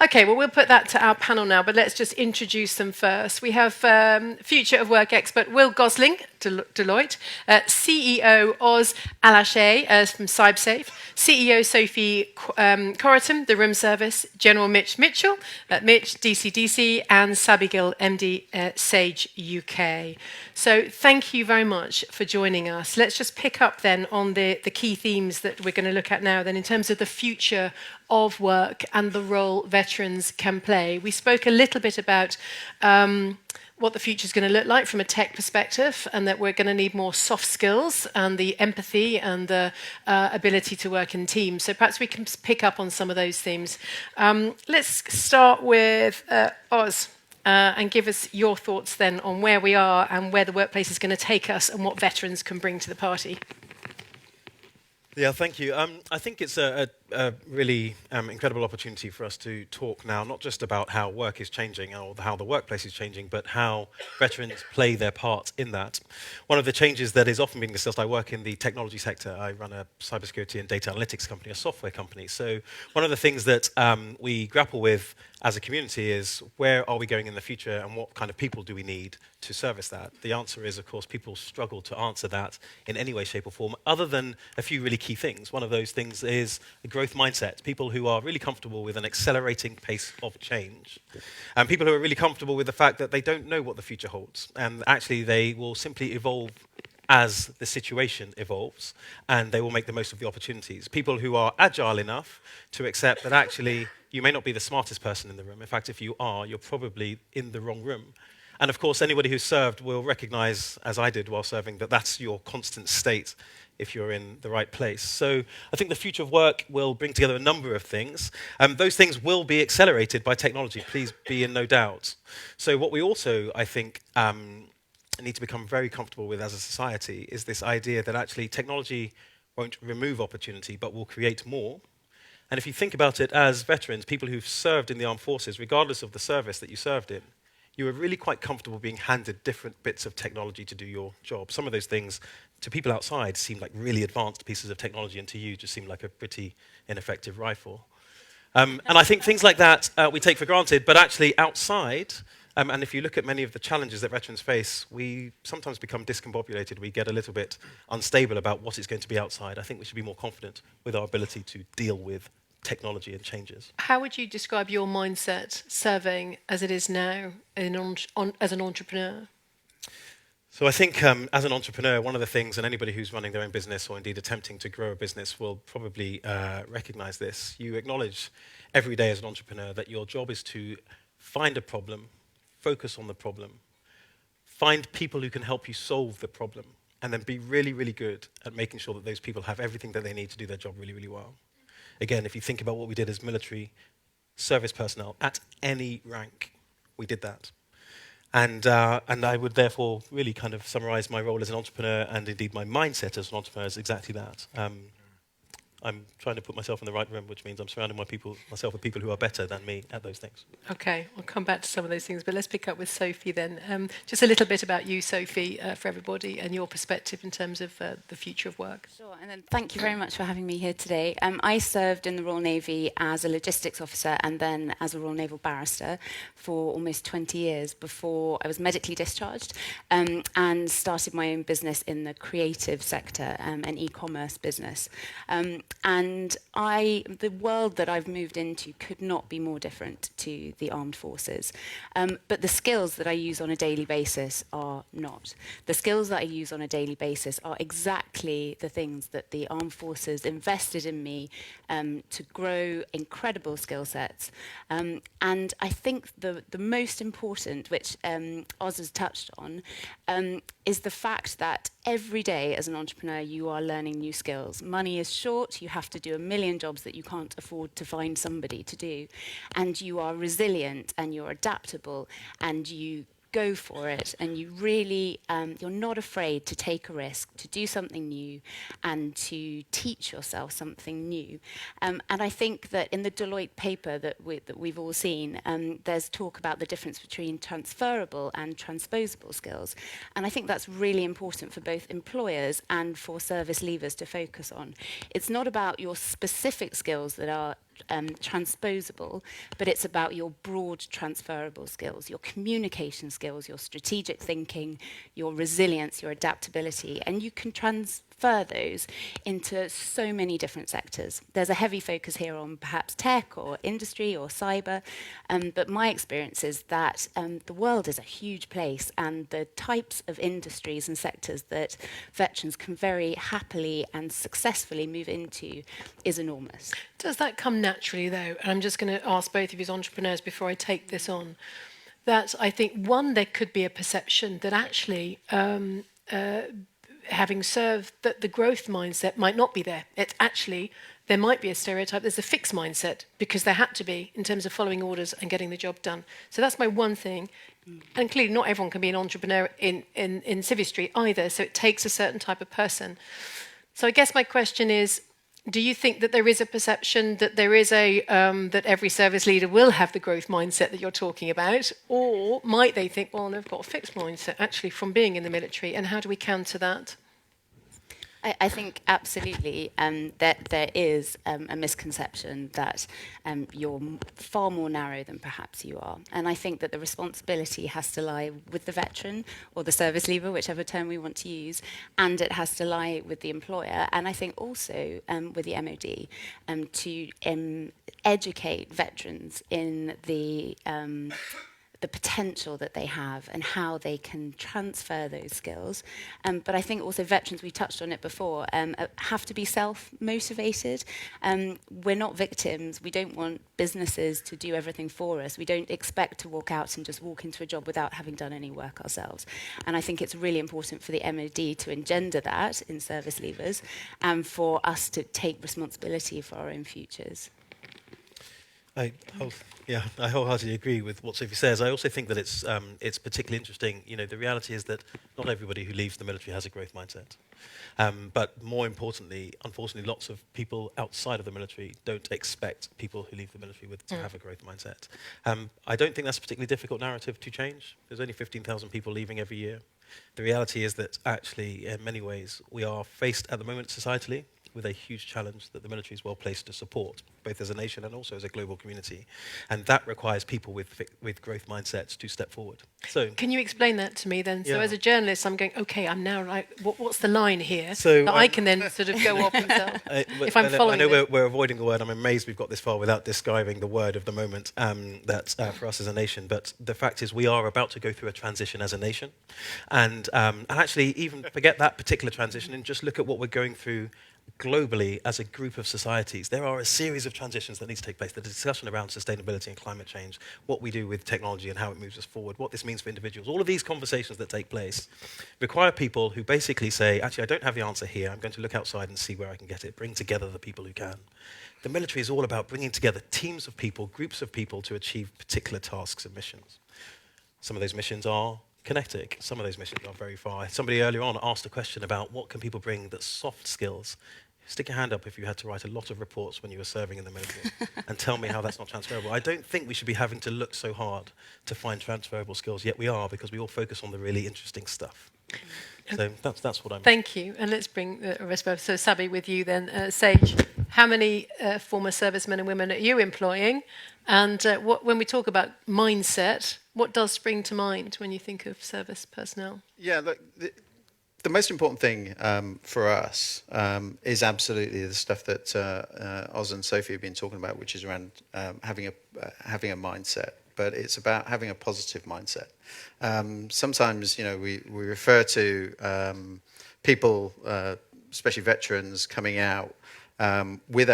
K: okay, well, we'll put that to our panel now, but let's just introduce them first. We have Future of Work expert Will Gosling, Deloitte, CEO Oz Alache from CybSafe, CEO Sophie Corriton, The Room Service, General Mitch Mitchell, Mitch, DCDC, and Sabi Gill, MD, Sage UK. So thank you very much for joining us. Let's just pick up then on the key themes that we're going to look at now then in terms of the future of work and the role veterans can play. We spoke a little bit about what the future is going to look like from a tech perspective, and that we're going to need more soft skills and the empathy and the ability to work in teams. So perhaps we can pick up on some of those themes. Let's start with Oz. And give us your thoughts then on where we are and where the workplace is going to take us and what veterans can bring to the party.
V: Yeah, thank you. I think it's a really incredible opportunity for us to talk now, not just about how work is changing or how the workplace is changing, but how veterans play their part in that. One of the changes that is often being discussed, I work in the technology sector. I run a cybersecurity and data analytics company, a software company. So one of the things that we grapple with as a community is where are we going in the future and what kind of people do we need to service that? The answer is, of course, people struggle to answer that in any way, shape or form, other than a few really key things. One of those things is a growth mindset, people who are really comfortable with an accelerating pace of change, and people who are really comfortable with the fact that they don't know what the future holds, and actually they will simply evolve as the situation evolves, and they will make the most of the opportunities. People who are agile enough to accept that actually you may not be the smartest person in the room. In fact, if you are, you're probably in the wrong room. And of course, anybody who's served will recognize, as I did while serving, that that's your constant state if you're in the right place. So I think the future of work will bring together a number of things. Those things will be accelerated by technology, please be in no doubt. So what we also, I think, need to become very comfortable with as a society is this idea that actually technology won't remove opportunity, but will create more. And if you think about it as veterans, people who've served in the armed forces, regardless of the service that you served in, you were really quite comfortable being handed different bits of technology to do your job. Some of those things, to people outside, seem like really advanced pieces of technology, and to you just seem like a pretty ineffective rifle. And I think things like that we take for granted, but actually outside, and if you look at many of the challenges that veterans face, we sometimes become discombobulated. We get a little bit unstable about what is going to be outside. I think we should be more confident with our ability to deal with technology and changes.
K: How would you describe your mindset serving as it is now as an entrepreneur?
V: So I think as an entrepreneur, one of the things, and anybody who's running their own business or indeed attempting to grow a business will probably recognize this. You acknowledge every day as an entrepreneur that your job is to find a problem, focus on the problem, find people who can help you solve the problem, and then be really, really good at making sure that those people have everything that they need to do their job really, really well. Again, if you think about what we did as military service personnel at any rank, we did that. And I would therefore really kind of summarize my role as an entrepreneur and indeed my mindset as an entrepreneur as exactly that. I'm trying to put myself in the right room, which means I'm surrounding myself with people who are better than me at those things.
K: Okay, we'll come back to some of those things, but let's pick up with Sophie then. Just a little bit about you, Sophie, for everybody, and your perspective in terms of the future of work.
E: Sure, and then thank you very much for having me here today. I served in the Royal Navy as a logistics officer and then as a Royal Naval barrister for almost 20 years before I was medically discharged, and started my own business in the creative sector, an e-commerce business. And the world that I've moved into could not be more different to the armed forces. But the skills that I use on a daily basis are not. The skills that I use on a daily basis are exactly the things that the armed forces invested in me to grow incredible skill sets. And I think the most important, which Oz has touched on, is the fact that every day as an entrepreneur you are learning new skills. Money is short, you have to do a million jobs that you can't afford to find somebody to do. And you are resilient and you're adaptable and you go for it, and you really, you're not afraid to take a risk, to do something new, and to teach yourself something new. And I think that in the Deloitte paper that we've all seen, there's talk about the difference between transferable and transposable skills. And I think that's really important for both employers and for service leavers to focus on. It's not about your specific skills that are transposable, but it's about your broad transferable skills, your communication skills, your strategic thinking, your resilience, your adaptability, and you can transfer those into so many different sectors. There's a heavy focus here on perhaps tech or industry or cyber, but my experience is that the world is a huge place, and the types of industries and sectors that veterans can very happily and successfully move into is enormous.
K: Does that come naturally, though? And I'm just going to ask both of you as entrepreneurs before I take this on, that I think, one, there could be a perception that actually having served, that the growth mindset might not be there. It's actually, there might be a stereotype, there's a fixed mindset, because there had to be in terms of following orders and getting the job done. So that's my one thing. And clearly not everyone can be an entrepreneur in Civistry either, so it takes a certain type of person. So I guess my question is, do you think that there is a perception that there is that every service leader will have the growth mindset that you're talking about? Or might they think, well, they've got a fixed mindset actually from being in the military, and how do we counter that?
E: I think absolutely that there is a misconception that you're far more narrow than perhaps you are. And I think that the responsibility has to lie with the veteran or the service leaver, whichever term we want to use, and it has to lie with the employer. And I think also with the MOD to educate veterans in the potential that they have and how they can transfer those skills. But I think also veterans, we touched on it before, have to be self-motivated. We're not victims. We don't want businesses to do everything for us. We don't expect to walk out and just walk into a job without having done any work ourselves. And I think it's really important for the MOD to engender that in service leavers and for us to take responsibility for our own futures.
V: I wholeheartedly agree with what Sophie says. I also think that it's particularly interesting. You know, the reality is that not everybody who leaves the military has a growth mindset. But more importantly, unfortunately, lots of people outside of the military don't expect people who leave the military to have a growth mindset. I don't think that's a particularly difficult narrative to change. There's only 15,000 people leaving every year. The reality is that actually, in many ways, we are faced at the moment societally with a huge challenge that the military is well placed to support, both as a nation and also as a global community. And that requires people with growth mindsets to step forward. So,
K: can you explain that to me then?
V: Yeah.
K: So as a journalist, I'm going, okay, I'm now like, what's the line here
V: So,
K: that I can then sort of go off and tell, if I'm following
V: I know
K: it?
V: we're avoiding the word. I'm amazed we've got this far without describing the word of the moment that's for us as a nation. But the fact is we are about to go through a transition as a nation. And actually even forget that particular transition and just look at what we're going through globally as a group of societies. There are a series of transitions that need to take place. The discussion around sustainability and climate change, what we do with technology and how it moves us forward, what this means for individuals. All of these conversations that take place require people who basically say, actually, I don't have the answer here. I'm going to look outside and see where I can get it. Bring together the people who can. The military is all about bringing together teams of people, groups of people to achieve particular tasks and missions. Some of those missions are kinetic. Some of those missions are very far. Somebody earlier on asked a question about what can people bring that's soft skills Stick your hand up if you had to write a lot of reports when you were serving in the military and tell me how that's not transferable. I don't think we should be having to look so hard to find transferable skills, yet we are, because we all focus on the really interesting stuff. So that's what I'm...
K: Thank you. And let's bring the rest of... So Sabi, with you then. Sage, how many former servicemen and women are you employing? And when we talk about mindset, what does spring to mind when you think of service personnel?
F: Yeah, look, the most important thing for us is absolutely the stuff that Oz and Sophie have been talking about, which is around having a mindset. But it's about having a positive mindset. Sometimes, we refer to people, especially veterans, coming out with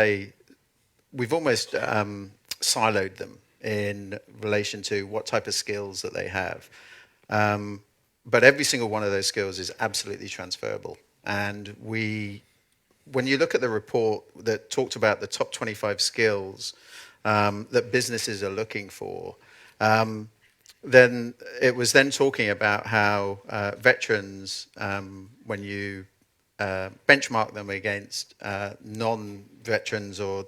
F: we've almost siloed them in relation to what type of skills that they have. But every single one of those skills is absolutely transferable. And when you look at the report that talked about the top 25 skills that businesses are looking for, then it was then talking about how veterans, when you benchmark them against non-veterans or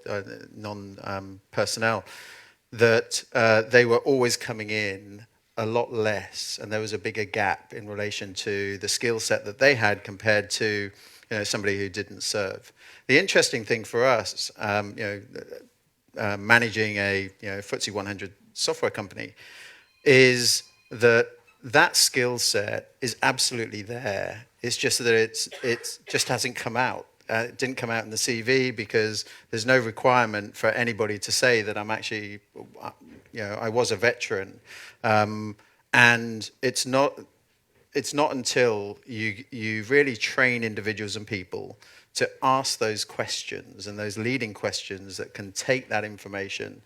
F: non-personnel, that they were always coming in a lot less, and there was a bigger gap in relation to the skill set that they had compared to somebody who didn't serve. The interesting thing for us, managing a FTSE 100 software company, is that skill set is absolutely there. It's just that it just hasn't come out. It didn't come out in the CV because there's no requirement for anybody to say that I'm actually, I was a veteran. And it's not until you really train individuals and people to ask those questions and those leading questions that can take that information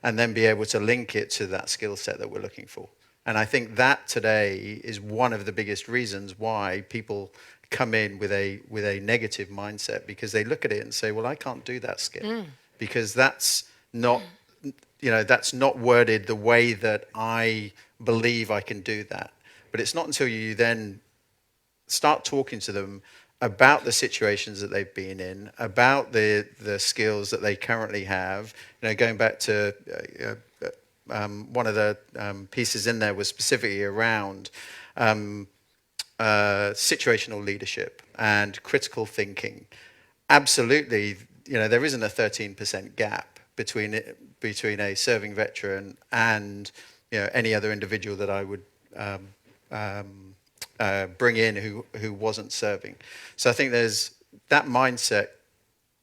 F: and then be able to link it to that skill set that we're looking for. And I think that today is one of the biggest reasons why people come in with a negative mindset, because they look at it and say, well, I can't do that skill because that's not worded the way that I believe I can do that. But it's not until you then start talking to them about the situations that they've been in, about the skills that they currently have. Going back to one of the pieces in there was specifically around situational leadership and critical thinking. Absolutely, there isn't a 13% gap between a serving veteran and any other individual that I would bring in who wasn't serving. So I think there's that mindset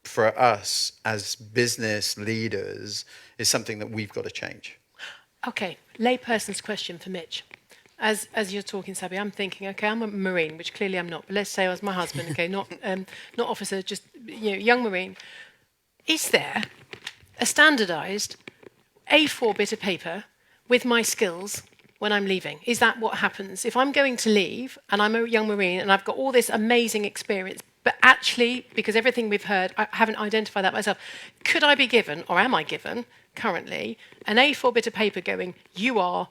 F: for us as business leaders is something that we've got to change.
K: Okay, layperson's question for Mitch. As you're talking, Sabi, I'm thinking, okay, I'm a Marine, which clearly I'm not, but let's say I was my husband, okay, not officer, just young Marine. Is there a standardised A4 bit of paper with my skills when I'm leaving? Is that what happens? If I'm going to leave and I'm a young Marine and I've got all this amazing experience, but actually, because everything we've heard, I haven't identified that myself, could I be given, or am I given currently, an A4 bit of paper going, you are,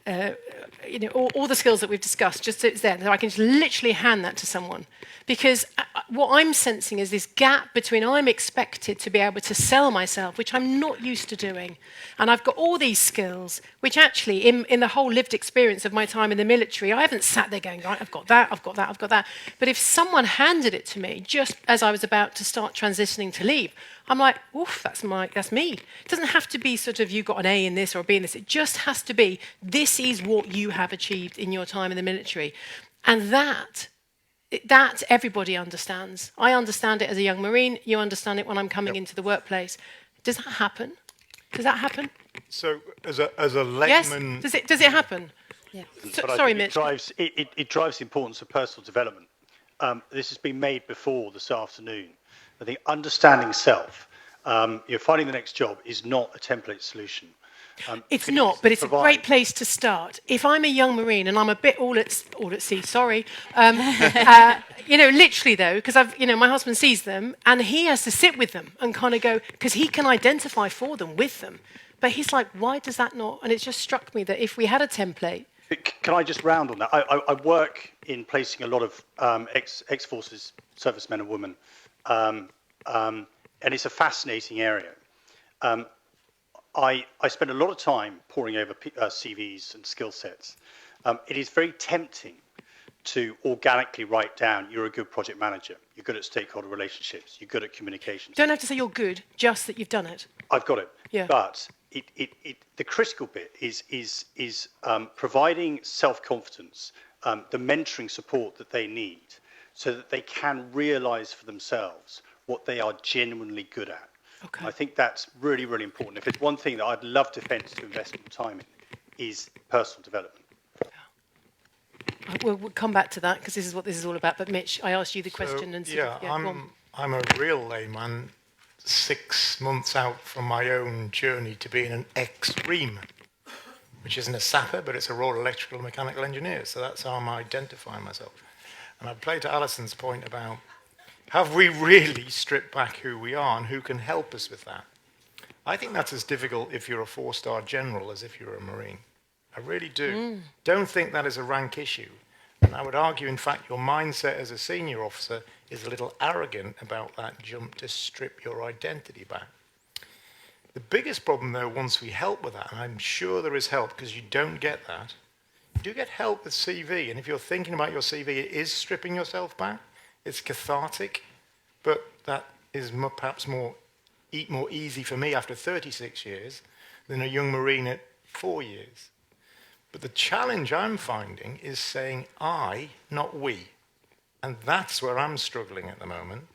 K: all the skills that we've discussed, just so it's there, so I can just literally hand that to someone. Because what I'm sensing is this gap between I'm expected to be able to sell myself, which I'm not used to doing, and I've got all these skills, which actually, in the whole lived experience of my time in the military, I haven't sat there going, right, I've got that, I've got that, I've got that. But if someone handed it to me just as I was about to start transitioning to leave, I'm like, oof, that's me. It doesn't have to be sort of you got an A in this or a B in this. It just has to be, this is what you have achieved in your time in the military. And that everybody understands. I understand it as a young Marine. You understand it when I'm coming into the workplace. Does that happen? Does that happen?
D: So as a layman...
K: Yes? Does it happen? Yeah. Sorry, Mitch.
H: It drives the importance of personal development. This has been made before this afternoon. I think understanding self, finding the next job is not a template solution.
K: It's not, but it's a great place to start. If I'm a young Marine and I'm a bit all at sea, sorry, literally though, because my husband sees them and he has to sit with them and kind of go, because he can identify for them with them. But he's like, why does that not? And it just struck me that if we had a template.
H: Can I just round on that? I work in placing a lot of ex-forces servicemen and women And it's a fascinating area. I spend a lot of time poring over CVs and skill sets. It is very tempting to organically write down, you're a good project manager, you're good at stakeholder relationships, you're good at communications.
K: Don't have to say you're good, just that you've done it.
H: I've got it.
K: Yeah.
H: But the critical bit is providing self-confidence, the mentoring support that they need so that they can realise for themselves what they are genuinely good at.
K: Okay.
H: I think that's really, really important. If it's one thing that I'd love Defence to invest more time in, is personal development.
K: We'll come back to that because this is what this is all about. But Mitch, I asked you the question, and
D: yeah,
K: go on.
D: I'm a real layman, 6 months out from my own journey to being an ex-REAM, which isn't a sapper, but it's a Royal Electrical and Mechanical Engineer. So that's how I'm identifying myself. And I play to Alison's point about, have we really stripped back who we are and who can help us with that? I think that's as difficult if you're a 4-star general as if you're a Marine. I really do. Don't think that is a rank issue. And I would argue, in fact, your mindset as a senior officer is a little arrogant about that jump to strip your identity back. The biggest problem, though, once we help with that, and I'm sure there is help because you don't get that, you do get help with CV. And if you're thinking about your CV, it is stripping yourself back. It's cathartic, but that is perhaps more easy for me after 36 years than a young Marine at 4 years. But the challenge I'm finding is saying I, not we. And that's where I'm struggling at the moment,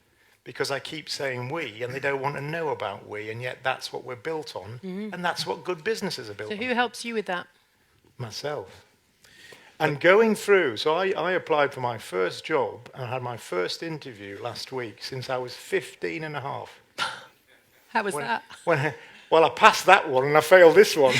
D: because I keep saying we, and they don't want to know about we, and yet that's what we're built on, and that's what good businesses are built on.
K: So who helps you with that?
D: Myself. And going through, so I applied for my first job, and I had my first interview last week since I was 15 and a half.
K: How was that?
D: Well, I passed that one and I failed this one.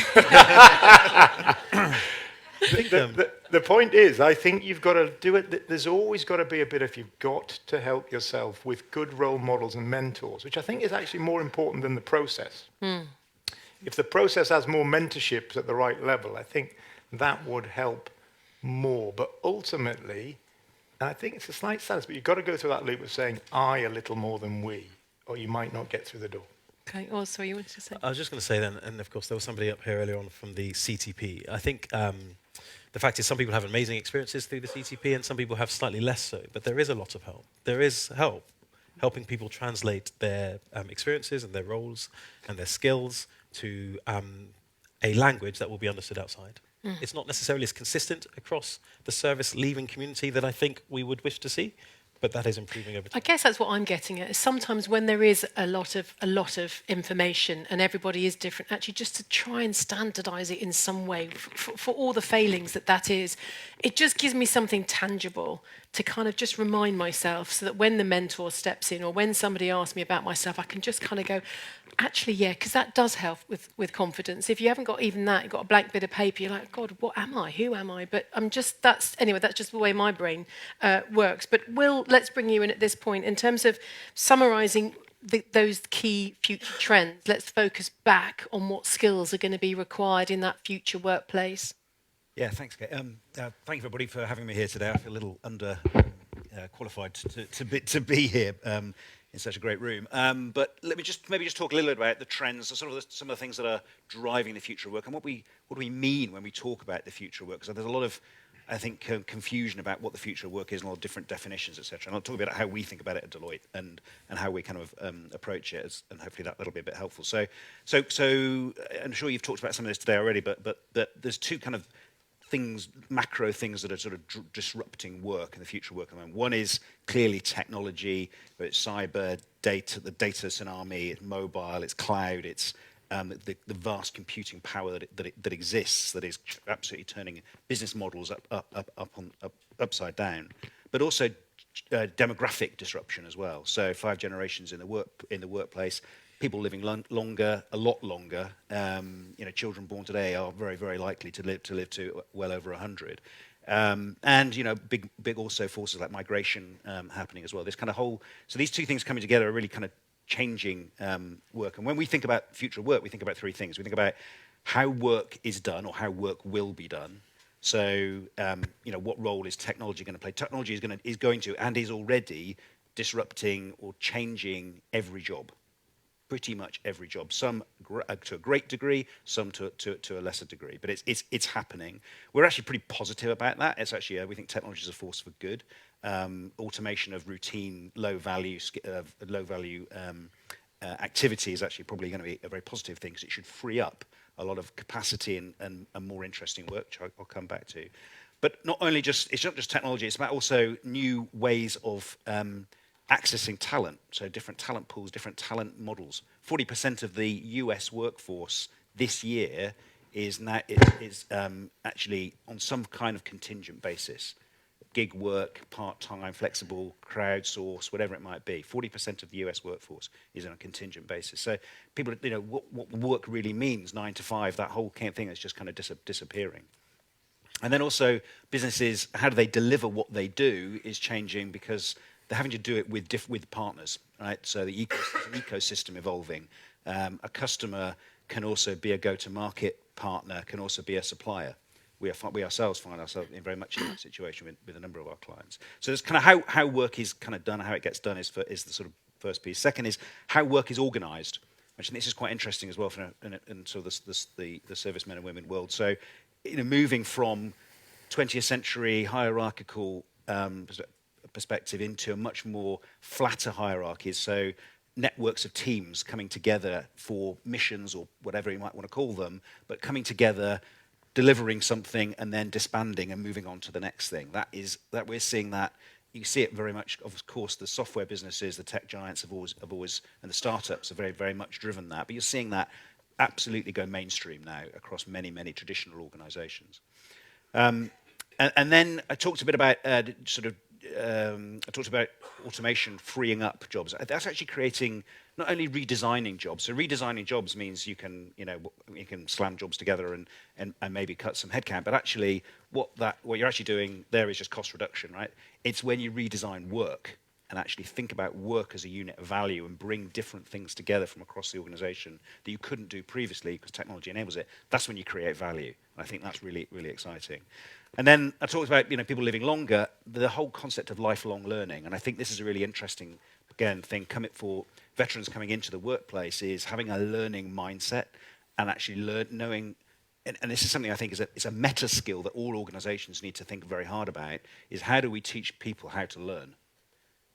D: The point is, I think you've got to do it. There's always got to be a bit of you've got to help yourself with good role models and mentors, which I think is actually more important than the process. If the process has more mentorships at the right level, I think that would help more. But ultimately, and I think it's a slight sadness, but you've got to go through that loop of saying I a little more than we, or you might not get through the door.
K: Okay, oh, sorry, you wanted to say?
V: I was just going to say then, and of course there was somebody up here earlier on from the CTP. I think the fact is some people have amazing experiences through the CTP and some people have slightly less so, but there is a lot of help. There is help helping people translate their experiences and their roles and their skills to a language that will be understood outside. It's not necessarily as consistent across the service-leaving community that I think we would wish to see, but that is improving over time.
K: I guess that's what I'm getting at. Is sometimes when there is a lot of information and everybody is different, actually just to try and standardise it in some way for all the failings that is, it just gives me something tangible to kind of just remind myself, so that when the mentor steps in or when somebody asks me about myself, I can just kind of go, actually, yeah, because that does help with confidence. If you haven't got even that, you've got a blank bit of paper, you're like, God, what am I? Who am I? But that's just the way my brain works. But Will, let's bring you in at this point. In terms of summarising those key future trends, let's focus back on what skills are going to be required in that future workplace.
O: Yeah, thanks, Kate. Thank you, everybody, for having me here today. I feel a little qualified to be here in such a great room. But let me maybe just talk a little bit about the trends, some of the things that are driving the future of work, and what do we mean when we talk about the future of work. So there's a lot of, I think, confusion about what the future of work is and a lot of different definitions, etc. And I'll talk about how we think about it at Deloitte and how we kind of approach it, and hopefully that'll be a bit helpful. So I'm sure you've talked about some of this today already, but there's two kind of macro things that are sort of disrupting work and the future of work at the moment. One is clearly technology, but it's cyber, data, the data tsunami, it's mobile, it's cloud, it's the vast computing power that exists, that is absolutely turning business models upside down. But also demographic disruption as well. So 5 generations in the workplace. People living longer, a lot longer. Children born today are very, very likely to live to well over 100. And big also forces like migration happening as well. This kind of so these two things coming together are really kind of changing work. And when we think about future work, we think about 3 things. We think about how work is done or how work will be done. So what role is technology going to play? Technology is going to and is already disrupting or changing every job. Pretty much every job, some to a great degree, some to a lesser degree, but it's happening. We're actually pretty positive about that. It's actually we think technology is a force for good. Automation of routine, low value activity is actually probably going to be a very positive thing because it should free up a lot of capacity and more interesting work, which I'll come back to. But it's not just technology; it's about also new ways of accessing talent, so different talent pools, different talent models. 40% of the US workforce this year is actually on some kind of contingent basis. Gig work, part-time, flexible, crowdsource, whatever it might be. 40% of the US workforce is on a contingent basis. So people, what work really means, 9 to 5, that whole kind of thing is just kind of disappearing. And then also businesses, how do they deliver what they do is changing because they're having to do it with partners, right? So the ecosystem evolving. A customer can also be a go-to-market partner, can also be a supplier. We ourselves find ourselves very much in that situation with a number of our clients. So that's kind of how work is kind of done, how it gets done is the sort of first piece. Second is how work is organised. I think this is quite interesting as well in sort of the servicemen and women world. So, moving from 20th century hierarchical perspective into a much more flatter hierarchies. So networks of teams coming together for missions or whatever you might want to call them, but coming together, delivering something and then disbanding and moving on to the next thing. That we're seeing that. You see it very much, of course, the software businesses, the tech giants have always, and the startups have very, very much driven that. But you're seeing that absolutely go mainstream now across many, many traditional organizations. And then I talked a bit about I talked about automation freeing up jobs. That's actually creating, not only redesigning jobs. So redesigning jobs means you can slam jobs together and maybe cut some headcount. But actually, what you're actually doing there is just cost reduction, right? It's when you redesign work and actually think about work as a unit of value and bring different things together from across the organization that you couldn't do previously because technology enables it. That's when you create value. And I think that's really, really exciting. And then I talked about people living longer, the whole concept of lifelong learning. And I think this is a really interesting, again, thing for veterans coming into the workplace is having a learning mindset and actually knowing, and this is something I think is a meta skill that all organizations need to think very hard about, is how do we teach people how to learn?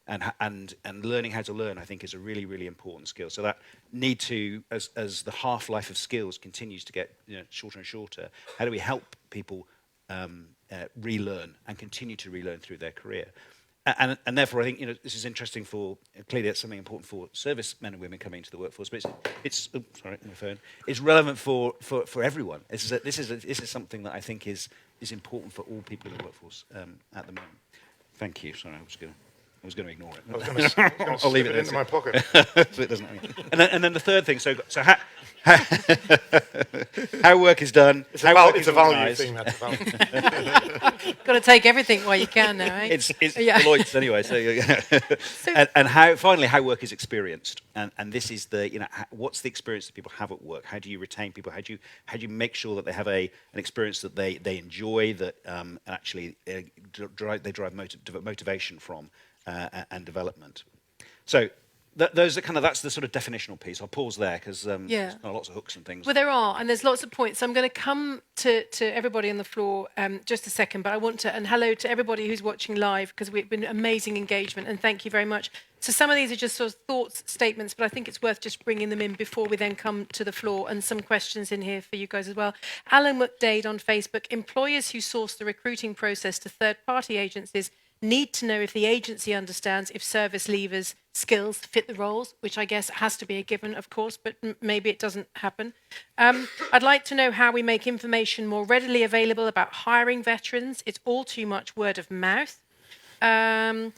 O: And learning how to learn, I think, is a really, really important skill. So that need to, as the half-life of skills continues to get shorter and shorter, how do we help people relearn and continue to relearn through their career? And therefore, I think this is interesting clearly it's something important for servicemen and women coming into the workforce, but it's sorry, my phone. It's relevant for everyone. This is something that I think is important for all people in the workforce at the moment. Thank you. Sorry, I was going to ignore it.
D: I was going to
O: I'll leave it
D: into my pocket.
O: So it doesn't. And then the third thing. So how work is done.
D: It's a value thing. That's a value.
K: Got to take everything while you can now, eh?
O: It's Deloitte anyway. So and how work is experienced. And this is what's the experience that people have at work? How do you retain people? How do you make sure that they have an experience that they enjoy, that actually they drive motivation from and development. So that's the sort of definitional piece. I'll pause there because there's lots of hooks and things.
K: Well, there are, and there's lots of points. So I'm going to come to everybody on the floor just a second, but I want to, and hello to everybody who's watching live, because we've been amazing engagement, and thank you very much. So some of these are just sort of thoughts, statements, but I think it's worth just bringing them in before we then come to the floor, and some questions in here for you guys as well. Alan McDade on Facebook: employers who source the recruiting process to third-party agencies need to know if the agency understands if service leavers' skills fit the roles, which I guess has to be a given, of course, but maybe it doesn't happen. I'd like to know how we make information more readily available about hiring veterans. It's all too much word of mouth. How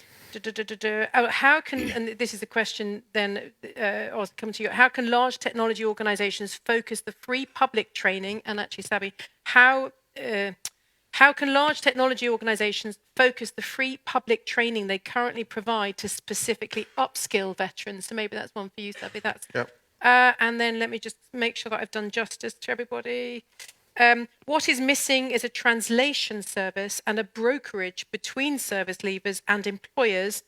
K: can, and this is the question then, I'll come to you, how can large technology organizations focus the free public training, and actually, Sabi, how can large technology organizations focus the free public training they currently provide to specifically upskill veterans? So maybe that's one for you, Sabi. And then let me just make sure that I've done justice to everybody. What is missing is a translation service and a brokerage between service leavers and employers,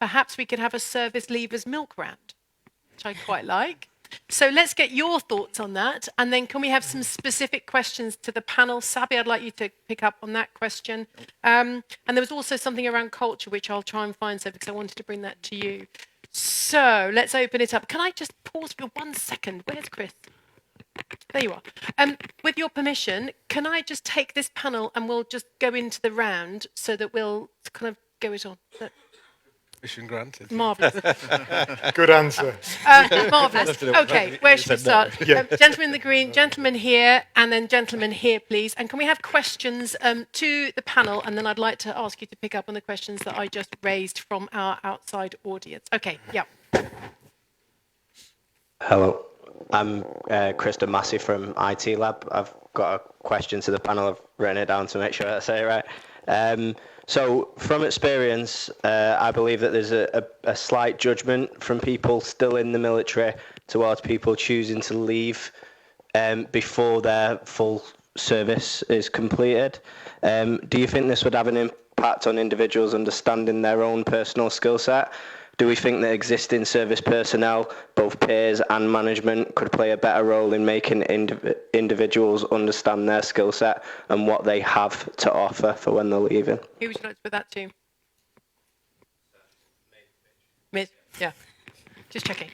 K: perhaps we could have a service leavers milk round, which I quite like. So let's get your thoughts on that. And then can we have some specific questions to the panel? Sabi, I'd like you to pick up on that question. And there was also something around culture, which I'll try and find, so because I wanted to bring that to you. So let's open it up. Can I just pause for 1 second? Where's Chris? There you are. With your permission, can I just take this panel and we'll just go into the round so that we'll kind of go it on?
B: Permission granted.
K: Marvellous.
D: Good answer.
K: Marvellous. Okay, where should we start? Gentleman in the green, gentleman here, and then gentleman here, please. And can we have questions to the panel? And then I'd like to ask you to pick up on the questions that I just raised from our outside audience. Okay, yeah.
S: Hello, I'm Krista Massey from IT Lab. I've got a question to the panel. I've written it down to make sure I say it right. So from experience, I believe that there's a slight judgment from people still in the military towards people choosing to leave before their full service is completed. Do you think this would have an impact on individuals understanding their own personal skill set? Do we think that existing service personnel, both peers and management, could play a better role in making individuals understand their skill set and what they have to offer for when they're leaving?
K: Who would you like to put that to? Miss? Yeah. Just checking.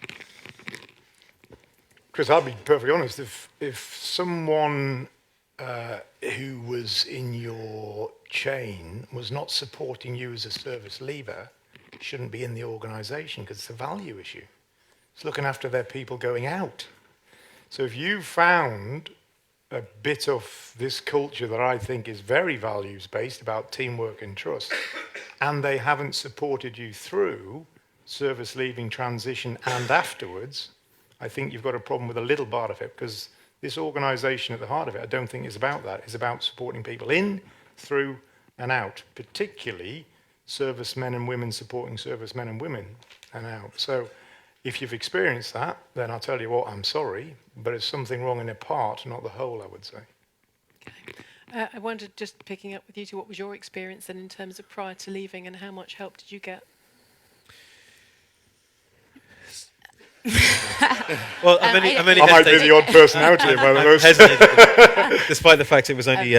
D: Chris, I'll be perfectly honest. If someone who was in your chain was not supporting you as a service leaver, shouldn't be in the organisation because it's a value issue. It's looking after their people going out. So if you found a bit of this culture that I think is very values-based about teamwork and trust, and they haven't supported you through service leaving transition and afterwards, I think you've got a problem with a little part of it, because this organisation at the heart of it, I don't think is about that. It's about supporting people in, through and out, particularly servicemen and women supporting servicemen and women and out. So if you've experienced that, then I'll tell you what, I'm sorry, but it's something wrong in a part, not the whole, I would say.
K: Okay. I wondered, just picking up with you two, what was your experience then in terms of prior to leaving, and how much help did you get?
V: Well,
D: I might be the odd person out here, by the way.
V: Despite the fact it was only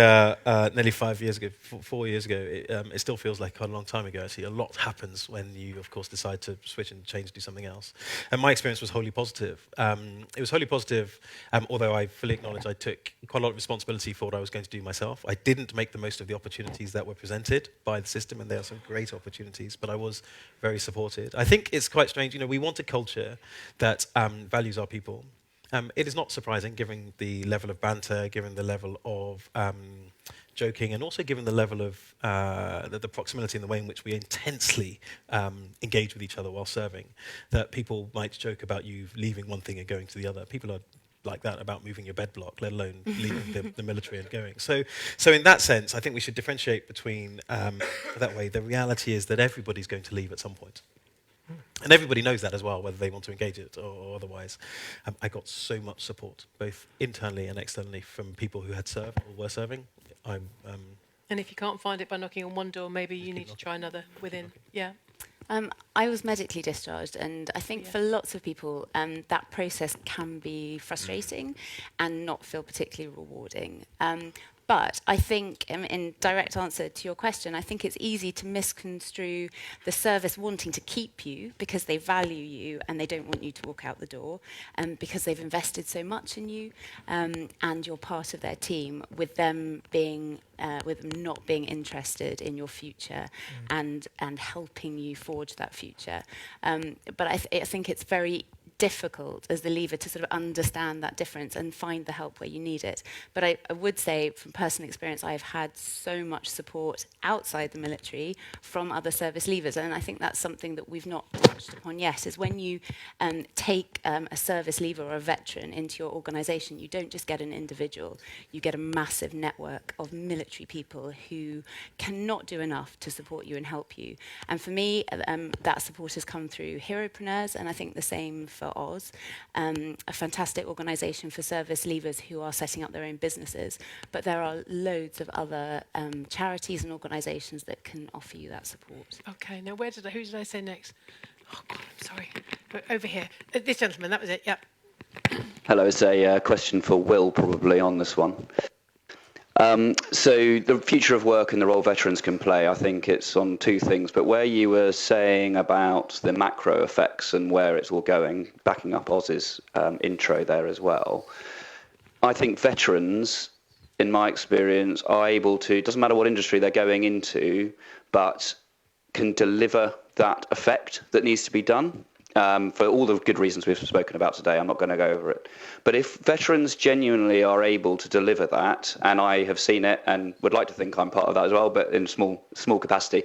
V: nearly 5 years ago, 4 years ago, it still feels like a long time ago. Actually, a lot happens when you, of course, decide to switch and change, do something else. And my experience was wholly positive. It was wholly positive, although I fully acknowledge I took quite a lot of responsibility for what I was going to do myself. I didn't make the most of the opportunities that were presented by the system, and there are some great opportunities, but I was very supported. I think it's quite strange. You know, we want a culture that values our people. It is not surprising, given the level of banter, given the level of joking, and also given the level of the proximity and the way in which we intensely engage with each other while serving, that people might joke about you leaving one thing and going to the other. People are like that about moving your bed block, let alone leaving the military and going. So in that sense, I think we should differentiate between that way. The reality is that everybody's going to leave at some point. And everybody knows that as well, whether they want to engage it or otherwise. I got so much support, both internally and externally, from people who had served or were serving.
K: And if you can't find it by knocking on one door, maybe you need to try another within. Yeah.
E: I was medically discharged, and I think for lots of people, that process can be frustrating and not feel particularly rewarding. But I think, in direct answer to your question, I think it's easy to misconstrue the service wanting to keep you because they value you and they don't want you to walk out the door, because they've invested so much in you, and you're part of their team, with them not being interested in your future and helping you forge that future. But I think it's very difficult as the leaver to sort of understand that difference and find the help where you need it. But I would say, from personal experience, I've had so much support outside the military from other service leavers, and I think that's something that we've not touched upon yet, is when you take a service leaver or a veteran into your organisation, you don't just get an individual, you get a massive network of military people who cannot do enough to support you and help you. And for me, that support has come through Heropreneurs, and I think the same for Oz, a fantastic organisation for service leavers who are setting up their own businesses. But there are loads of other charities and organisations that can offer you that support.
K: Okay, now who did I say next? Oh, God, I'm sorry. But over here. This gentleman, that was it, yeah.
N: Hello, it's a question for Will probably on this one. So the future of work and the role veterans can play, I think it's on two things, but where you were saying about the macro effects and where it's all going, backing up Oz's intro there as well, I think veterans, in my experience, are able to, it doesn't matter what industry they're going into, but can deliver that effect that needs to be done. For all the good reasons we've spoken about today, I'm not going to go over it. But if veterans genuinely are able to deliver that, and I have seen it and would like to think I'm part of that as well, but in small capacity,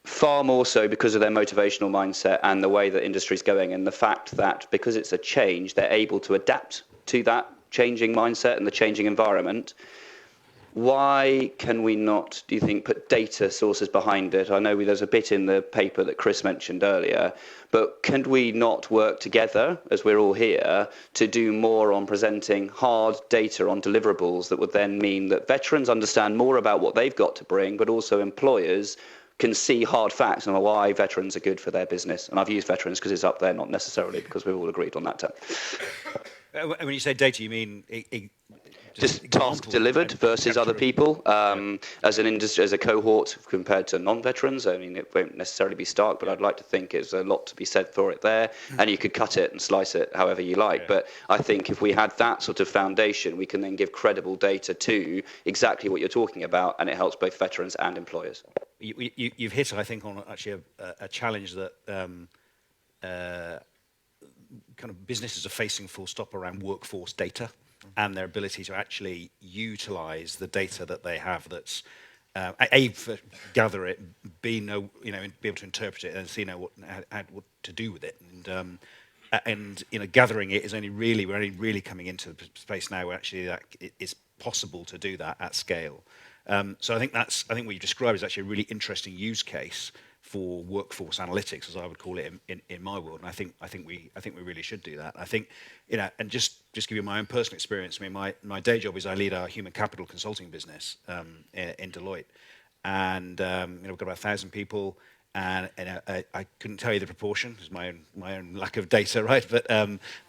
N: far more so because of their motivational mindset and the way that industry's going, and the fact that because it's a change, they're able to adapt to that changing mindset and the changing environment. Why can we not, do you think, put data sources behind it? I know there's a bit in the paper that Chris mentioned earlier, but can we not work together, as we're all here, to do more on presenting hard data on deliverables that would then mean that veterans understand more about what they've got to bring, but also employers can see hard facts on why veterans are good for their business? And I've used veterans because it's up there, not necessarily because we've all agreed on that term.
O: When you say data, you mean
N: just tasks delivered versus other people as an industry, as a cohort compared to non-veterans. I mean, it won't necessarily be stark, but I'd like to think there's a lot to be said for it there, and you could cut it and slice it however you like. But I think if we had that sort of foundation, we can then give credible data to exactly what you're talking about, and it helps both veterans and employers.
O: You've hit, I think, on actually a challenge that kind of businesses are facing full stop around workforce data and their ability to actually utilize the data that they have that's gather it, be able to interpret it and see what to do with it. And gathering it is we're only really coming into the space now where actually that it is possible to do that at scale. So I think what you described is actually a really interesting use case for workforce analytics, as I would call it in my world. And I think we really should do that. I think, and just give you my own personal experience. I mean, my day job is I lead our human capital consulting business in Deloitte, and we've got about 1,000 people. And I couldn't tell you the proportion, it's my own lack of data, right?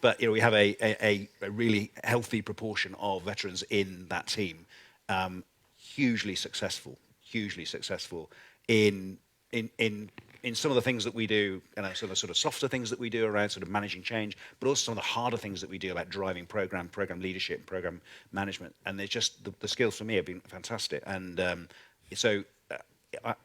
O: But we have a really healthy proportion of veterans in that team, hugely successful in some of the things that we do, some of the sort of softer things that we do around sort of managing change, but also some of the harder things that we do, like driving program leadership, program management. And they're just the skills for me have been fantastic. And so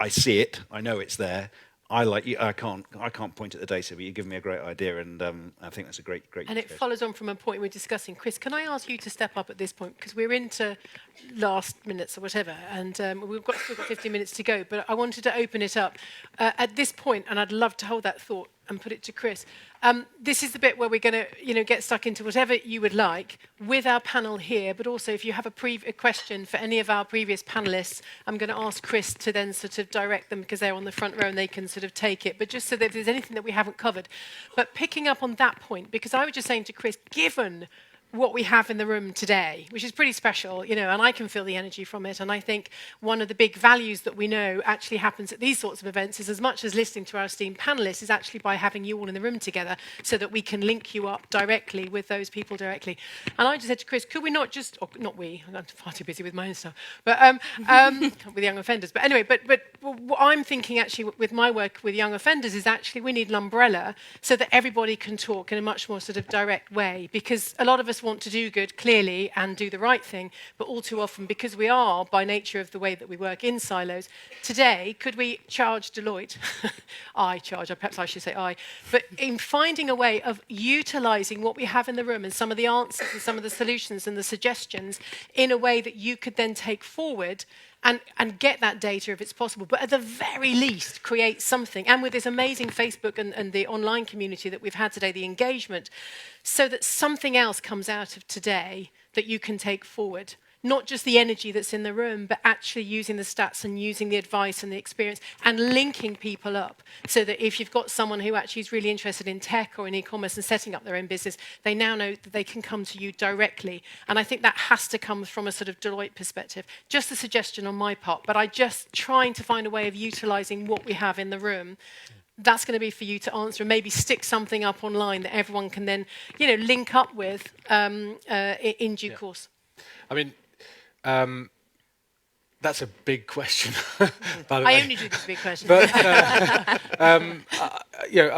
O: I see it. I know it's there. I can't point at the data, but you give me a great idea, and I think that's a great.
K: And it follows on from a point we're discussing. Chris, can I ask you to step up at this point, because we're into last minutes or whatever, and still got 15 minutes to go. But I wanted to open it up at this point, and I'd love to hold that thought and put it to Chris. This is the bit where we're going to, get stuck into whatever you would like with our panel here. But also, if you have a question for any of our previous panelists, I'm going to ask Chris to then sort of direct them, because they're on the front row and they can sort of take it. But just so that if there's anything that we haven't covered, but picking up on that point, because I was just saying to Chris, given what we have in the room today, which is pretty special, and I can feel the energy from it. And I think one of the big values that we know actually happens at these sorts of events is, as much as listening to our esteemed panelists, is actually by having you all in the room together so that we can link you up directly with those people directly. And I just said to Chris, could we not just, or not we, I'm far too busy with my own stuff, but with young offenders. But anyway, but what I'm thinking actually with my work with young offenders is actually we need an umbrella so that everybody can talk in a much more sort of direct way, because a lot of us want to do good, clearly, and do the right thing, but all too often, because we are, by nature of the way that we work in silos, today, could we charge Deloitte? Perhaps I should say I, but in finding a way of utilising what we have in the room and some of the answers and some of the solutions and the suggestions in a way that you could then take forward and get that data if it's possible, but at the very least create something. And with this amazing Facebook and the online community that we've had today, the engagement, so that something else comes out of today that you can take forward. not just the energy that's in the room, but actually using the stats and using the advice and the experience and linking people up so that if you've got someone who actually is really interested in tech or in e-commerce and setting up their own business, they now know that they can come to you directly. And I think that has to come from a sort of Deloitte perspective. Just a suggestion on my part, but I just trying to find a way of utilising what we have in the room. That's going to be for you to answer and maybe stick something up online that everyone can then, link up with in due course.
B: I mean, that's a big question. By the way.
K: I only do these big questions.
B: But I've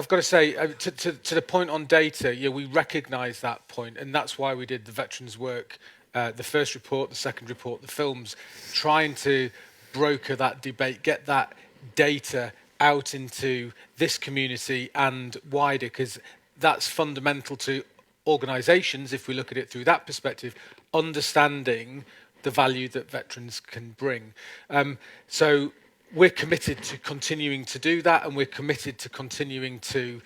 B: got to say, to the point on data, we recognise that point, and that's why we did the veterans work, the first report, the second report, the films, trying to broker that debate, get that data out into this community and wider, because that's fundamental to organisations, if we look at it through that perspective, understanding the value that veterans can bring. So we're committed to continuing to do that, and we're committed to continuing to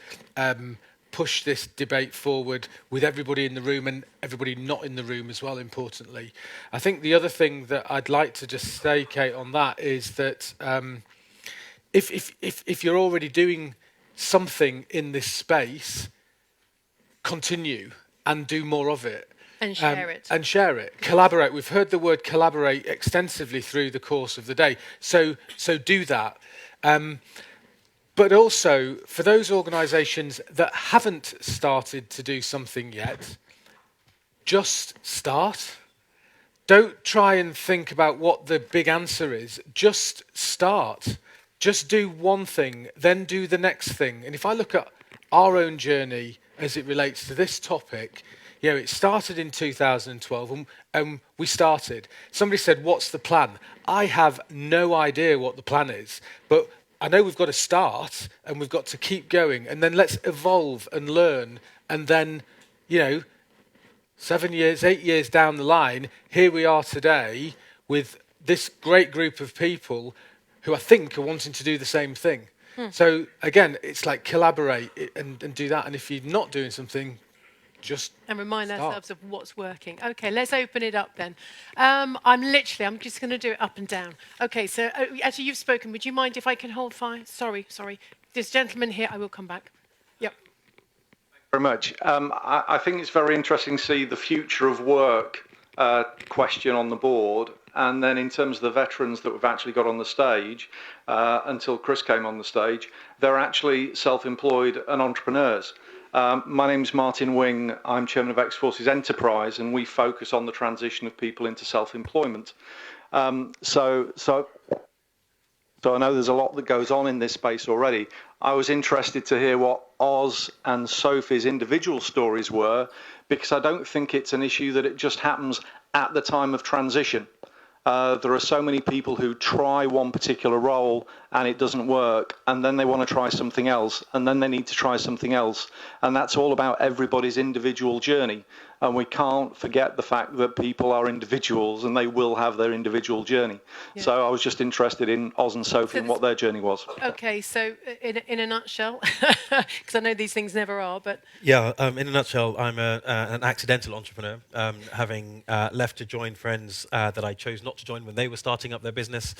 B: push this debate forward with everybody in the room and everybody not in the room as well, importantly. I think the other thing that I'd like to just say, Kate, on that is that if you're already doing something in this space, continue and do more of it.
K: And share it.
B: And share it. Collaborate. We've heard the word collaborate extensively through the course of the day. So do that. But also, for those organisations that haven't started to do something yet, just start. Don't try and think about what the big answer is. Just start. Just do one thing, then do the next thing. And if I look at our own journey as it relates to this topic, it started in 2012 and we started. Somebody said, what's the plan? I have no idea what the plan is, but I know we've got to start and we've got to keep going, and then let's evolve and learn. And then, 7 years, 8 years down the line, here we are today with this great group of people who I think are wanting to do the same thing. So again, it's like collaborate and do that. And if you're not doing something, just
K: and remind
B: start.
K: ourselves of what's working. Okay, let's open it up then. I'm just going to do it up and down. Okay, so actually you've spoken. Would you mind if I can hold fire? Sorry. This gentleman here, I will come back. Yep.
M: Very much. I think it's very interesting to see the future of work question on the board. And then in terms of the veterans that we've actually got on the stage, until Chris came on the stage, they're actually self-employed and entrepreneurs. My name's Martin Wing. I'm chairman of Ex-Forces Enterprise, and we focus on the transition of people into self-employment. So I know there's a lot that goes on in this space already. I was interested to hear what Oz and Sophie's individual stories were, because I don't think it's an issue that it just happens at the time of transition. There are so many people who try one particular role and it doesn't work, and then they want to try something else, and then they need to try something else. And that's all about everybody's individual journey. And we can't forget the fact that people are individuals and they will have their individual journey. Yeah. So I was just interested in Oz and Sophie and what their journey was.
K: Okay, so in a nutshell, because I know these things never are, but...
V: Yeah, in a nutshell, I'm an accidental entrepreneur, having left to join friends that I chose not to join when they were starting up their business,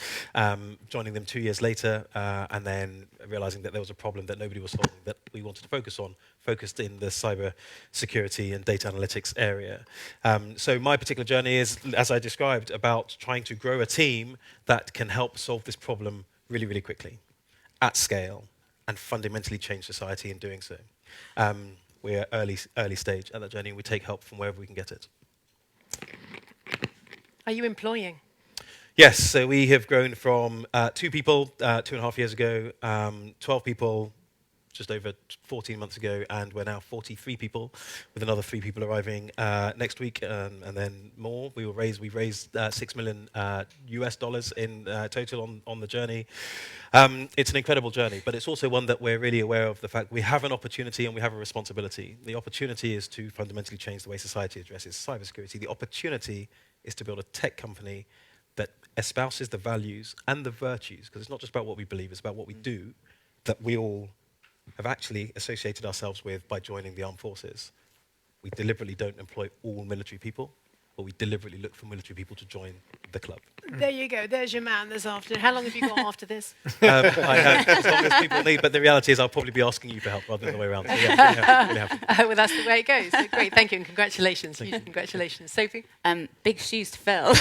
V: joining them 2 years later, and then realizing that there was a problem that nobody was solving that we wanted to focus on, focused in the cyber security and data analytics area. So my particular journey is, as I described, about trying to grow a team that can help solve this problem really, really quickly, at scale, and fundamentally change society in doing so. We're early stage at that journey, and we take help from wherever we can get it.
K: Are you employing?
V: Yes, so we have grown from 2 people 2.5 years ago, 12 people just over 14 months ago, and we're now 43 people, with another 3 people arriving next week, and then more. We raised $6 million US dollars in total on the journey. It's an incredible journey, but it's also one that we're really aware of the fact we have an opportunity and we have a responsibility. The opportunity is to fundamentally change the way society addresses cybersecurity. The opportunity is to build a tech company that espouses the values and the virtues, because it's not just about what we believe, it's about what we do, that we all have actually associated ourselves with by joining the armed forces. We deliberately don't employ all military people. but we deliberately look for military people to join the club.
K: There you go. There's your man this afternoon. How long have you got after this?
V: I have, as long as people need, but the reality is I'll probably be asking you for help rather than the way around. So yeah, really happy.
K: Well, that's the way it goes. So great, thank you, and congratulations. Huge congratulations. Sophie?
E: Big shoes to fill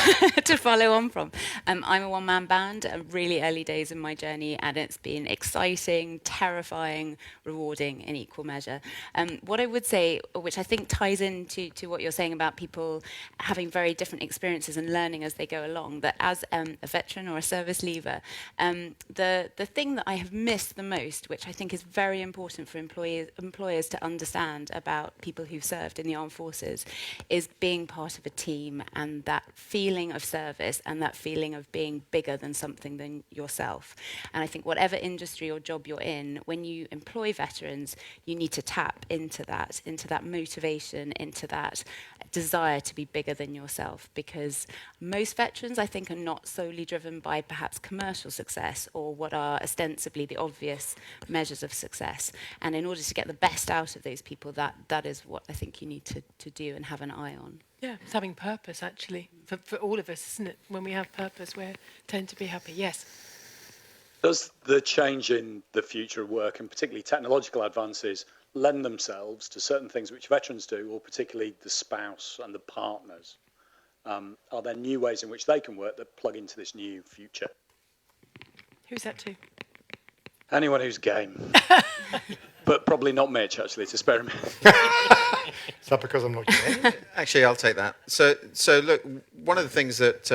E: to follow on from. I'm a one-man band, really early days in my journey, and it's been exciting, terrifying, rewarding in equal measure. What I would say, which I think ties into what you're saying about people having very different experiences and learning as they go along, that as a veteran or a service leaver, the thing that I have missed the most, which I think is very important for employers to understand about people who've served in the armed forces, is being part of a team and that feeling of service and that feeling of being bigger than something than yourself. And I think whatever industry or job you're in, when you employ veterans, you need to tap into that motivation, into that desire to be bigger than yourself, because most veterans, I think, are not solely driven by perhaps commercial success or what are ostensibly the obvious measures of success. And in order to get the best out of those people, that is what I think you need to do and have an eye on.
K: Yeah, it's having purpose, actually, for all of us, isn't it? When we have purpose, we tend to be happy. Yes?
L: Does the change in the future of work, and particularly technological advances, lend themselves to certain things which veterans do, or particularly the spouse and the partners? Are there new ways in which they can work that plug into this new future?
K: Who's that to?
L: Anyone who's game. But probably not Mitch, actually, to spare him.
D: Is that because I'm not game?
F: Actually, I'll take that. So look, one of the things that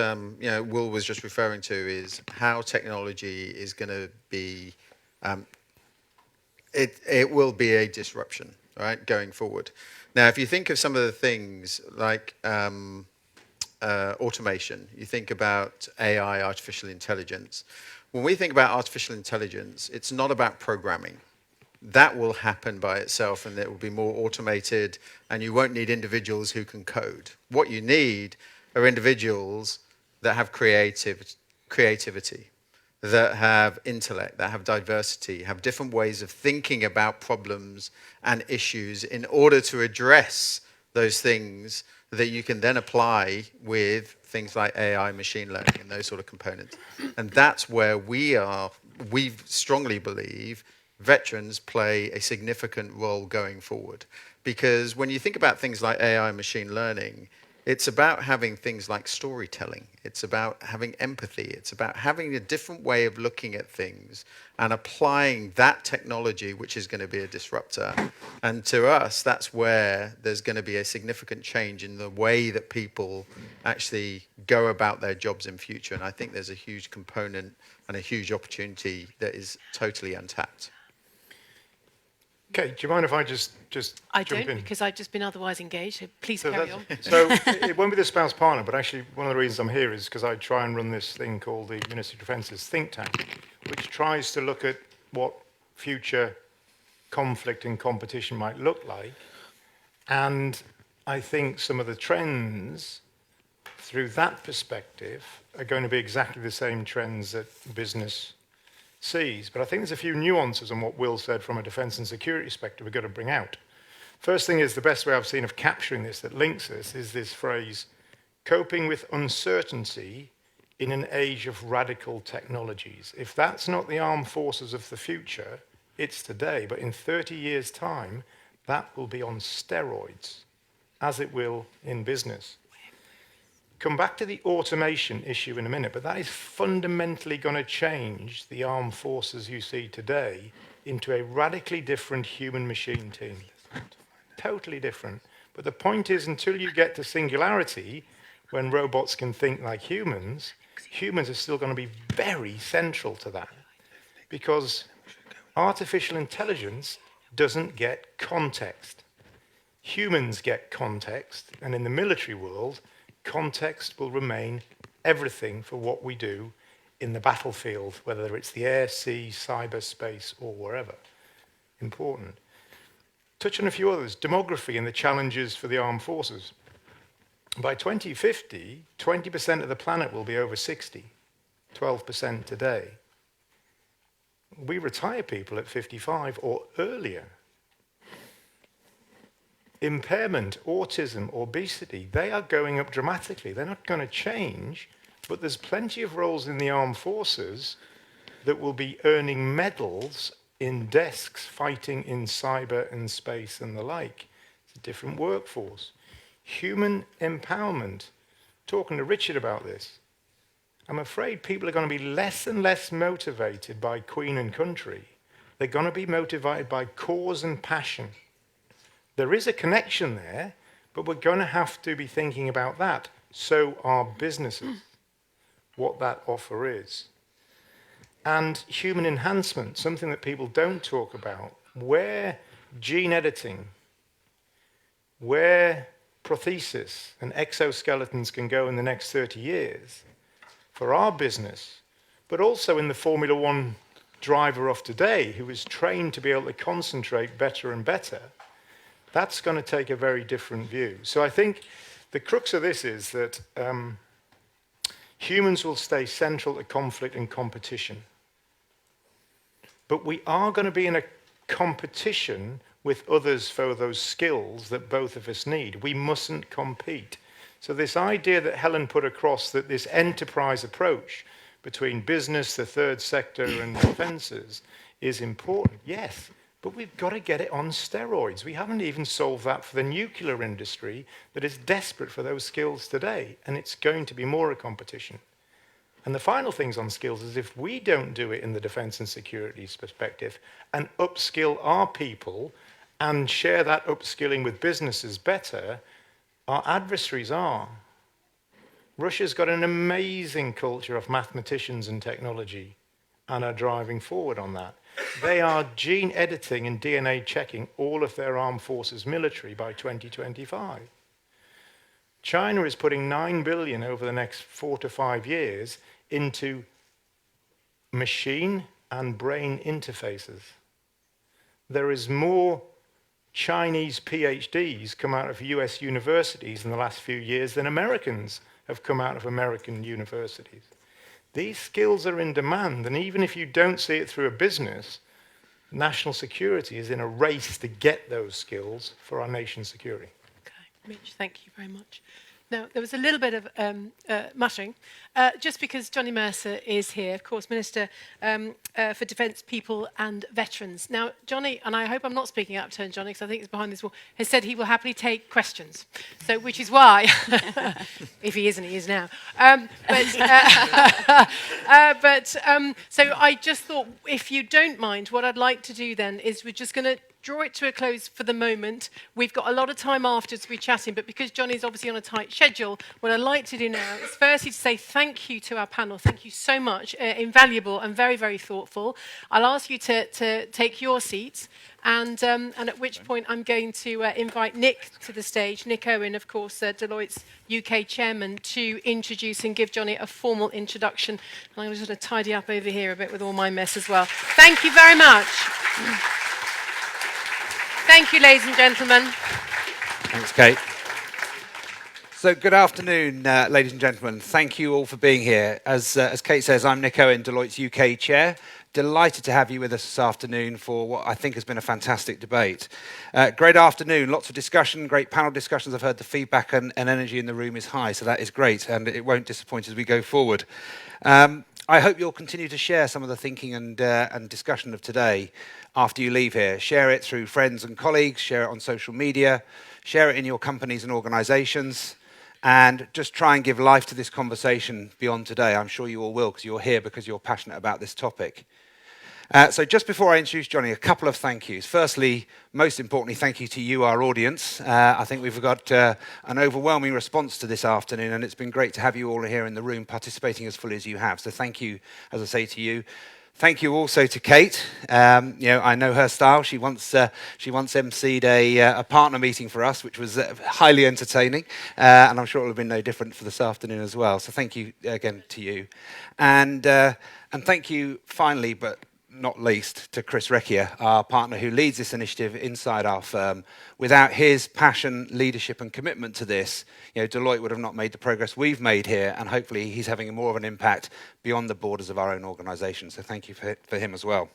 F: Will was just referring to is how technology is going to be. It will be a disruption, right, going forward. Now, if you think of some of the things like automation, you think about AI, artificial intelligence. When we think about artificial intelligence, it's not about programming. That will happen by itself, and it will be more automated, and you won't need individuals who can code. What you need are individuals that have creativity, that have intellect, that have diversity, have different ways of thinking about problems and issues in order to address those things that you can then apply with things like AI, machine learning, and those sort of components. And that's where we strongly believe veterans play a significant role going forward. Because when you think about things like AI and machine learning, it's about having things like storytelling. It's about having empathy. It's about having a different way of looking at things and applying that technology, which is going to be a disruptor. And to us, that's where there's going to be a significant change in the way that people actually go about their jobs in future. And I think there's a huge component and a huge opportunity that is totally untapped.
D: Okay, do you mind if I just
K: I
D: jump
K: don't,
D: in?
K: because I've just been otherwise engaged. So please
D: So
K: carry on.
D: So it won't be the spouse partner, but actually one of the reasons I'm here is because I try and run this thing called the Ministry of Defence's think tank, which tries to look at what future conflict and competition might look like. And I think some of the trends through that perspective are going to be exactly the same trends that business sees. But I think there's a few nuances on what Will said from a defence and security perspective we're going to bring out. First thing is, the best way I've seen of capturing this that links this is this phrase, coping with uncertainty in an age of radical technologies. If that's not the armed forces of the future, it's today. But in 30 years' time, that will be on steroids, as it will in business. Come back to the automation issue in a minute, but that is fundamentally going to change the armed forces you see today into a radically different human-machine team. Totally different. But the point is, until you get to singularity, when robots can think like humans, humans are still going to be very central to that. Because artificial intelligence doesn't get context. Humans get context, and in the military world, context will remain everything for what we do in the battlefield, whether it's the air, sea, cyberspace, or wherever. Important. Touch on a few others. Demography and the challenges for the armed forces. By 2050, 20% of the planet will be over 60, 12% today. We retire people at 55 or earlier. impairment, autism, obesity, they are going up dramatically. They're not going to change, but there's plenty of roles in the armed forces that will be earning medals in desks, fighting in cyber and space and the like. It's a different workforce. Human empowerment. Talking to Richard about this, I'm afraid people are going to be less and less motivated by Queen and country. They're going to be motivated by cause and passion. There is a connection there, but we're going to have to be thinking about that. So are businesses, what that offer is. And human enhancement, something that people don't talk about, where gene editing, where prosthesis and exoskeletons can go in the next 30 years for our business, but also in the Formula One driver of today who is trained to be able to concentrate better and better, that's going to take a very different view. So I think the crux of this is that humans will stay central to conflict and competition. But we are going to be in a competition with others for those skills that both of us need. We mustn't compete. So this idea that Helen put across, that this enterprise approach between business, the third sector, and defences is important, yes, but we've got to get it on steroids. We haven't even solved that for the nuclear industry that is desperate for those skills today, and it's going to be more a competition. And the final things on skills is if we don't do it in the defence and security perspective and upskill our people and share that upskilling with businesses better, our adversaries are. Russia's got an amazing culture of mathematicians and technology and are driving forward on that. They are gene editing and DNA checking all of their armed forces military by 2025. China is putting 9 billion over the next 4 to 5 years into machine and brain interfaces. There is more Chinese PhDs come out of US universities in the last few years than Americans have come out of American universities. These skills are in demand, and even if you don't see it through a business, national security is in a race to get those skills for our nation's security.
K: Okay, Mitch, thank you very much. Now, there was a little bit of muttering, just because Johnny Mercer is here, of course, Minister for Defence, People and Veterans. Now, Johnny, and I hope I'm not speaking out of turn, Johnny, because I think he's behind this wall, has said he will happily take questions. So, which is why, if he isn't, he is now. So I just thought, if you don't mind, what I'd like to do then is we're just going to draw it to a close for the moment. We've got a lot of time afterwards to be chatting, but because Johnny's obviously on a tight schedule, what I'd like to do now is firstly to say thank you to our panel. Thank you so much. Invaluable and very, very thoughtful. I'll ask you to take your seats, and at which point I'm going to invite Nick to the stage. Nick Owen, of course, Deloitte's UK chairman, to introduce and give Johnny a formal introduction. And I'm just going to tidy up over here a bit with all my mess as well. Thank you very much. Thank you, ladies and gentlemen.
P: Thanks, Kate. So good afternoon, ladies and gentlemen. Thank you all for being here. As Kate says, I'm Nick Owen, Deloitte's UK chair. Delighted to have you with us this afternoon for what I think has been a fantastic debate. Great afternoon, lots of discussion, great panel discussions. I've heard the feedback and energy in the room is high, so that is great, and it won't disappoint as we go forward. I hope you'll continue to share some of the thinking and discussion of today after you leave here. Share it through friends and colleagues, share it on social media, share it in your companies and organisations, and just try and give life to this conversation beyond today. I'm sure you all will, because you're here because you're passionate about this topic. So just before I introduce Johnny, a couple of thank yous. Firstly, most importantly, thank you to you, our audience. I think we've got an overwhelming response to this afternoon, and it's been great to have you all here in the room participating as fully as you have. So thank you, as I say, to you. Thank you also to Kate. I know her style. She once emceed a partner meeting for us, which was highly entertaining, and I'm sure it will have been no different for this afternoon as well. So thank you again to you, and thank you finally, but not least, to Chris Recchia, our partner who leads this initiative inside our firm. Without his passion, leadership and commitment to this, Deloitte would have not made the progress we've made here, and hopefully he's having more of an impact beyond the borders of our own organisation. So thank you for him as well.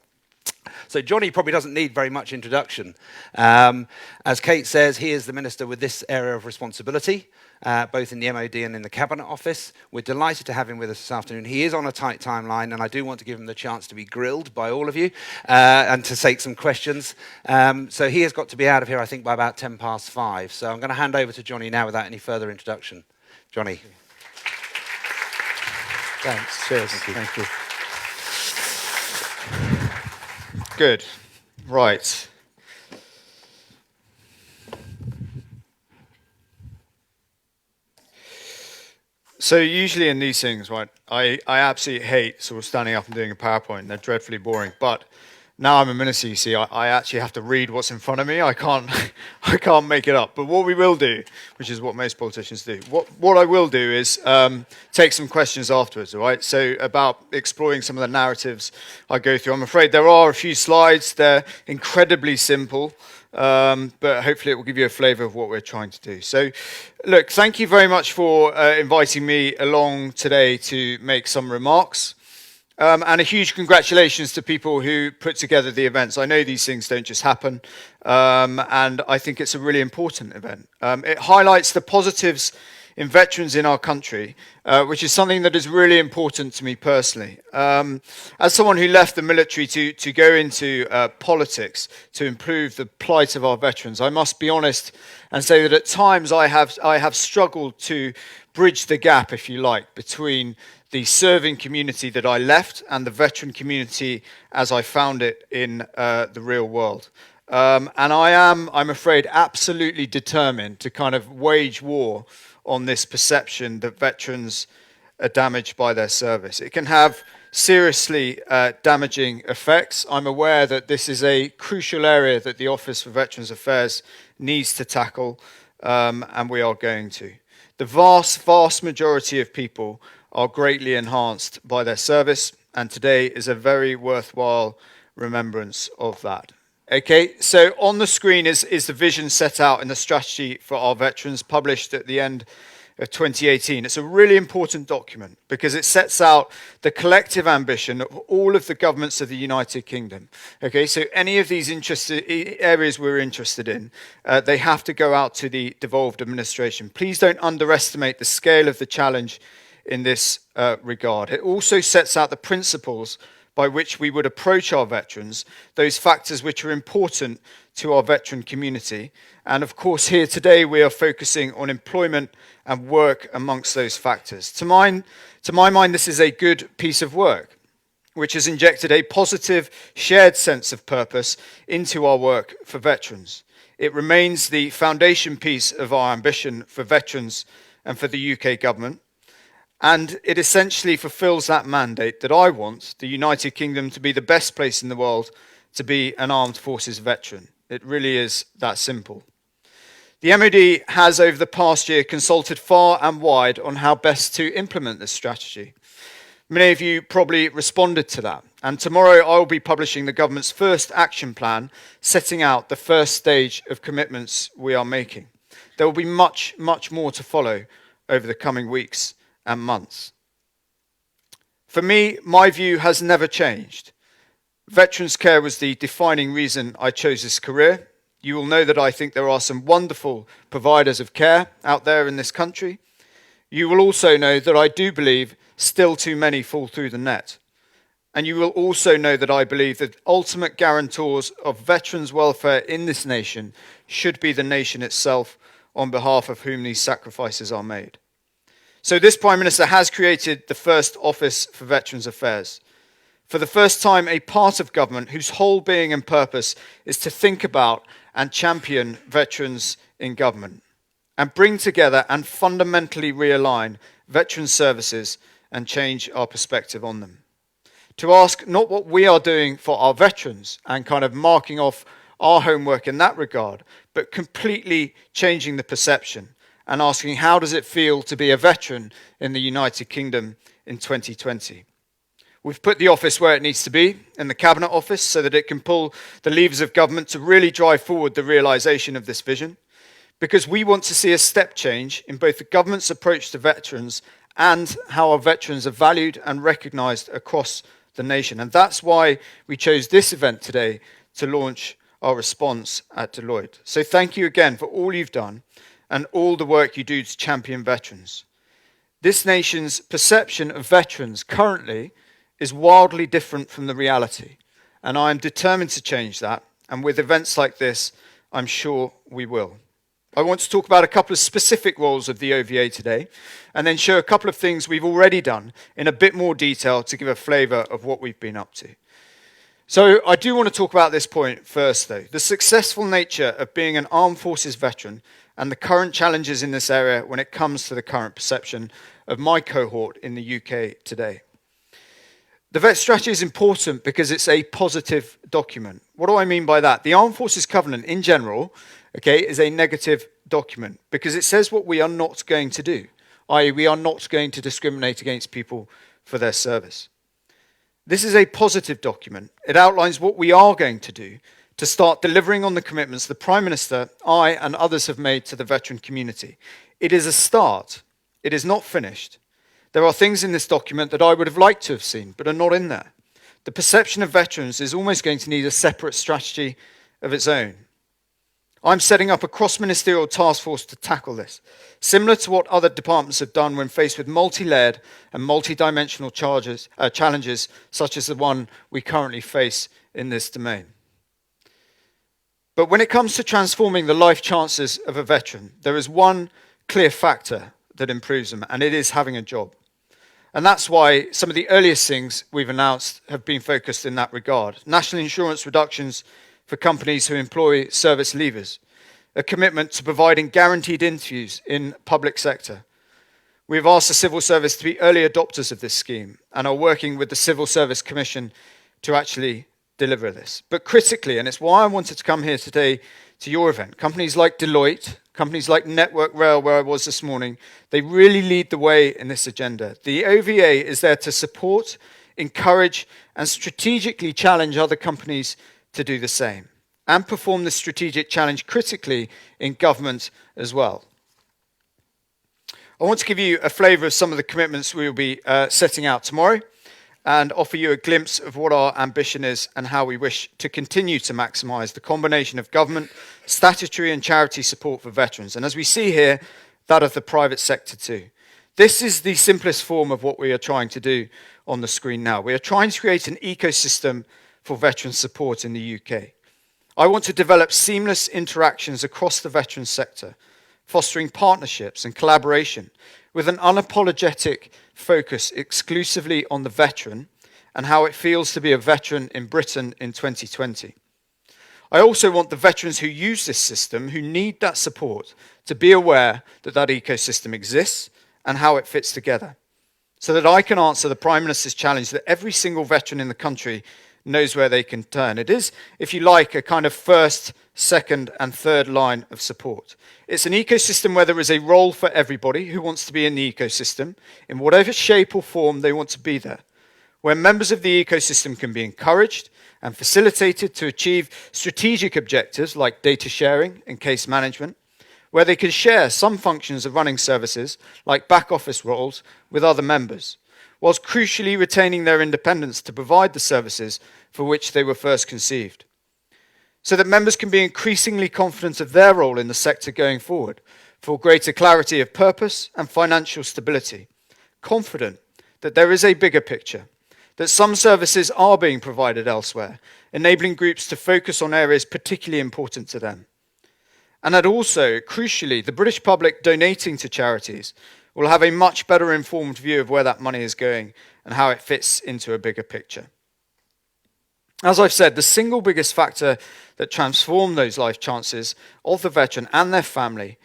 P: So Johnny probably doesn't need very much introduction. As Kate says, he is the minister with this area of responsibility, both in the MOD and in the Cabinet Office. We're delighted to have him with us this afternoon. He is on a tight timeline, and I do want to give him the chance to be grilled by all of you and to take some questions. So he has got to be out of here, I think, by about 5:10. So I'm going to hand over to Johnny now without any further introduction. Johnny.
A: Thanks. Cheers. Thank you. Good. Right. So usually in these things, right, I absolutely hate sort of standing up and doing a PowerPoint. They're dreadfully boring. But now I'm a minister, you see, I actually have to read what's in front of me. I can't make it up. But what we will do, which is what most politicians do, what I will do is take some questions afterwards, all right? So about exploring some of the narratives I go through. I'm afraid there are a few slides. They're incredibly simple. But hopefully it will give you a flavour of what we're trying to do. So, look, thank you very much for inviting me along today to make some remarks. And a huge congratulations to people who put together the events. I know these things don't just happen, and I think it's a really important event. It highlights the positives in veterans in our country, which is something that is really important to me personally. As someone who left the military to go into politics to improve the plight of our veterans, I must be honest and say that at times I have struggled to bridge the gap, if you like, between the serving community that I left and the veteran community as I found it in the real world. And I'm afraid, absolutely determined to kind of wage war on this perception that veterans are damaged by their service. It can have seriously damaging effects. I'm aware that this is a crucial area that the Office for Veterans Affairs needs to tackle, and we are going to. The vast majority of people are greatly enhanced by their service, and today is a very worthwhile remembrance of that. Okay, so on the screen is the vision set out in the strategy for our veterans, published at the end of 2018. It's a really important document because it sets out the collective ambition of all of the governments of the United Kingdom. Okay, so any of these areas we're interested in, they have to go out to the devolved administration. Please don't underestimate the scale of the challenge in this regard. It also sets out the principles by which we would approach our veterans, those factors which are important to our veteran community. And of course, here today, we are focusing on employment and work amongst those factors. To my mind, this is a good piece of work, which has injected a positive, shared sense of purpose into our work for veterans. It remains the foundation piece of our ambition for veterans and for the UK government. And it essentially fulfills that mandate that I want the United Kingdom to be the best place in the world to be an armed forces veteran. It really is that simple. The MOD has, over the past year, consulted far and wide on how best to implement this strategy. Many of you probably responded to that. And tomorrow I will be publishing the government's first action plan, setting out the first stage of commitments we are making. There will be much, much more to follow over the coming weeks and months. For me, my view has never changed. Veterans care was the defining reason I chose this career. You will know that I think there are some wonderful providers of care out there in this country. You will also know that I do believe still too many fall through the net. And you will also know that I believe that ultimate guarantors of veterans' welfare in this nation should be the nation itself, on behalf of whom these sacrifices are made. So this Prime Minister has created the first Office for Veterans Affairs. For the first time, a part of government whose whole being and purpose is to think about and champion veterans in government and bring together and fundamentally realign veteran services and change our perspective on them. To ask not what we are doing for our veterans and kind of marking off our homework in that regard, but completely changing the perception and asking how does it feel to be a veteran in the United Kingdom in 2020. We've put the office where it needs to be, in the Cabinet Office, so that it can pull the levers of government to really drive forward the realisation of this vision, because we want to see a step change in both the government's approach to veterans and how our veterans are valued and recognised across the nation. And that's why we chose this event today to launch our response at Deloitte. So thank you again for all you've done and all the work you do to champion veterans. This nation's perception of veterans currently is wildly different from the reality, and I am determined to change that, and with events like this, I'm sure we will. I want to talk about a couple of specific roles of the OVA today, and then show a couple of things we've already done in a bit more detail to give a flavour of what we've been up to. So I do want to talk about this point first, though. The successful nature of being an armed forces veteran and the current challenges in this area when it comes to the current perception of my cohort in the UK today. The VET strategy is important because it's a positive document. What do I mean by that? The Armed Forces Covenant in general, okay, is a negative document because it says what we are not going to do, i.e. we are not going to discriminate against people for their service. This is a positive document. It outlines what we are going to do to start delivering on the commitments the Prime Minister, I and others have made to the veteran community. It is a start. It is not finished. There are things in this document that I would have liked to have seen, but are not in there. The perception of veterans is almost going to need a separate strategy of its own. I'm setting up a cross-ministerial task force to tackle this, similar to what other departments have done when faced with multi-layered and multi-dimensional challenges, such as the one we currently face in this domain. But when it comes to transforming the life chances of a veteran, there is one clear factor that improves them, and it is having a job. And that's why some of the earliest things we've announced have been focused in that regard. National insurance reductions for companies who employ service leavers, a commitment to providing guaranteed interviews in public sector. We've asked the civil service to be early adopters of this scheme and are working with the Civil Service Commission to actually deliver this. But critically, and it's why I wanted to come here today to your event, companies like Deloitte, companies like Network Rail, where I was this morning, they really lead the way in this agenda. The OVA is there to support, encourage, and strategically challenge other companies to do the same, and perform the strategic challenge critically in government as well. I want to give you a flavour of some of the commitments we will be setting out tomorrow, and offer you a glimpse of what our ambition is and how we wish to continue to maximise the combination of government, statutory and charity support for veterans. And as we see here, that of the private sector too. This is the simplest form of what we are trying to do on the screen now. We are trying to create an ecosystem for veteran support in the UK. I want to develop seamless interactions across the veteran sector, fostering partnerships and collaboration with an unapologetic focus exclusively on the veteran and how it feels to be a veteran in Britain in 2020. I also want the veterans who use this system, who need that support, to be aware that that ecosystem exists and how it fits together, so that I can answer the Prime Minister's challenge that every single veteran in the country knows where they can turn. It is, if you like, a kind of first, second and third line of support. It's an ecosystem where there is a role for everybody who wants to be in the ecosystem, in whatever shape or form they want to be there, where members of the ecosystem can be encouraged and facilitated to achieve strategic objectives like data sharing and case management, where they can share some functions of running services like back office roles with other members, whilst crucially retaining their independence to provide the services for which they were first conceived, so that members can be increasingly confident of their role in the sector going forward for greater clarity of purpose and financial stability, confident that there is a bigger picture, that some services are being provided elsewhere, enabling groups to focus on areas particularly important to them. And that also, crucially, the British public donating to charities will have a much better informed view of where that money is going and how it fits into a bigger picture. As I've said, the single biggest factor that transforms those life chances of the veteran and their family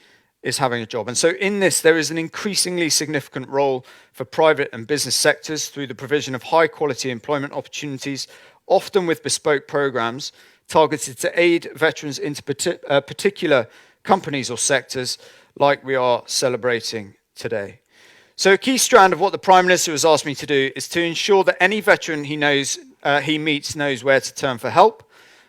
A: is having a job. And so in this, there is an increasingly significant role for private and business sectors through the provision of high-quality employment opportunities, often with bespoke programs targeted to aid veterans into particular companies or sectors like we are celebrating today. So a key strand of what the Prime Minister has asked me to do is to ensure that any veteran he meets knows where to turn for help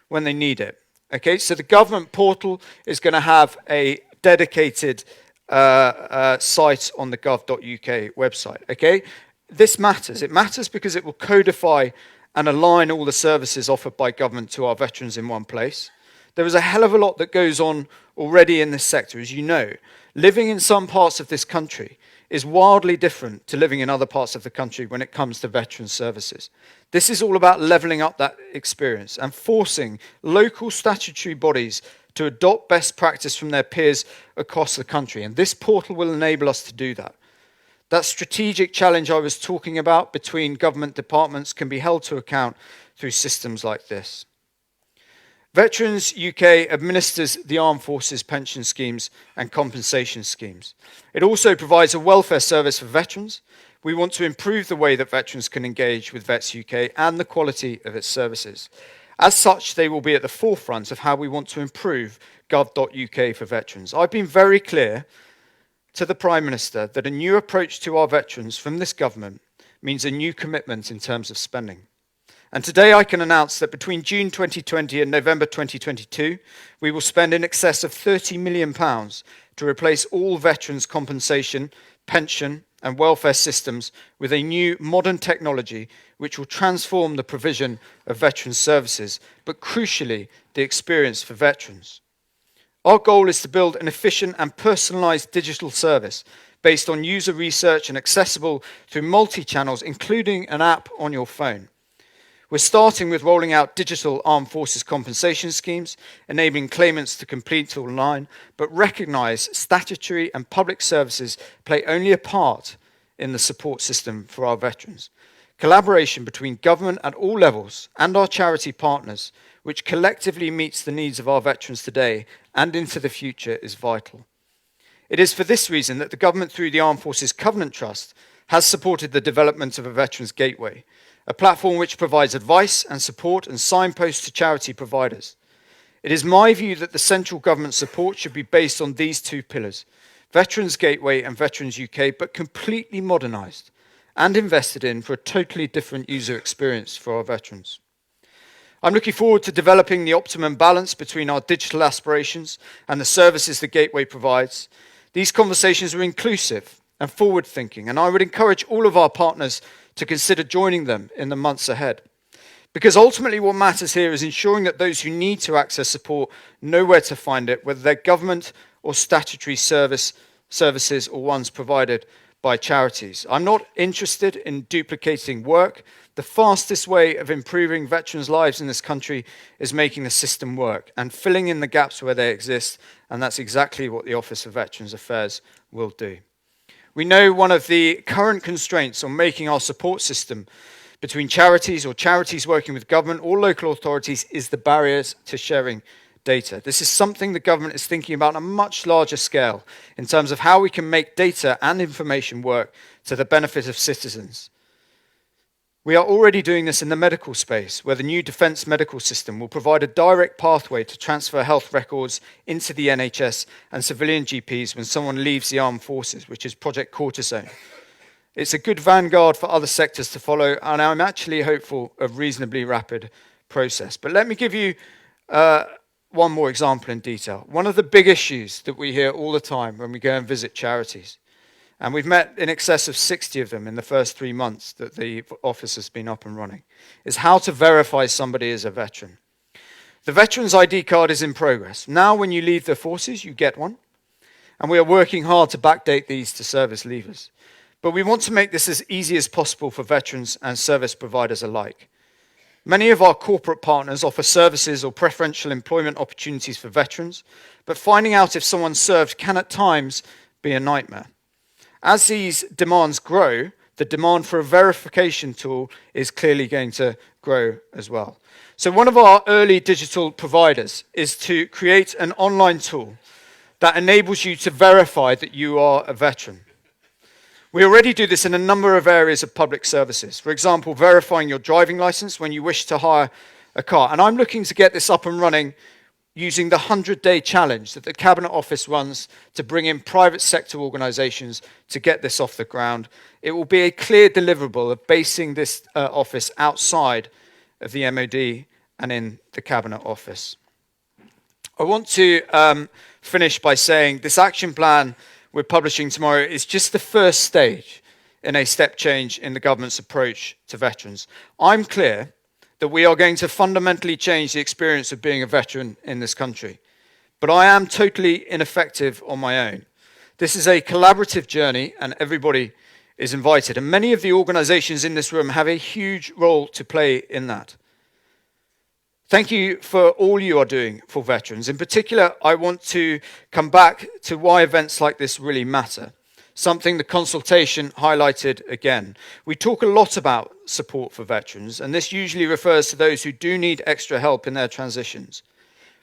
A: when they need it. Okay, so the government portal is going to have a dedicated site on the gov.uk website. Okay, this matters. It matters because it will codify and align all the services offered by government to our veterans in one place. There is a hell of a lot that goes on already in this sector, as you know. Living in some parts of this country is wildly different to living in other parts of the country when it comes to veteran services. This is all about levelling up that experience and forcing local statutory bodies to adopt best practice from their peers across the country. And this portal will enable us to do that. That strategic challenge I was talking about between government departments can be held to account through systems like this. Veterans UK administers the Armed Forces pension schemes and compensation schemes. It also provides a welfare service for veterans. We want to improve the way that veterans can engage with Vets UK and the quality of its services. As such, they will be at the forefront of how we want to improve gov.uk for veterans. I've been very clear to the Prime Minister that a new approach to our veterans from this government means a new commitment in terms of spending. And today I can announce that between June 2020 and November 2022, we will spend in excess of £30 million to replace all veterans' compensation, pension and welfare systems with a new modern technology which will transform the provision of veterans' services, but crucially, the experience for veterans. Our goal is to build an efficient and personalised digital service based on user research and accessible through multi-channels, including an app on your phone. We're starting with rolling out digital armed forces compensation schemes, enabling claimants to complete online, but recognise statutory and public services play only a part in the support system for our veterans. Collaboration between government at all levels and our charity partners, which collectively meets the needs of our veterans today and into the future, is vital. It is for this reason that the government, through the Armed Forces Covenant Trust, has supported the development of a Veterans Gateway, a platform which provides advice and support and signposts to charity providers. It is my view that the central government support should be based on these two pillars, Veterans Gateway and Veterans UK, but completely modernised and invested in for a totally different user experience for our veterans. I'm looking forward to developing the optimum balance between our digital aspirations and the services the Gateway provides. These conversations are inclusive and forward-thinking, and I would encourage all of our partners to consider joining them in the months ahead. Because ultimately what matters here is ensuring that those who need to access support know where to find it, whether they're government or statutory services or ones provided by charities. I'm not interested in duplicating work. The fastest way of improving veterans' lives in this country is making the system work and filling in the gaps where they exist, and that's exactly what the Office of Veterans Affairs will do. We know one of the current constraints on making our support system between charities or charities working with government or local authorities is the barriers to sharing data. This is something the government is thinking about on a much larger scale in terms of how we can make data and information work to the benefit of citizens. We are already doing this in the medical space, where the new Defence Medical System will provide a direct pathway to transfer health records into the NHS and civilian GPs when someone leaves the armed forces, which is Project Cortisone. It's a good vanguard for other sectors to follow, and I'm actually hopeful of reasonably rapid process. But let me give you one more example in detail. One of the big issues that we hear all the time when we go and visit charities, and we've met in excess of 60 of them in the first 3 months that the office has been up and running, is how to verify somebody as a veteran. The Veterans ID card is in progress. Now when you leave the forces, you get one, and we are working hard to backdate these to service leavers. But we want to make this as easy as possible for veterans and service providers alike. Many of our corporate partners offer services or preferential employment opportunities for veterans, but finding out if someone served can at times be a nightmare. As these demands grow, the demand for a verification tool is clearly going to grow as well. So one of our early digital providers is to create an online tool that enables you to verify that you are a veteran. We already do this in a number of areas of public services. For example, verifying your driving license when you wish to hire a car. And I'm looking to get this up and running using the 100-day challenge that the Cabinet Office runs to bring in private sector organisations to get this off the ground. It will be a clear deliverable of basing this office outside of the MOD and in the Cabinet Office. I want to finish by saying this action plan we're publishing tomorrow is just the first stage in a step change in the government's approach to veterans. I'm clear that we are going to fundamentally change the experience of being a veteran in this country, but I am totally ineffective on my own. This is a collaborative journey and everybody is invited, and many of the organisations in this room have a huge role to play in that. Thank you for all you are doing for veterans. In particular, I want to come back to why events like this really matter, something the consultation highlighted again. We talk a lot about support for veterans, and this usually refers to those who do need extra help in their transitions.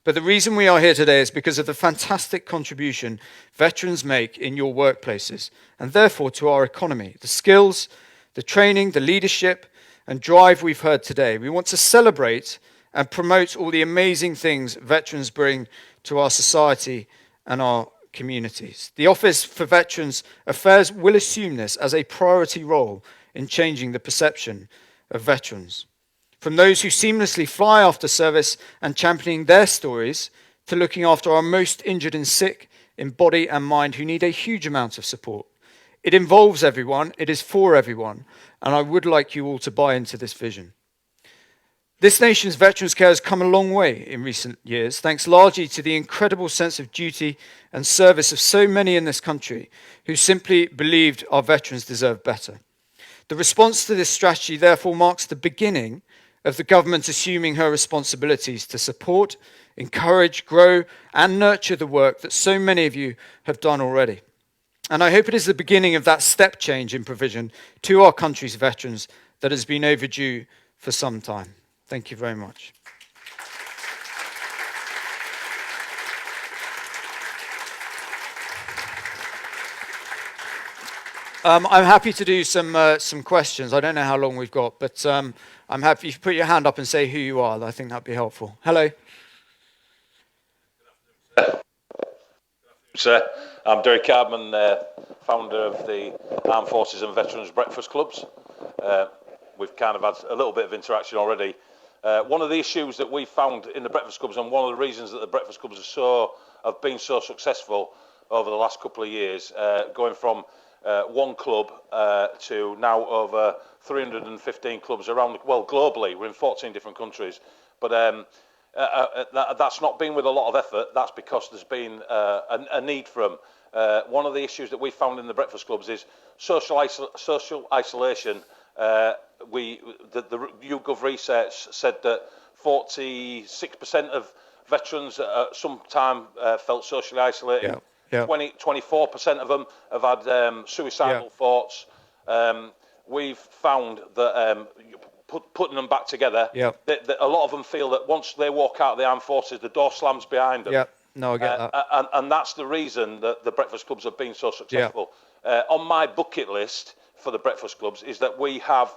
A: But the reason we are here today is because of the fantastic contribution veterans make in your workplaces, and therefore to our economy. The skills, the training, the leadership, and drive we've heard today. We want to celebrate and promote all the amazing things veterans bring to our society and our communities. The Office for Veterans Affairs will assume this as a priority role in changing the perception of veterans. From those who seamlessly fly after service and championing their stories, to looking after our most injured and sick in body and mind who need a huge amount of support. It involves everyone, it is for everyone, and I would like you all to buy into this vision. This nation's veterans care has come a long way in recent years, thanks largely to the incredible sense of duty and service of so many in this country who simply believed our veterans deserved better. The response to this strategy therefore marks the beginning of the government assuming her responsibilities to support, encourage, grow and nurture the work that so many of you have done already. And I hope it is the beginning of that step change in provision to our country's veterans that has been overdue for some time. Thank you very much. I'm happy to do some questions. I don't know how long we've got, but I'm happy if you put your hand up and say who you are. I think that'd be helpful. Hello.
R: Sir, I'm Derek Hardman, founder of the Armed Forces and Veterans Breakfast Clubs. We've kind of had a little bit of interaction already. One of the issues that we found in the Breakfast Clubs, and one of the reasons that the Breakfast Clubs have been so successful over the last couple of years, going from one club to now over 315 clubs around, well, globally. We're in 14 different countries. But that's not been with a lot of effort. That's because there's been a need for them. One of the issues that we found in the Breakfast Clubs is social isolation. The YouGov research said that 46% of veterans at some time felt socially isolated.
A: Yeah. Yeah.
R: 24% of them have had suicidal thoughts. We've found that putting them back together, that a lot of them feel that once they walk out of the armed forces, the door slams behind them.
A: Yeah, no, I get that.
R: And that's the reason that the Breakfast Clubs have been so successful. On my bucket list for the Breakfast Clubs is that we have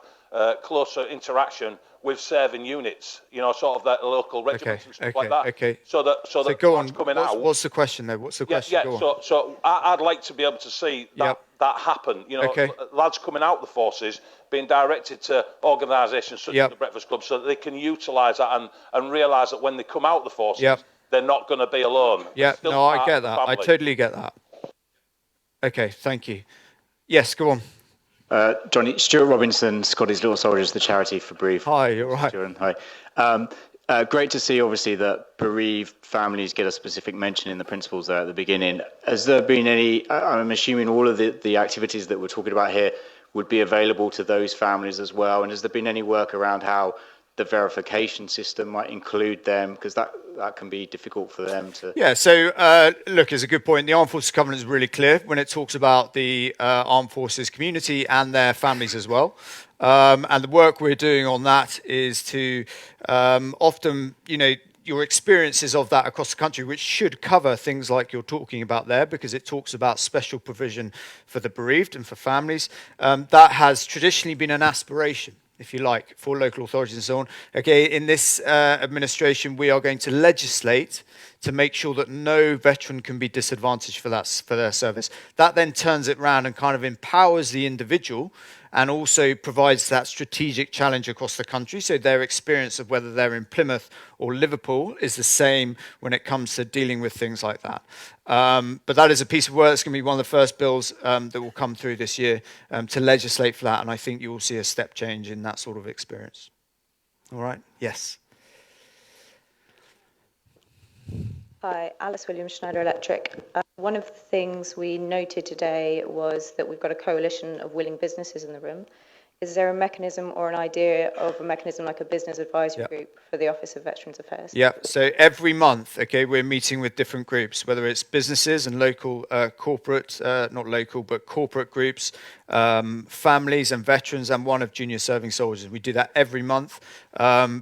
R: closer interaction with serving units, you know, sort of that local regiments and stuff like that.
A: Okay.
R: So that
A: go on.
R: coming out.
A: What's the question though? What's the question? Go on.
R: So I'd like to be able to see that happen. You know, lads coming out the forces being directed to organisations such as the Breakfast Club, so that they can utilise that and realise that when they come out the forces, they're not going to be alone.
A: Yeah. No, I get that. I totally get that. Okay. Thank you. Yes. Go on.
T: Johnny, Stuart Robinson, Scottish Little Soldiers, the charity for bereaved.
A: Hi, you're right.
T: Hi. Great to see, obviously, that bereaved families get a specific mention in the principles there at the beginning. Has there been any, I'm assuming all of the activities that we're talking about here would be available to those families as well, and has there been any work around how the verification system might include them, because that can be difficult for them to...
A: Yeah, so look, it's a good point. The Armed Forces Covenant is really clear when it talks about the Armed Forces community and their families as well. And the work we're doing on that is to often, you know, your experiences of that across the country, which should cover things like you're talking about there, because it talks about special provision for the bereaved and for families. That has traditionally been an aspiration, if you like, for local authorities and so on. Okay, in this administration, we are going to legislate to make sure that no veteran can be disadvantaged for their service. That then turns it around and kind of empowers the individual and also provides that strategic challenge across the country. So their experience of whether they're in Plymouth or Liverpool is the same when it comes to dealing with things like that. But that is a piece of work that's going to be one of the first bills that will come through this year to legislate for that, and I think you will see a step change in that sort of experience. All right? Yes.
C: Hi, Alice Williams, Schneider Electric. One of the things we noted today was that we've got a coalition of willing businesses in the room. Is there a mechanism or an idea of a mechanism like a business advisory group for the Office of Veterans Affairs?
A: Yeah, so every month, okay, we're meeting with different groups, whether it's businesses and local corporate, not local, but corporate groups, families and veterans, and one of junior serving soldiers. We do that every month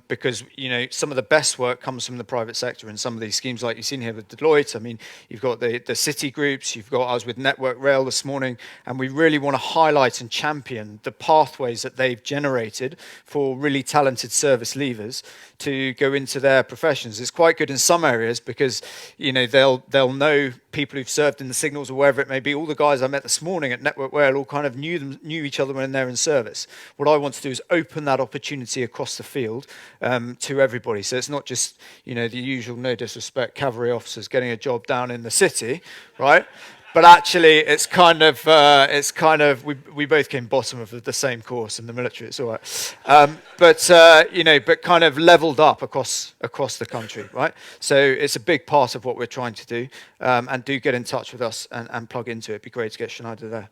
A: because, you know, some of the best work comes from the private sector, and some of these schemes like you've seen here with Deloitte. I mean, you've got the city groups, you've got us with Network Rail this morning, and we really want to highlight and champion the pathways that they've generated for really talented service leavers to go into their professions. It's quite good in some areas because, you know, they'll know people who've served in the signals or wherever it may be. All the guys I met this morning at Network Rail all kind of knew each other when they're in service. What I want to do is open that opportunity across the field to everybody. So it's not just, you know, the usual, no disrespect, cavalry officers getting a job down in the city, right? But actually, it's kind of we both came bottom of the same course in the military. It's all right, but kind of leveled up across the country, right? So it's a big part of what we're trying to do, and do get in touch with us and plug into it. It'd be great to get Schneider there.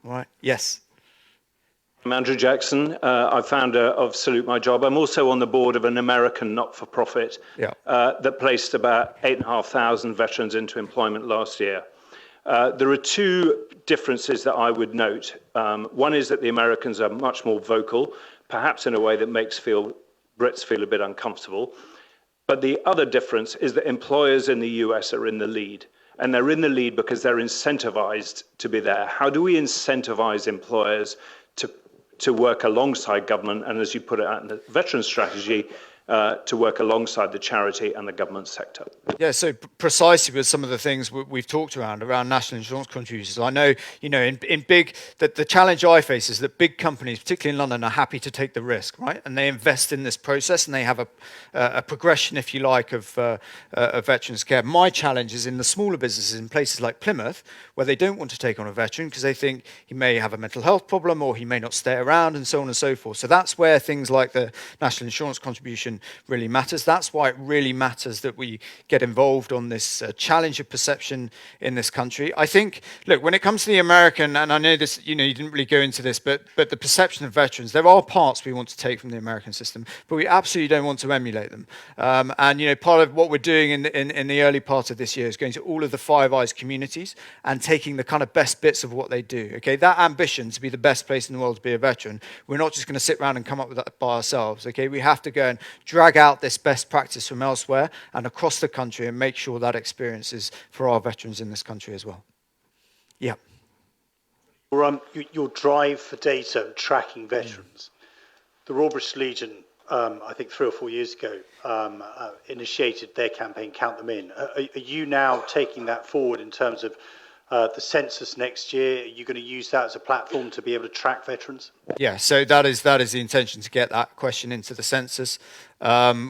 A: All right? Yes.
U: I'm Andrew Jackson. I'm founder of Salute My Job. I'm also on the board of an American not-for-profit that placed about 8,500 veterans into employment last year. There are two differences that I would note. One is that the Americans are much more vocal, perhaps in a way that makes Brits feel a bit uncomfortable. But the other difference is that employers in the US are in the lead. And they're in the lead because they're incentivized to be there. How do we incentivize employers to work alongside government, and as you put it out in the veteran strategy, to work alongside the charity and the government sector?
A: Yeah, so precisely with some of the things we've talked around national insurance contributions. I know, you know, in big, that the challenge I face is that big companies, particularly in London, are happy to take the risk, right? And they invest in this process, and they have a progression, if you like, of veterans care. My challenge is in the smaller businesses in places like Plymouth, where they don't want to take on a veteran because they think he may have a mental health problem or he may not stay around, and so on and so forth. So that's where things like the national insurance contribution really matters. That's why it really matters that we get involved on this challenge of perception in this country. I think, look, when it comes to the American, and I know this, you know, you didn't really go into this, but the perception of veterans, there are parts we want to take from the American system, but we absolutely don't want to emulate them. And, you know, part of what we're doing in the early part of this year is going to all of the Five Eyes communities and taking the kind of best bits of what they do. Okay, that ambition to be the best place in the world to be a veteran, we're not just going to sit around and come up with that by ourselves. Okay, we have to go and drag out this best practice from elsewhere and across the country and make sure that experience is for our veterans in this country as well. Yeah.
H: Your drive for data and tracking veterans. The Royal British Legion, I think 3 or 4 years ago, initiated their campaign, Count Them In. Are you now taking that forward in terms of the census next year? Are you going to use that as a platform to be able to track veterans?
A: Yeah, so that is the intention, to get that question into the census.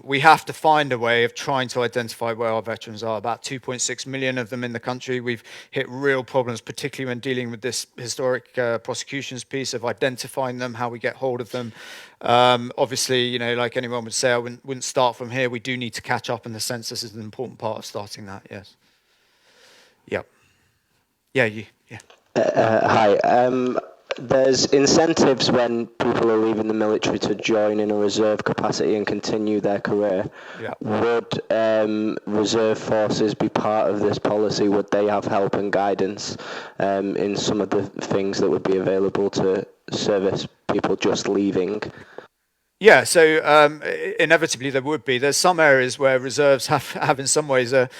A: We have to find a way of trying to identify where our veterans are. About 2.6 million of them in the country. We've hit real problems, particularly when dealing with this historic prosecutions piece of identifying them, how we get hold of them. Obviously, you know, like anyone would say, I wouldn't start from here. We do need to catch up, and the census is an important part of starting that, yes. Yep. Yeah, you. Yeah.
S: Hi. There's incentives when people are leaving the military to join in a reserve capacity and continue their career.
A: Yeah.
S: Would reserve forces be part of this policy? Would they have help and guidance in some of the things that would be available to service people just leaving?
A: Yeah, so inevitably there would be. There's some areas where reserves have in some ways a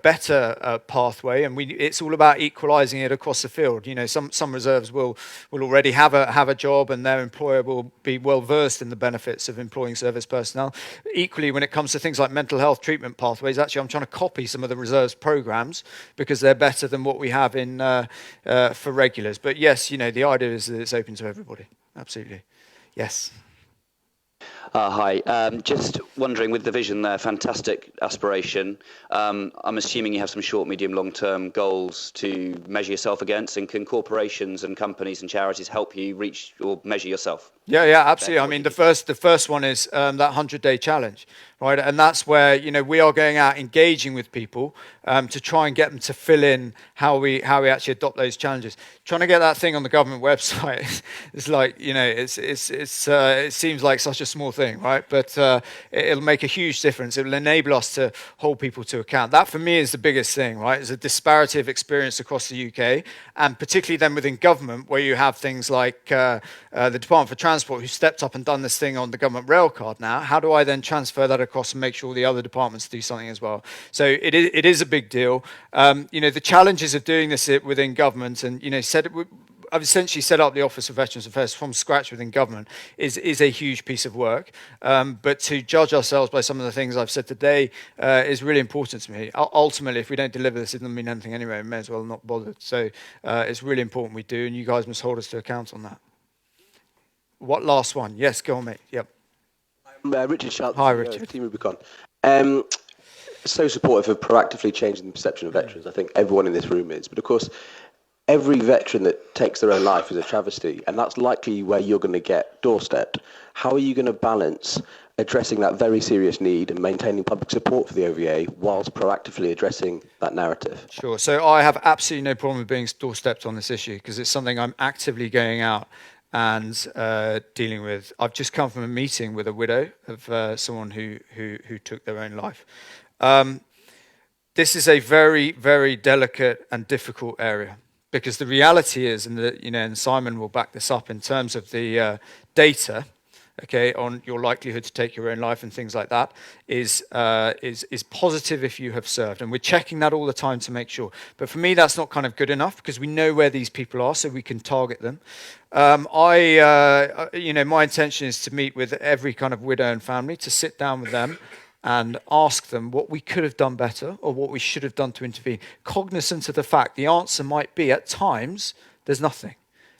A: better pathway, and it's all about equalising it across the field. You know, some reserves will already have a job, and their employer will be well versed in the benefits of employing service personnel. Equally, when it comes to things like mental health treatment pathways, actually I'm trying to copy some of the reserves programs because they're better than what we have in for regulars. But yes, you know, the idea is that it's open to everybody. absolutely. Yes.
N: Hi. Just wondering, with the vision there, fantastic aspiration. I'm assuming you have some short, medium, long-term goals to measure yourself against, and can corporations and companies and charities help you reach or measure yourself?
A: Yeah, absolutely. I mean, the first one is that 100-day challenge, right? And that's where we are going out engaging with people to try and get them to fill in how we actually adopt those challenges. Trying to get that thing on the government website is like it seems like such a small thing, right? But it'll make a huge difference. It will enable us to hold people to account. That for me is the biggest thing, right? Is a disparity of experience across the UK, and particularly then within government, where you have things like the Department for Transport, who stepped up and done this thing on the government rail card now. How do I then transfer that across and make sure the other departments do something as well? So it is a big deal. The challenges of doing this within government, and I've essentially set up the Office of Veterans Affairs from scratch within government is a huge piece of work. But to judge ourselves by some of the things I've said today is really important to me. Ultimately, if we don't deliver this, it doesn't mean anything anyway. We may as well not bother. So it's really important we do, and you guys must hold us to account on that. What last one? Yes, go on, mate. Yep.
G: I'm Richard Schultz.
A: Hi, Richard.
G: Team Rubicon. So supportive of proactively changing the perception of veterans. I think everyone in this room is. But of course, every veteran that takes their own life is a travesty, and that's likely where you're going to get doorstepped. How are you going to balance addressing that very serious need and maintaining public support for the OVA whilst proactively addressing that narrative?
A: Sure. So I have absolutely no problem with being doorstepped on this issue, because it's something I'm actively going out and dealing with. I've just come from a meeting with a widow of someone who took their own life. This is a very, very delicate and difficult area, because the reality is, and Simon will back this up in terms of the data, okay, on your likelihood to take your own life and things like that, is positive if you have served, and we're checking that all the time to make sure. But for me, that's not kind of good enough, because we know where these people are, so we can target them. My intention is to meet with every kind of widow and family, to sit down with them and ask them what we could have done better or what we should have done to intervene, cognizant of the fact the answer might be at times there's nothing.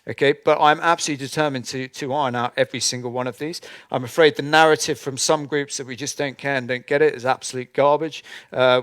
A: Okay, but I'm absolutely determined to iron out every single one of these. I'm afraid the narrative from some groups that we just don't care and don't get it is absolute garbage.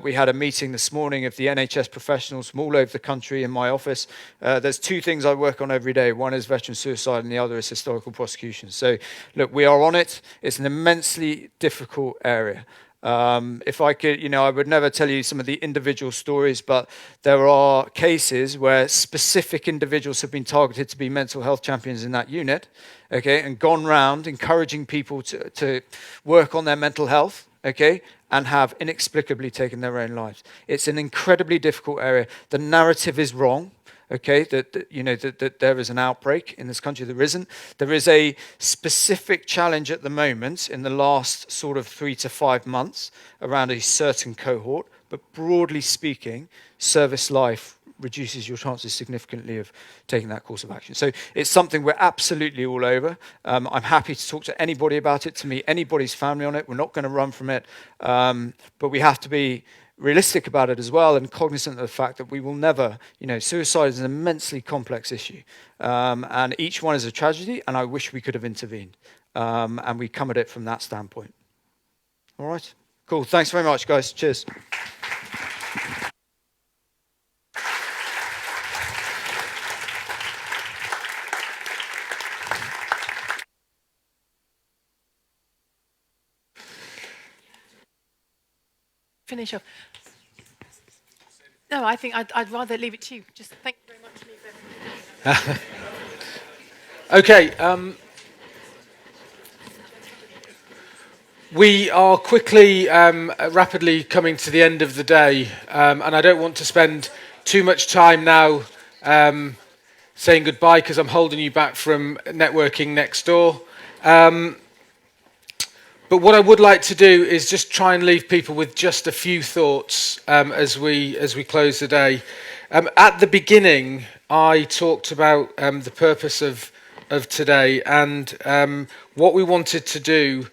A: We had a meeting this morning of the NHS professionals from all over the country in my office. There's two things I work on every day. One is veteran suicide and the other is historical prosecution. So, look, we are on it. It's an immensely difficult area. If I could, I would never tell you some of the individual stories, but there are cases where specific individuals have been targeted to be mental health champions in that unit, okay, and gone round encouraging people to work on their mental health, okay, and have inexplicably taken their own lives. It's an incredibly difficult area. The narrative is wrong. Okay, that there is an outbreak in this country. There isn't. There is a specific challenge at the moment in the last sort of 3 to 5 months around a certain cohort, but broadly speaking, service life reduces your chances significantly of taking that course of action. So it's something we're absolutely all over. I'm happy to talk to anybody about it, to meet anybody's family on it. We're not going to run from it, but we have to be realistic about it as well, and cognizant of the fact that we will never, suicide is an immensely complex issue, and each one is a tragedy, and I wish we could have intervened, and we come at it from that standpoint. All right, cool. Thanks very much, guys. Cheers.
K: Finish off. No, I think I'd rather leave it to you. Just thank you very much.
B: Okay. We are quickly, rapidly coming to the end of the day, and I don't want to spend too much time now saying goodbye, because I'm holding you back from networking next door. But what I would like to do is just try and leave people with just a few thoughts as we close the day. At the beginning, I talked about the purpose of today, and what we wanted to do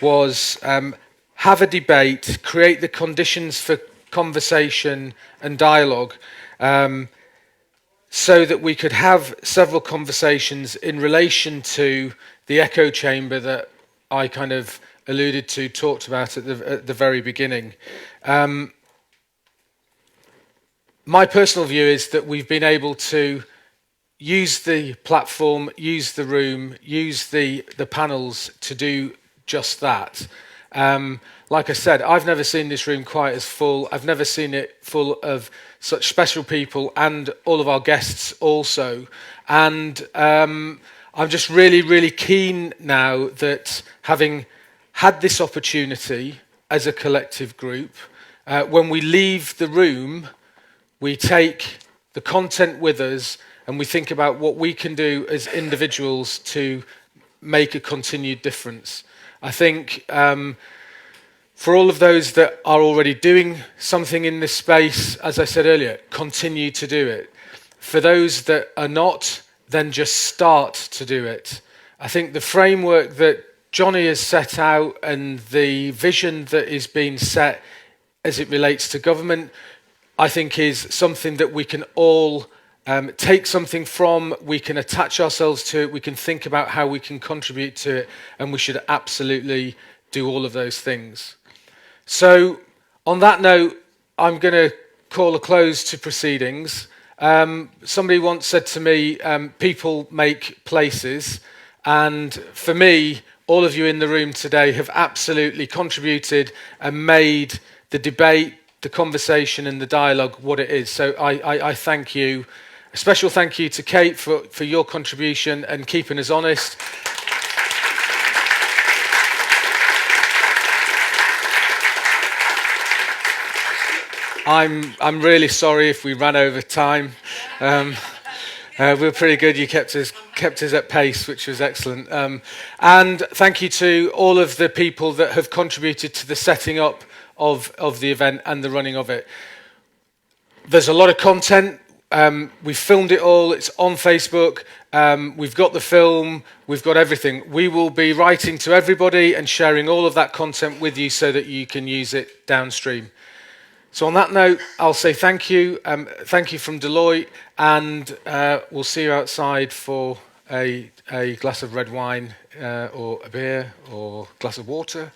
B: was have a debate, create the conditions for conversation and dialogue. so that we could have several conversations in relation to the echo chamber that I kind of alluded to, talked about at the very beginning. My personal view is that we've been able to use the platform, use the room, use the panels to do just that. Like I said, I've never seen this room quite as full. I've never seen it full of such special people and all of our guests also. And I'm just really, really keen now that having had this opportunity as a collective group, when we leave the room, we take the content with us and we think about what we can do as individuals to make a continued difference. I think for all of those that are already doing something in this space, as I said earlier, continue to do it. For those that are not, then just start to do it. I think the framework that Johnny has set out and the vision that is being set as it relates to government, I think is something that we can all take something from, we can attach ourselves to it, we can think about how we can contribute to it, and we should absolutely do all of those things. So, on that note, I'm going to call a close to proceedings. Somebody once said to me, people make places, and for me, all of you in the room today have absolutely contributed and made the debate, the conversation and the dialogue what it is. So I thank you. A special thank you to Kate for your contribution and keeping us honest. I'm really sorry if we ran over time. We were pretty good. You kept us at pace, which was excellent. And thank you to all of the people that have contributed to the setting up of the event and the running of it. There's a lot of content. We've filmed it all. It's on Facebook. We've got the film. We've got everything. We will be writing to everybody and sharing all of that content with you so that you can use it downstream. So on that note, I'll say thank you. Thank you from Deloitte, and we'll see you outside for a glass of red wine or a beer or a glass of water,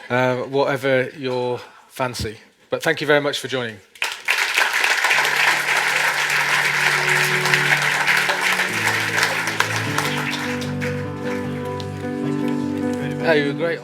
B: whatever your fancy. But thank you very much for joining. Hey, you were great.